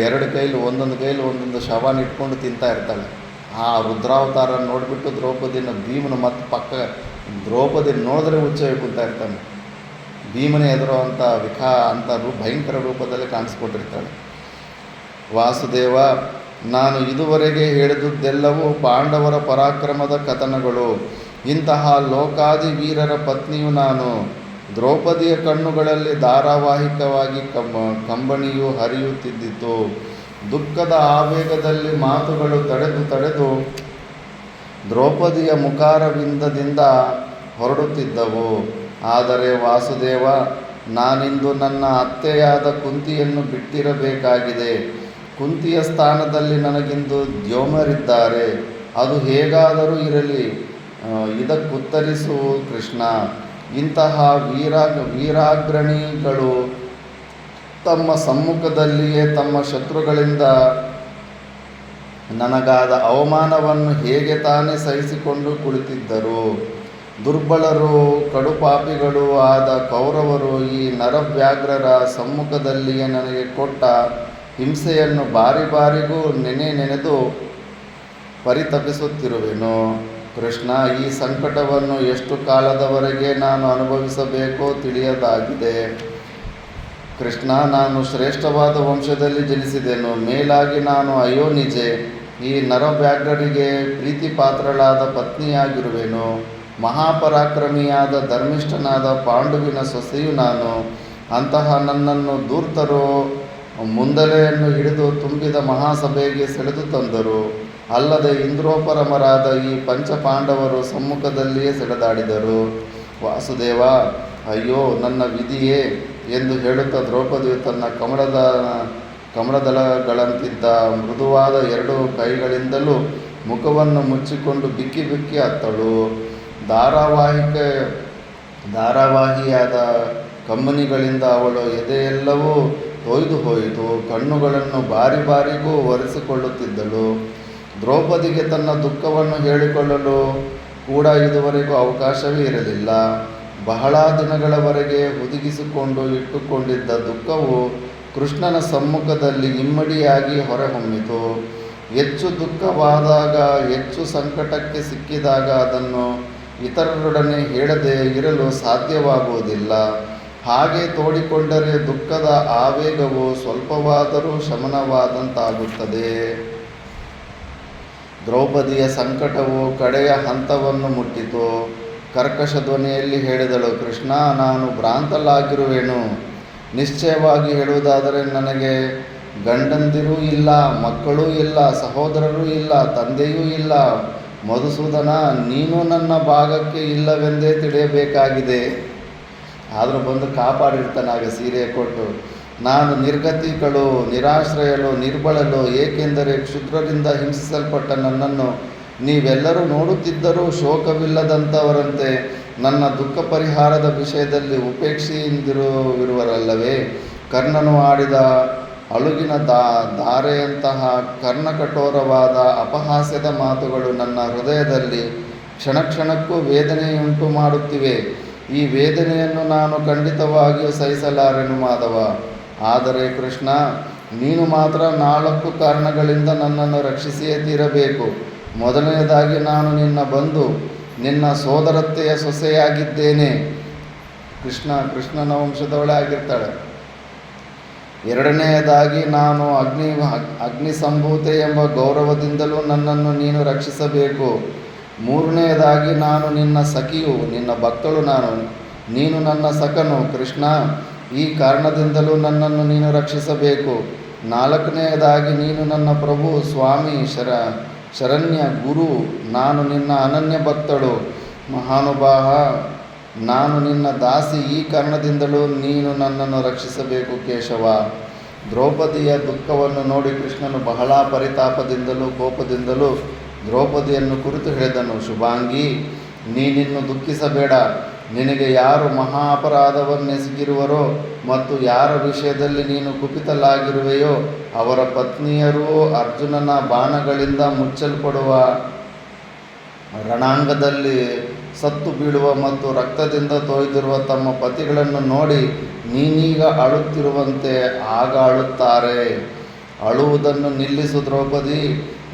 ಎರಡು ಕೈಲಿ ಒಂದೊಂದು ಶವನ ಇಟ್ಕೊಂಡು ತಿಂತಾ ಇರ್ತಾಳೆ. ಆ ರುದ್ರಾವತಾರ ನೋಡಿಬಿಟ್ಟು ದ್ರೌಪದಿನ ಭೀಮನ ಮತ್ತೆ ಪಕ್ಕ ದ್ರೌಪದಿ ನೋಡಿದ್ರೆ ಹುಚ್ಚ ಹೇಳ್ಕೊತಾ ಇರ್ತಾನೆ. ಭೀಮನೇ ಎದುರೋ ಅಂತ ಭಯಂಕರ ರೂಪದಲ್ಲಿ ಕಾಣಿಸ್ಕೊಟ್ಟಿರ್ತಾಳೆ. ವಾಸುದೇವ, ನಾನು ಇದುವರೆಗೆ ಹೇಳಿದುದೆಲ್ಲವೂ ಪಾಂಡವರ ಪರಾಕ್ರಮದ ಕಥನಗಳು. ಇಂತಹ ಲೋಕಾದಿ ವೀರರ ಪತ್ನಿಯು ನಾನು. ದ್ರೌಪದಿಯ ಕಣ್ಣುಗಳಲ್ಲಿ ಧಾರಾವಾಹಿಕವಾಗಿ ಕಂಬಣಿಯು ಹರಿಯುತ್ತಿದ್ದಿತು. ದುಃಖದ ಆವೇಗದಲ್ಲಿ ಮಾತುಗಳು ತಡೆದು ದ್ರೌಪದಿಯ ಮುಖಾರವಿಂದದಿಂದ ಹೊರಡುತ್ತಿದ್ದವು. ಆದರೆ ವಾಸುದೇವ, ನಾನಿಂದು ನನ್ನ ಅತ್ತೆಯಾದ ಕುಂತಿಯನ್ನು ಬಿಟ್ಟಿರಬೇಕಾಗಿದೆ. ಕುಂತಿಯ ಸ್ಥಾನದಲ್ಲಿ ನನಗಿಂದು ದ್ಯೋಮರಿದ್ದಾರೆ. ಅದು ಹೇಗಾದರೂ ಇರಲಿ, ಇದಕ್ಕುತ್ತರಿಸು ಕೃಷ್ಣ. ಇಂತಹ ವೀರಾಗ್ರಣಿಗಳು ತಮ್ಮ ಸಮ್ಮುಖದಲ್ಲಿಯೇ ತಮ್ಮ ಶತ್ರುಗಳಿಂದ ನನಗಾದ ಅವಮಾನವನ್ನು ಹೇಗೆ ತಾನೇ ಸಹಿಸಿಕೊಂಡು ಕುಳಿತಿದ್ದರು. ದುರ್ಬಲರು ಕಡುಪಾಪಿಗಳೂ ಆದ ಕೌರವರು ಈ ನರವ್ಯಾಘ್ರರ ಸಮ್ಮುಖದಲ್ಲಿಯೇ ನನಗೆ ಕೊಟ್ಟ ಹಿಂಸೆಯನ್ನು ಬಾರಿಗೂ ನೆನೆದು ಪರಿತಪಿಸುತ್ತಿರುವೆನು. ಕೃಷ್ಣ, ಈ ಸಂಕಟವನ್ನು ಎಷ್ಟು ಕಾಲದವರೆಗೆ ನಾನು ಅನುಭವಿಸಬೇಕೋ ತಿಳಿಯದಾಗಿದೆ. ಕೃಷ್ಣ, ನಾನು ಶ್ರೇಷ್ಠವಾದ ವಂಶದಲ್ಲಿ ಜನಿಸಿದೆನು. ಮೇಲಾಗಿ ನಾನು ಅಯೋನಿಜೆ. ಈ ನರವ್ಯಾಘ್ರರಿಗೆ ಪ್ರೀತಿಪಾತ್ರಳಾದ ಪತ್ನಿಯಾಗಿರುವೆನು. ಮಹಾಪರಾಕ್ರಮಿಯಾದ ಧರ್ಮಿಷ್ಠನಾದ ಪಾಂಡುವಿನ ಸೊಸೆಯು ನಾನು. ಅಂತಹ ನನ್ನನ್ನು ಧೂರ್ತರು ಮುಂದಲೆಯನ್ನು ಹಿಡಿದು ತುಂಬಿದ ಮಹಾಸಭೆಗೆ ಸೆಳೆದು ತಂದರು. ಅಲ್ಲದೆ ಇಂದ್ರೋಪರಮರಾದ ಈ ಪಂಚಪಾಂಡವರು ಸಮ್ಮುಖದಲ್ಲಿಯೇ ಸೆಳೆದಾಡಿದರು. ವಾಸುದೇವ, ಅಯ್ಯೋ ನನ್ನ ವಿಧಿಯೇ ಎಂದು ಹೇಳುತ್ತಾ ದ್ರೌಪದಿಯು ತನ್ನ ಕಮಲದಳಗಳಂತಿದ್ದ ಮೃದುವಾದ 2 ಕೈಗಳಿಂದಲೂ ಮುಖವನ್ನು ಮುಚ್ಚಿಕೊಂಡು ಬಿಕ್ಕಿ ಅತ್ತಳು. ಧಾರಾವಾಹಿಯಾದ ಕಮ್ಮನಿಗಳಿಂದ ಅವಳ ಎದೆಯೆಲ್ಲವೂ ತೊಯ್ದು ಹೋಯಿತು. ಕಣ್ಣುಗಳನ್ನು ಬಾರಿಗೂ ಒರೆಸಿಕೊಳ್ಳುತ್ತಿದ್ದಳು. ದ್ರೌಪದಿಗೆ ತನ್ನ ದುಃಖವನ್ನು ಹೇಳಿಕೊಳ್ಳಲು ಕೂಡ ಇದುವರೆಗೂ ಅವಕಾಶವೇ ಇರಲಿಲ್ಲ. ಬಹಳ ದಿನಗಳವರೆಗೆ ಹುದುಗಿಸಿಕೊಂಡು ಇಟ್ಟುಕೊಂಡಿದ್ದ ದುಃಖವು ಕೃಷ್ಣನ ಸಮ್ಮುಖದಲ್ಲಿ ಇಮ್ಮಡಿಯಾಗಿ ಹೊರಹೊಮ್ಮಿತು. ಹೆಚ್ಚು ದುಃಖವಾದಾಗ, ಹೆಚ್ಚು ಸಂಕಟಕ್ಕೆ ಸಿಕ್ಕಿದಾಗ ಅದನ್ನು ಇತರರೊಡನೆ ಹೇಳದೆ ಇರಲು ಸಾಧ್ಯವಾಗುವುದಿಲ್ಲ. ಹಾಗೆ ತೋಡಿಕೊಂಡರೆ ದುಃಖದ ಆವೇಗವು ಸ್ವಲ್ಪವಾದರೂ ಶಮನವಾದಂತಾಗುತ್ತದೆ. ದ್ರೌಪದಿಯ ಸಂಕಟವು ಕಡೆಯ ಹಂತವನ್ನು ಮುಟ್ಟಿತು. ಕರ್ಕಶ ಧ್ವನಿಯಲ್ಲಿ ಹೇಳಿದಳು, ಕೃಷ್ಣ, ನಾನು ಭ್ರಾಂತಳಾಗಿರುವೆನು. ನಿಶ್ಚಯವಾಗಿ ಹೇಳುವುದಾದರೆ ನನಗೆ ಗಂಡಂದಿರೂ ಇಲ್ಲ, ಮಕ್ಕಳೂ ಇಲ್ಲ, ಸಹೋದರರೂ ಇಲ್ಲ, ತಂದೆಯೂ ಇಲ್ಲ. ಮಧುಸೂದನ, ನೀನು ನನ್ನ ಭಾಗಕ್ಕೆ ಇಲ್ಲವೆಂದೇ ತಿಳಿಯಬೇಕಾಗಿದೆ. ಆದರೂ ಬಂದು ಕಾಪಾಡಿರ್ತಾನಾಗ ಸೀರೆ ಕೊಟ್ಟು. ನಾನು ನಿರ್ಗತಿಕಳು, ನಿರಾಶ್ರಯಳು, ನಿರ್ಬಳಲು. ಏಕೆಂದರೆ ಕ್ಷುದ್ರರಿಂದ ಹಿಂಸಿಸಲ್ಪಟ್ಟ ನನ್ನನ್ನು ನೀವೆಲ್ಲರೂ ನೋಡುತ್ತಿದ್ದರೂ ಶೋಕವಿಲ್ಲದಂಥವರಂತೆ ನನ್ನ ದುಃಖ ಪರಿಹಾರದ ವಿಷಯದಲ್ಲಿ ಉಪೇಕ್ಷೆಯಿಂದಿರುವರಲ್ಲವೇ. ಕರ್ಣನು ಆಡಿದ ಅಳುಗಿನ ಧಾರೆಯಂತಹ ಕರ್ಣಕಠೋರವಾದ ಅಪಹಾಸ್ಯದ ಮಾತುಗಳು ನನ್ನ ಹೃದಯದಲ್ಲಿ ಕ್ಷಣ ಕ್ಷಣಕ್ಕೂ ವೇದನೆಯುಂಟು ಮಾಡುತ್ತಿವೆ. ಈ ವೇದನೆಯನ್ನು ನಾನು ಖಂಡಿತವಾಗಿಯೂ ಸಹಿಸಲಾರೆನು ಮಾಧವ. ಆದರೆ ಕೃಷ್ಣ, ನೀನು ಮಾತ್ರ 4 ಕಾರಣಗಳಿಂದ ನನ್ನನ್ನು ರಕ್ಷಿಸಿಯೇ ತೀರಬೇಕು. ಮೊದಲನೆಯದಾಗಿ, ನಾನು ನಿನ್ನ ಬಂಧು, ನಿನ್ನ ಸೋದರತ್ತೆಯ ಸೊಸೆಯಾಗಿದ್ದೇನೆ. ಕೃಷ್ಣನ ವಂಶದವಳೇ ಆಗಿರ್ತಾಳೆ. ಎರಡನೆಯದಾಗಿ, ನಾನು ಅಗ್ನಿಸಂಭೂತೆ ಎಂಬ ಗೌರವದಿಂದಲೂ ನನ್ನನ್ನು ನೀನು ರಕ್ಷಿಸಬೇಕು. ಮೂರನೆಯದಾಗಿ, ನಾನು ನಿನ್ನ ಸಖಿಯು, ನಿನ್ನ ಭಕ್ತಳು ನೀನು ನನ್ನ ಸಖನು. ಕೃಷ್ಣ, ಈ ಕಾರಣದಿಂದಲೂ ನನ್ನನ್ನು ನೀನು ರಕ್ಷಿಸಬೇಕು. ನಾಲ್ಕನೆಯದಾಗಿ, ನೀನು ನನ್ನ ಪ್ರಭು, ಸ್ವಾಮಿ, ಶರಣ್ಯ, ಗುರು. ನಾನು ನಿನ್ನ ಅನನ್ಯ ಭಕ್ತಳು. ಮಹಾನುಭಾವ, ನಾನು ನಿನ್ನ ದಾಸಿ. ಈ ಕಾರಣದಿಂದಲೂ ನೀನು ನನ್ನನ್ನು ರಕ್ಷಿಸಬೇಕು ಕೇಶವ. ದ್ರೌಪದಿಯ ದುಃಖವನ್ನು ನೋಡಿ ಕೃಷ್ಣನು ಬಹಳ ಪರಿತಾಪದಿಂದಲೂ ಕೋಪದಿಂದಲೂ ದ್ರೌಪದಿಯನ್ನು ಕುರಿತು ಹೇಳಿದನು. ಶುಭಾಂಗಿ, ನೀನಿನ್ನು ದುಃಖಿಸಬೇಡ. ನಿನಗೆ ಯಾರು ಮಹಾ ಅಪರಾಧವನ್ನೆಸಗಿರುವರೋ ಮತ್ತು ಯಾರ ವಿಷಯದಲ್ಲಿ ನೀನು ಕುಪಿತಲಾಗಿರುವೆಯೋ ಅವರ ಪತ್ನಿಯರೂ ಅರ್ಜುನನ ಬಾಣಗಳಿಂದ ಮುಚ್ಚಲ್ಪಡುವ ರಣಾಂಗದಲ್ಲಿ ಸತ್ತು ಬೀಳುವ ಮತ್ತು ರಕ್ತದಿಂದ ತೊಯ್ದಿರುವ ತಮ್ಮ ಪತಿಗಳನ್ನು ನೋಡಿ ನೀನೀಗ ಅಳುತ್ತಿರುವಂತೆ ಆಗ ಅಳುತ್ತಾರೆ. ಅಳುವುದನ್ನು ನಿಲ್ಲಿಸು ದ್ರೌಪದಿ.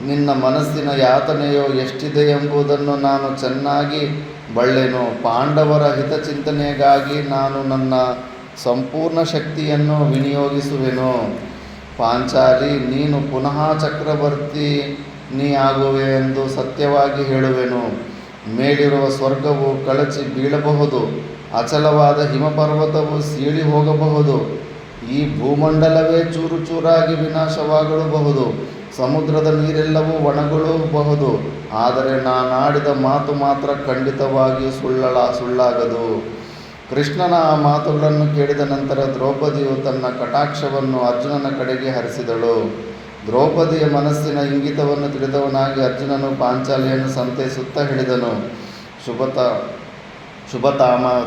ನಿನ್ನ ಮನಸ್ಸಿನ ಯಾತನೆಯೋ ಎಷ್ಟಿದೆ ಎಂಬುದನ್ನು ನಾನು ಚೆನ್ನಾಗಿ ಬಲ್ಲೆನು. ಪಾಂಡವರ ಹಿತಚಿಂತನೆಗಾಗಿ ನಾನು ನನ್ನ ಸಂಪೂರ್ಣ ಶಕ್ತಿಯನ್ನು ವಿನಿಯೋಗಿಸುವೆನು. ಪಾಂಚಾಲಿ, ನೀನು ಪುನಃ ಚಕ್ರವರ್ತಿನಿ ಆಗುವೆ ಎಂದು ಸತ್ಯವಾಗಿ ಹೇಳುವೆನು. ಮೇಲಿರುವ ಸ್ವರ್ಗವು ಕಳಚಿ ಬೀಳಬಹುದು, ಅಚಲವಾದ ಹಿಮಪರ್ವತವು ಸೀಳಿ ಹೋಗಬಹುದು, ಈ ಭೂಮಂಡಲವೇ ಚೂರು ಚೂರಾಗಿ ವಿನಾಶವಾಗಲೂಬಹುದು, ಸಮುದ್ರದ ನೀರೆಲ್ಲವೂ ಒಣಗಲೂಬಹುದು. ಆದರೆ ನಾನಾಡಿದ ಮಾತು ಮಾತ್ರ ಖಂಡಿತವಾಗಿಯೂ ಸುಳ್ಳಾಗದು. ಕೃಷ್ಣನ ಆ ಮಾತುಗಳನ್ನು ಕೇಳಿದ ನಂತರ ದ್ರೌಪದಿಯು ತನ್ನ ಕಟಾಕ್ಷವನ್ನು ಅರ್ಜುನನ ಕಡೆಗೆ ಹರಿಸಿದಳು. ದ್ರೌಪದಿಯ ಮನಸ್ಸಿನ ಇಂಗಿತವನ್ನು ತಿಳಿದವನಾಗಿ ಅರ್ಜುನನು ಪಾಂಚಾಲಿಯನ್ನು ಸಂತೈಸುತ್ತಾ ಹೇಳಿದನು,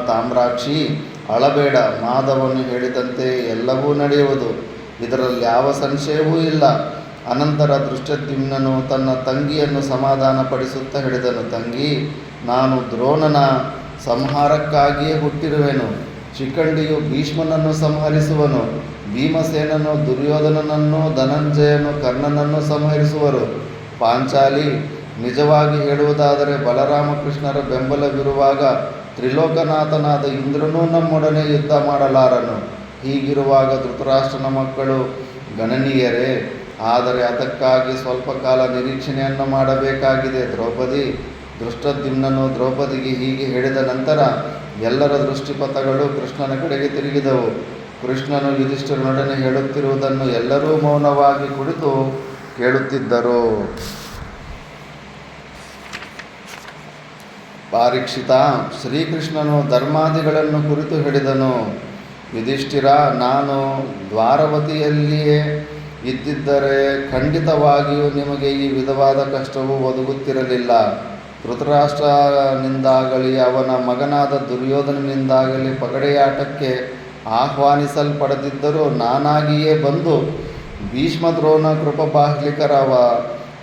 ತಾಮ್ರಾಕ್ಷಿ, ಅಳಬೇಡ. ಮಾಧವನು ಹೇಳಿದಂತೆ ಎಲ್ಲವೂ ನಡೆಯುವುದು, ಇದರಲ್ಲಿ ಯಾವ ಸಂಶಯವೂ ಇಲ್ಲ. ಅನಂತರ ದೃಷ್ಟದ್ಯುಮ್ನನು ತನ್ನ ತಂಗಿಯನ್ನು ಸಮಾಧಾನಪಡಿಸುತ್ತಾ ಹೇಳಿದನು, ತಂಗಿ, ನಾನು ದ್ರೋಣನ ಸಂಹಾರಕ್ಕಾಗಿಯೇ ಹುಟ್ಟಿರುವೆನು. ಶಿಖಂಡಿಯು ಭೀಷ್ಮನನ್ನು ಸಂಹರಿಸುವನು, ಭೀಮಸೇನನು ದುರ್ಯೋಧನನನ್ನು, ಧನಂಜಯನು ಕರ್ಣನನ್ನು ಸಂಹರಿಸುವರು. ಪಾಂಚಾಲಿ, ನಿಜವಾಗಿ ಹೇಳುವುದಾದರೆ ಬಲರಾಮಕೃಷ್ಣರ ಬೆಂಬಲವಿರುವಾಗ ತ್ರಿಲೋಕನಾಥನಾದ ಇಂದ್ರನೂ ನಮ್ಮೊಡನೆ ಯುದ್ಧ ಮಾಡಲಾರನು. ಹೀಗಿರುವಾಗ ಧೃತರಾಷ್ಟ್ರನ ಮಕ್ಕಳು ಗಣನೀಯರೇ. ಆದರೆ ಅದಕ್ಕಾಗಿ ಸ್ವಲ್ಪ ಕಾಲ ನಿರೀಕ್ಷಣೆಯನ್ನು ಮಾಡಬೇಕಾಗಿದೆ. ದ್ರೌಪದಿ. ದೃಷ್ಟದ್ಯುಮ್ನನು ದ್ರೌಪದಿಗೆ ಹೀಗೆ ಹೇಳಿದ ನಂತರ ಎಲ್ಲರ ದೃಷ್ಟಿಪಥಗಳು ಕೃಷ್ಣನ ಕಡೆಗೆ ತಿರುಗಿದವು. ಕೃಷ್ಣನು ಯುಧಿಷ್ಠಿರನೊಡನೆ ಹೇಳುತ್ತಿರುವುದನ್ನು ಎಲ್ಲರೂ ಮೌನವಾಗಿ ಕುಳಿತು ಕೇಳುತ್ತಿದ್ದರು. ಪಾರೀಕ್ಷಿತ, ಶ್ರೀಕೃಷ್ಣನು ಧರ್ಮಾದಿಗಳನ್ನು ಕುರಿತು ಹೇಳಿದನು. ಯುಧಿಷ್ಠಿರ, ನಾನು ದ್ವಾರವತಿಯಲ್ಲಿಯೇ ಇದ್ದಿದ್ದರೆ ಖಂಡಿತವಾಗಿಯೂ ನಿಮಗೆ ಈ ವಿಧವಾದ ಕಷ್ಟವು ಒದಗುತ್ತಿರಲಿಲ್ಲ. ಧೃತರಾಷ್ಟ್ರನಿಂದಾಗಲಿ ಅವನ ಮಗನಾದ ದುರ್ಯೋಧನನಿಂದಾಗಲಿ ಪಗಡೆಯಾಟಕ್ಕೆ ಆಹ್ವಾನಿಸಲ್ಪಡದಿದ್ದರೂ ನಾನಾಗಿಯೇ ಬಂದು ಭೀಷ್ಮದ್ರೋಣ ಕೃಪಬಾಹ್ಲಿಕರ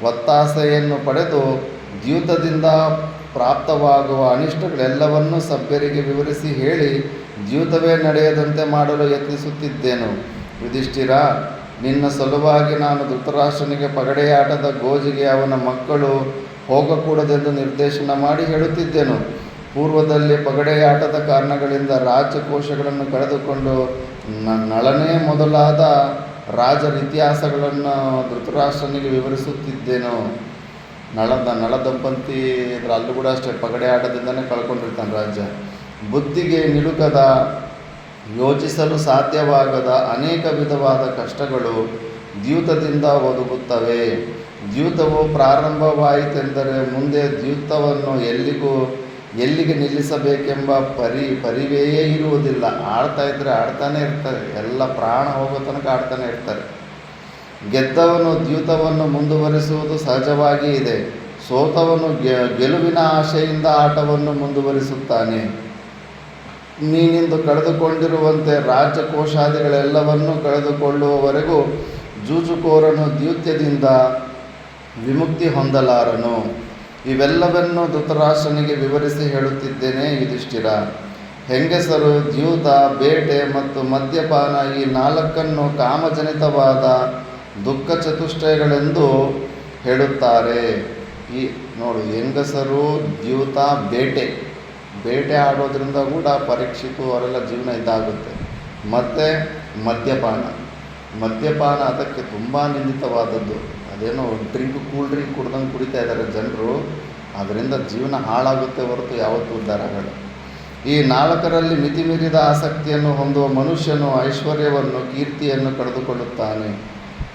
ಒತ್ತಾಸೆಯನ್ನು ಪಡೆದು ದ್ಯೂತದಿಂದ ಪ್ರಾಪ್ತವಾಗುವ ಅನಿಷ್ಟಗಳೆಲ್ಲವನ್ನೂ ಸಭ್ಯರಿಗೆ ವಿವರಿಸಿ ಹೇಳಿ ದ್ಯೂತವೇ ನಡೆಯದಂತೆ ಮಾಡಲು ಯತ್ನಿಸುತ್ತಿದ್ದೆನು. ಯುಧಿಷ್ಠಿರ, ನಿನ್ನ ಸಲುವಾಗಿ ನಾನು ಧೃತರಾಷ್ಟ್ರನಿಗೆ ಪಗಡೆಯಾಟದ ಗೋಜಿಗೆ ಅವನ ಮಕ್ಕಳು ಹೋಗಕೂಡದೆಂದು ನಿರ್ದೇಶನ ಮಾಡಿ ಹೇಳುತ್ತಿದ್ದೆನು. ಪೂರ್ವದಲ್ಲಿ ಪಗಡೆಯಾಟದ ಕಾರಣಗಳಿಂದ ರಾಜ್ಯಕೋಶಗಳನ್ನು ಕಳೆದುಕೊಂಡು ನಳನೇ ಮೊದಲಾದ ರಾಜರ ಇತಿಹಾಸಗಳನ್ನು ಧೃತರಾಷ್ಟ್ರನಿಗೆ ವಿವರಿಸುತ್ತಿದ್ದೇನೋ. ನಳದಂಪಂತಿ ಅಲ್ಲೂ ಕೂಡ ಅಷ್ಟೇ, ಪಗಡೆ ಆಟದಿಂದನೇ ಕಳ್ಕೊಂಡಿರ್ತಾನೆ ರಾಜ್ಯ. ಬುದ್ಧಿಗೆ ನಿಲುಕದ, ಯೋಚಿಸಲು ಸಾಧ್ಯವಾಗದ ಅನೇಕ ವಿಧವಾದ ಕಷ್ಟಗಳು ದ್ಯೂತದಿಂದ ಒದಗುತ್ತವೆ. ದ್ಯೂತವು ಪ್ರಾರಂಭವಾಯಿತೆಂದರೆ ಮುಂದೆ ದ್ಯೂತವನ್ನು ಎಲ್ಲಿಗೆ ನಿಲ್ಲಿಸಬೇಕೆಂಬ ಪರಿವೆಯೇ ಇರುವುದಿಲ್ಲ. ಆಡ್ತಾನೆ ಇರ್ತಾರೆ, ಎಲ್ಲ ಪ್ರಾಣ ಹೋಗೋ ತನಕ ಆಡ್ತಾನೆ ಇರ್ತಾರೆ. ಗೆದ್ದವನು ದ್ಯೂತವನ್ನು ಮುಂದುವರಿಸುವುದು ಸಹಜವಾಗಿ ಇದೆ. ಸೋತವನು ಗೆಲುವಿನ ಆಶೆಯಿಂದ ಆಟವನ್ನು ಮುಂದುವರಿಸುತ್ತಾನೆ. ನೀನಿಂದು ಕಳೆದುಕೊಂಡಿರುವಂತೆ ರಾಜ್ಯಕೋಶಾದಿಗಳೆಲ್ಲವನ್ನೂ ಕಳೆದುಕೊಳ್ಳುವವರೆಗೂ ಜೂಜುಕೋರನು ದ್ಯೂತ್ಯದಿಂದ ವಿಮುಕ್ತಿ ಹೊಂದಲಾರನು. ಇವೆಲ್ಲವನ್ನೂ ಧೃತರಾಷ್ಟ್ರನಿಗೆ ವಿವರಿಸಿ ಹೇಳುತ್ತಿದ್ದೇನೆ ಯುಧಿಷ್ಠಿರ. ಹೆಂಗಸರು, ದ್ಯೂತ, ಬೇಟೆ ಮತ್ತು ಮದ್ಯಪಾನ ಈ 4 ಕಾಮಜನಿತವಾದ ದುಃಖ ಚತುಷ್ಟಯಗಳೆಂದು ಹೇಳುತ್ತಾರೆ. ನೋಡು, ಹೆಂಗಸರು, ದ್ಯೂತ, ಬೇಟೆ ಆಡೋದ್ರಿಂದ ಕೂಡ ಪರೀಕ್ಷಿತು ಅವರೆಲ್ಲ ಜೀವನ ಇದಾಗುತ್ತೆ. ಮತ್ತು ಮದ್ಯಪಾನ ಅದಕ್ಕೆ ತುಂಬ ನಿಂದಿತವಾದದ್ದು. ಅದೇನೋ ಕೂಲ್ ಡ್ರಿಂಕ್ ಕುಡ್ದಂಗೆ ಕುಡಿತಾ ಇದ್ದಾರೆ ಜನರು, ಅದರಿಂದ ಜೀವನ ಹಾಳಾಗುತ್ತೆ ಹೊರತು ಯಾವತ್ತೂ ಉದ್ಧಾರ ಆಗಲ್ಲ. ಈ 4ರಲ್ಲಿ ಮಿತಿಮೀರಿದ ಆಸಕ್ತಿಯನ್ನು ಹೊಂದುವ ಮನುಷ್ಯನು ಐಶ್ವರ್ಯವನ್ನು, ಕೀರ್ತಿಯನ್ನು ಕಳೆದುಕೊಳ್ಳುತ್ತಾನೆ.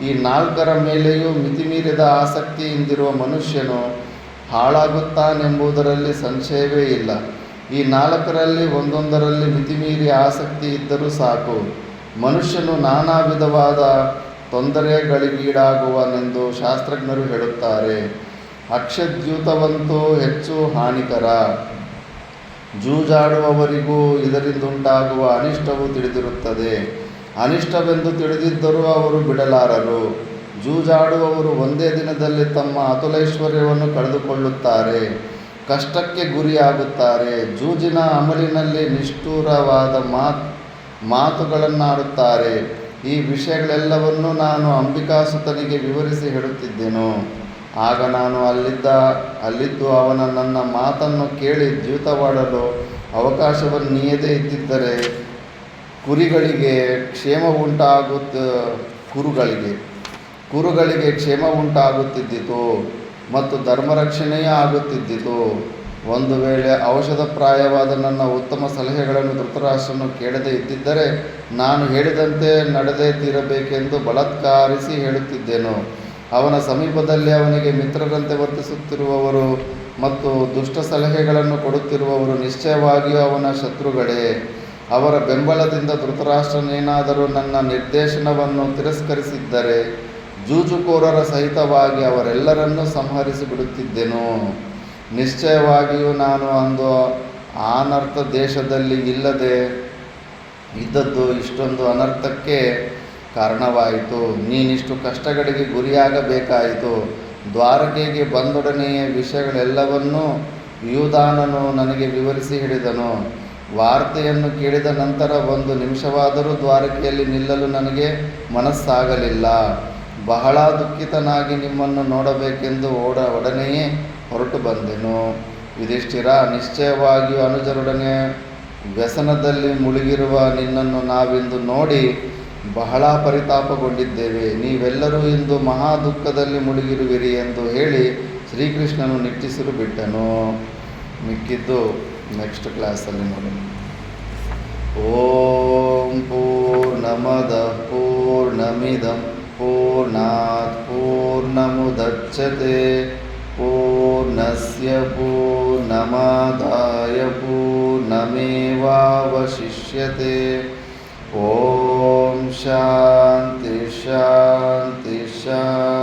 ಈ 4ರ ಮೇಲೆಯೂ ಮಿತಿಮೀರಿದ ಆಸಕ್ತಿಯಿಂದಿರುವ ಮನುಷ್ಯನು ಹಾಳಾಗುತ್ತಾನೆಂಬುದರಲ್ಲಿ ಸಂಶಯವೇ ಇಲ್ಲ. ಈ 4ರಲ್ಲಿ ಒಂದೊಂದರಲ್ಲಿ ಮಿತಿಮೀರಿ ಆಸಕ್ತಿ ಇದ್ದರೂ ಸಾಕು, ಮನುಷ್ಯನು ನಾನಾ ವಿಧವಾದ ತೊಂದರೆಗಳಿಗೀಡಾಗುವನೆಂದು ಶಾಸ್ತ್ರಜ್ಞರು ಹೇಳುತ್ತಾರೆ. ಅಕ್ಷದ್ಯೂತವಂತೂ ಹೆಚ್ಚು ಹಾನಿಕರ. ಜೂಜಾಡುವವರಿಗೂ ಇದರಿಂದುಂಟಾಗುವ ಅನಿಷ್ಟವು ತಿಳಿದಿರುತ್ತದೆ. ಅನಿಷ್ಟವೆಂದು ತಿಳಿದಿದ್ದರೂ ಅವರು ಬಿಡಲಾರರು. ಜೂಜಾಡುವವರು ಒಂದೇ ದಿನದಲ್ಲಿ ತಮ್ಮ ಅತುಲೈಶ್ವರ್ಯವನ್ನು ಕಳೆದುಕೊಳ್ಳುತ್ತಾರೆ, ಕಷ್ಟಕ್ಕೆ ಗುರಿಯಾಗುತ್ತಾರೆ. ಜೂಜಿನ ಅಮಲಿನಲ್ಲಿ ನಿಷ್ಠುರವಾದ ಮಾತುಗಳನ್ನಾಡುತ್ತಾರೆ. ಈ ವಿಷಯಗಳೆಲ್ಲವನ್ನೂ ನಾನು ಅಂಬಿಕಾಸುತನಿಗೆ ವಿವರಿಸಿ ಹೇಳುತ್ತಿದ್ದೆನು. ಆಗ ನಾನು ಅಲ್ಲಿದ್ದು ಅವನ ನನ್ನ ಮಾತನ್ನು ಕೇಳಿ ದ್ಯೂತವಾಡಲು ಅವಕಾಶವನ್ನೀಯದೇ ಇದ್ದಿದ್ದರೆ ಕುರುಗಳಿಗೆ ಕ್ಷೇಮ ಉಂಟಾಗುತ್ತಿದ್ದಿತು ಮತ್ತು ಧರ್ಮರಕ್ಷಣೆಯೇ ಆಗುತ್ತಿದ್ದಿತು. ಒಂದು ವೇಳೆ ಔಷಧಪ್ರಾಯವಾದ ನನ್ನ ಉತ್ತಮ ಸಲಹೆಗಳನ್ನು ಧೃತರಾಷ್ಟ್ರನು ಕೇಳದೇ ಇದ್ದಿದ್ದರೆ ನಾನು ಹೇಳಿದಂತೆ ನಡೆದೇ ತೀರಬೇಕೆಂದು ಬಲಾತ್ಕಾರಿಸಿ ಹೇಳುತ್ತಿದ್ದೆನು. ಅವನ ಸಮೀಪದಲ್ಲಿ ಅವನಿಗೆ ಮಿತ್ರರಂತೆ ವರ್ತಿಸುತ್ತಿರುವವರು ಮತ್ತು ದುಷ್ಟ ಸಲಹೆಗಳನ್ನು ಕೊಡುತ್ತಿರುವವರು ನಿಶ್ಚಯವಾಗಿಯೂ ಅವನ ಶತ್ರುಗಳೇ. ಅವರ ಬೆಂಬಲದಿಂದ ಧೃತರಾಷ್ಟ್ರನೇನಾದರೂ ನನ್ನ ನಿರ್ದೇಶನವನ್ನು ತಿರಸ್ಕರಿಸಿದ್ದರೆ ಜೂಜುಕೋರರ ಸಹಿತವಾಗಿ ಅವರೆಲ್ಲರನ್ನೂ ಸಂಹರಿಸಿ ಬಿಡುತ್ತಿದ್ದೆನು. ನಿಶ್ಚಯವಾಗಿಯೂ ನಾನು ಅಂದು ಅನರ್ಥ ದೇಶದಲ್ಲಿ ಇಲ್ಲದೆ ಇದ್ದದ್ದು ಇಷ್ಟೊಂದು ಅನರ್ಥಕ್ಕೆ ಕಾರಣವಾಯಿತು. ನೀನಿಷ್ಟು ಕಷ್ಟಗಳಿಗೆ ಗುರಿಯಾಗಬೇಕಾಯಿತು. ದ್ವಾರಕೆಗೆ ಬಂದೊಡನೆಯೇ ವಿಷಯಗಳೆಲ್ಲವನ್ನೂ ಯೂದಾನನು ನನಗೆ ವಿವರಿಸಿ ಹೇಳಿದನು. ವಾರ್ತೆಯನ್ನು ಕೇಳಿದ ನಂತರ 1 ನಿಮಿಷವಾದರೂ ದ್ವಾರಕೆಯಲ್ಲಿ ನಿಲ್ಲಲು ನನಗೆ ಮನಸ್ಸಾಗಲಿಲ್ಲ. ಬಹಳ ದುಃಖಿತನಾಗಿ ನಿಮ್ಮನ್ನು ನೋಡಬೇಕೆಂದು ಒಡನೆಯೇ ಹೊರಟು ಬಂದೆನು. ಯುಧಿಷ್ಠಿರ, ನಿಶ್ಚಯವಾಗಿಯೂ ಅನುಜರೊಡನೆ ವ್ಯಸನದಲ್ಲಿ ಮುಳುಗಿರುವ ನಿನ್ನನ್ನು ನಾವಿಂದು ನೋಡಿ ಬಹಳ ಪರಿತಾಪಗೊಂಡಿದ್ದೇವೆ. ನೀವೆಲ್ಲರೂ ಇಂದು ಮಹಾ ದುಃಖದಲ್ಲಿ ಮುಳುಗಿರುವಿರಿ ಎಂದು ಹೇಳಿ ಶ್ರೀಕೃಷ್ಣನು ನಿಟ್ಟುಸಿರು ಬಿಟ್ಟನು. ಮಿಕ್ಕಿದ್ದು ನೆಕ್ಸ್ಟ್ ಕ್ಲಾಸಲ್ಲಿ ನೋಡೋಣ. ಓಂ ಪೂರ್ಣಮದಃ ಪೂರ್ಣಮಿದಂ ಪೂರ್ಣಾತ್ ಪೂರ್ಣಮುದಚ್ಯತೆ ಪೂರ್ಣಸ್ಯ ಪೂರ್ಣಮಾದಾಯ ಪೂರ್ಣಮೇವಾವಶಿಷ್ಯತೆ. ಓಂ ಶಾಂತಿ ಶಾಂತಿ ಶಾಂತಿ.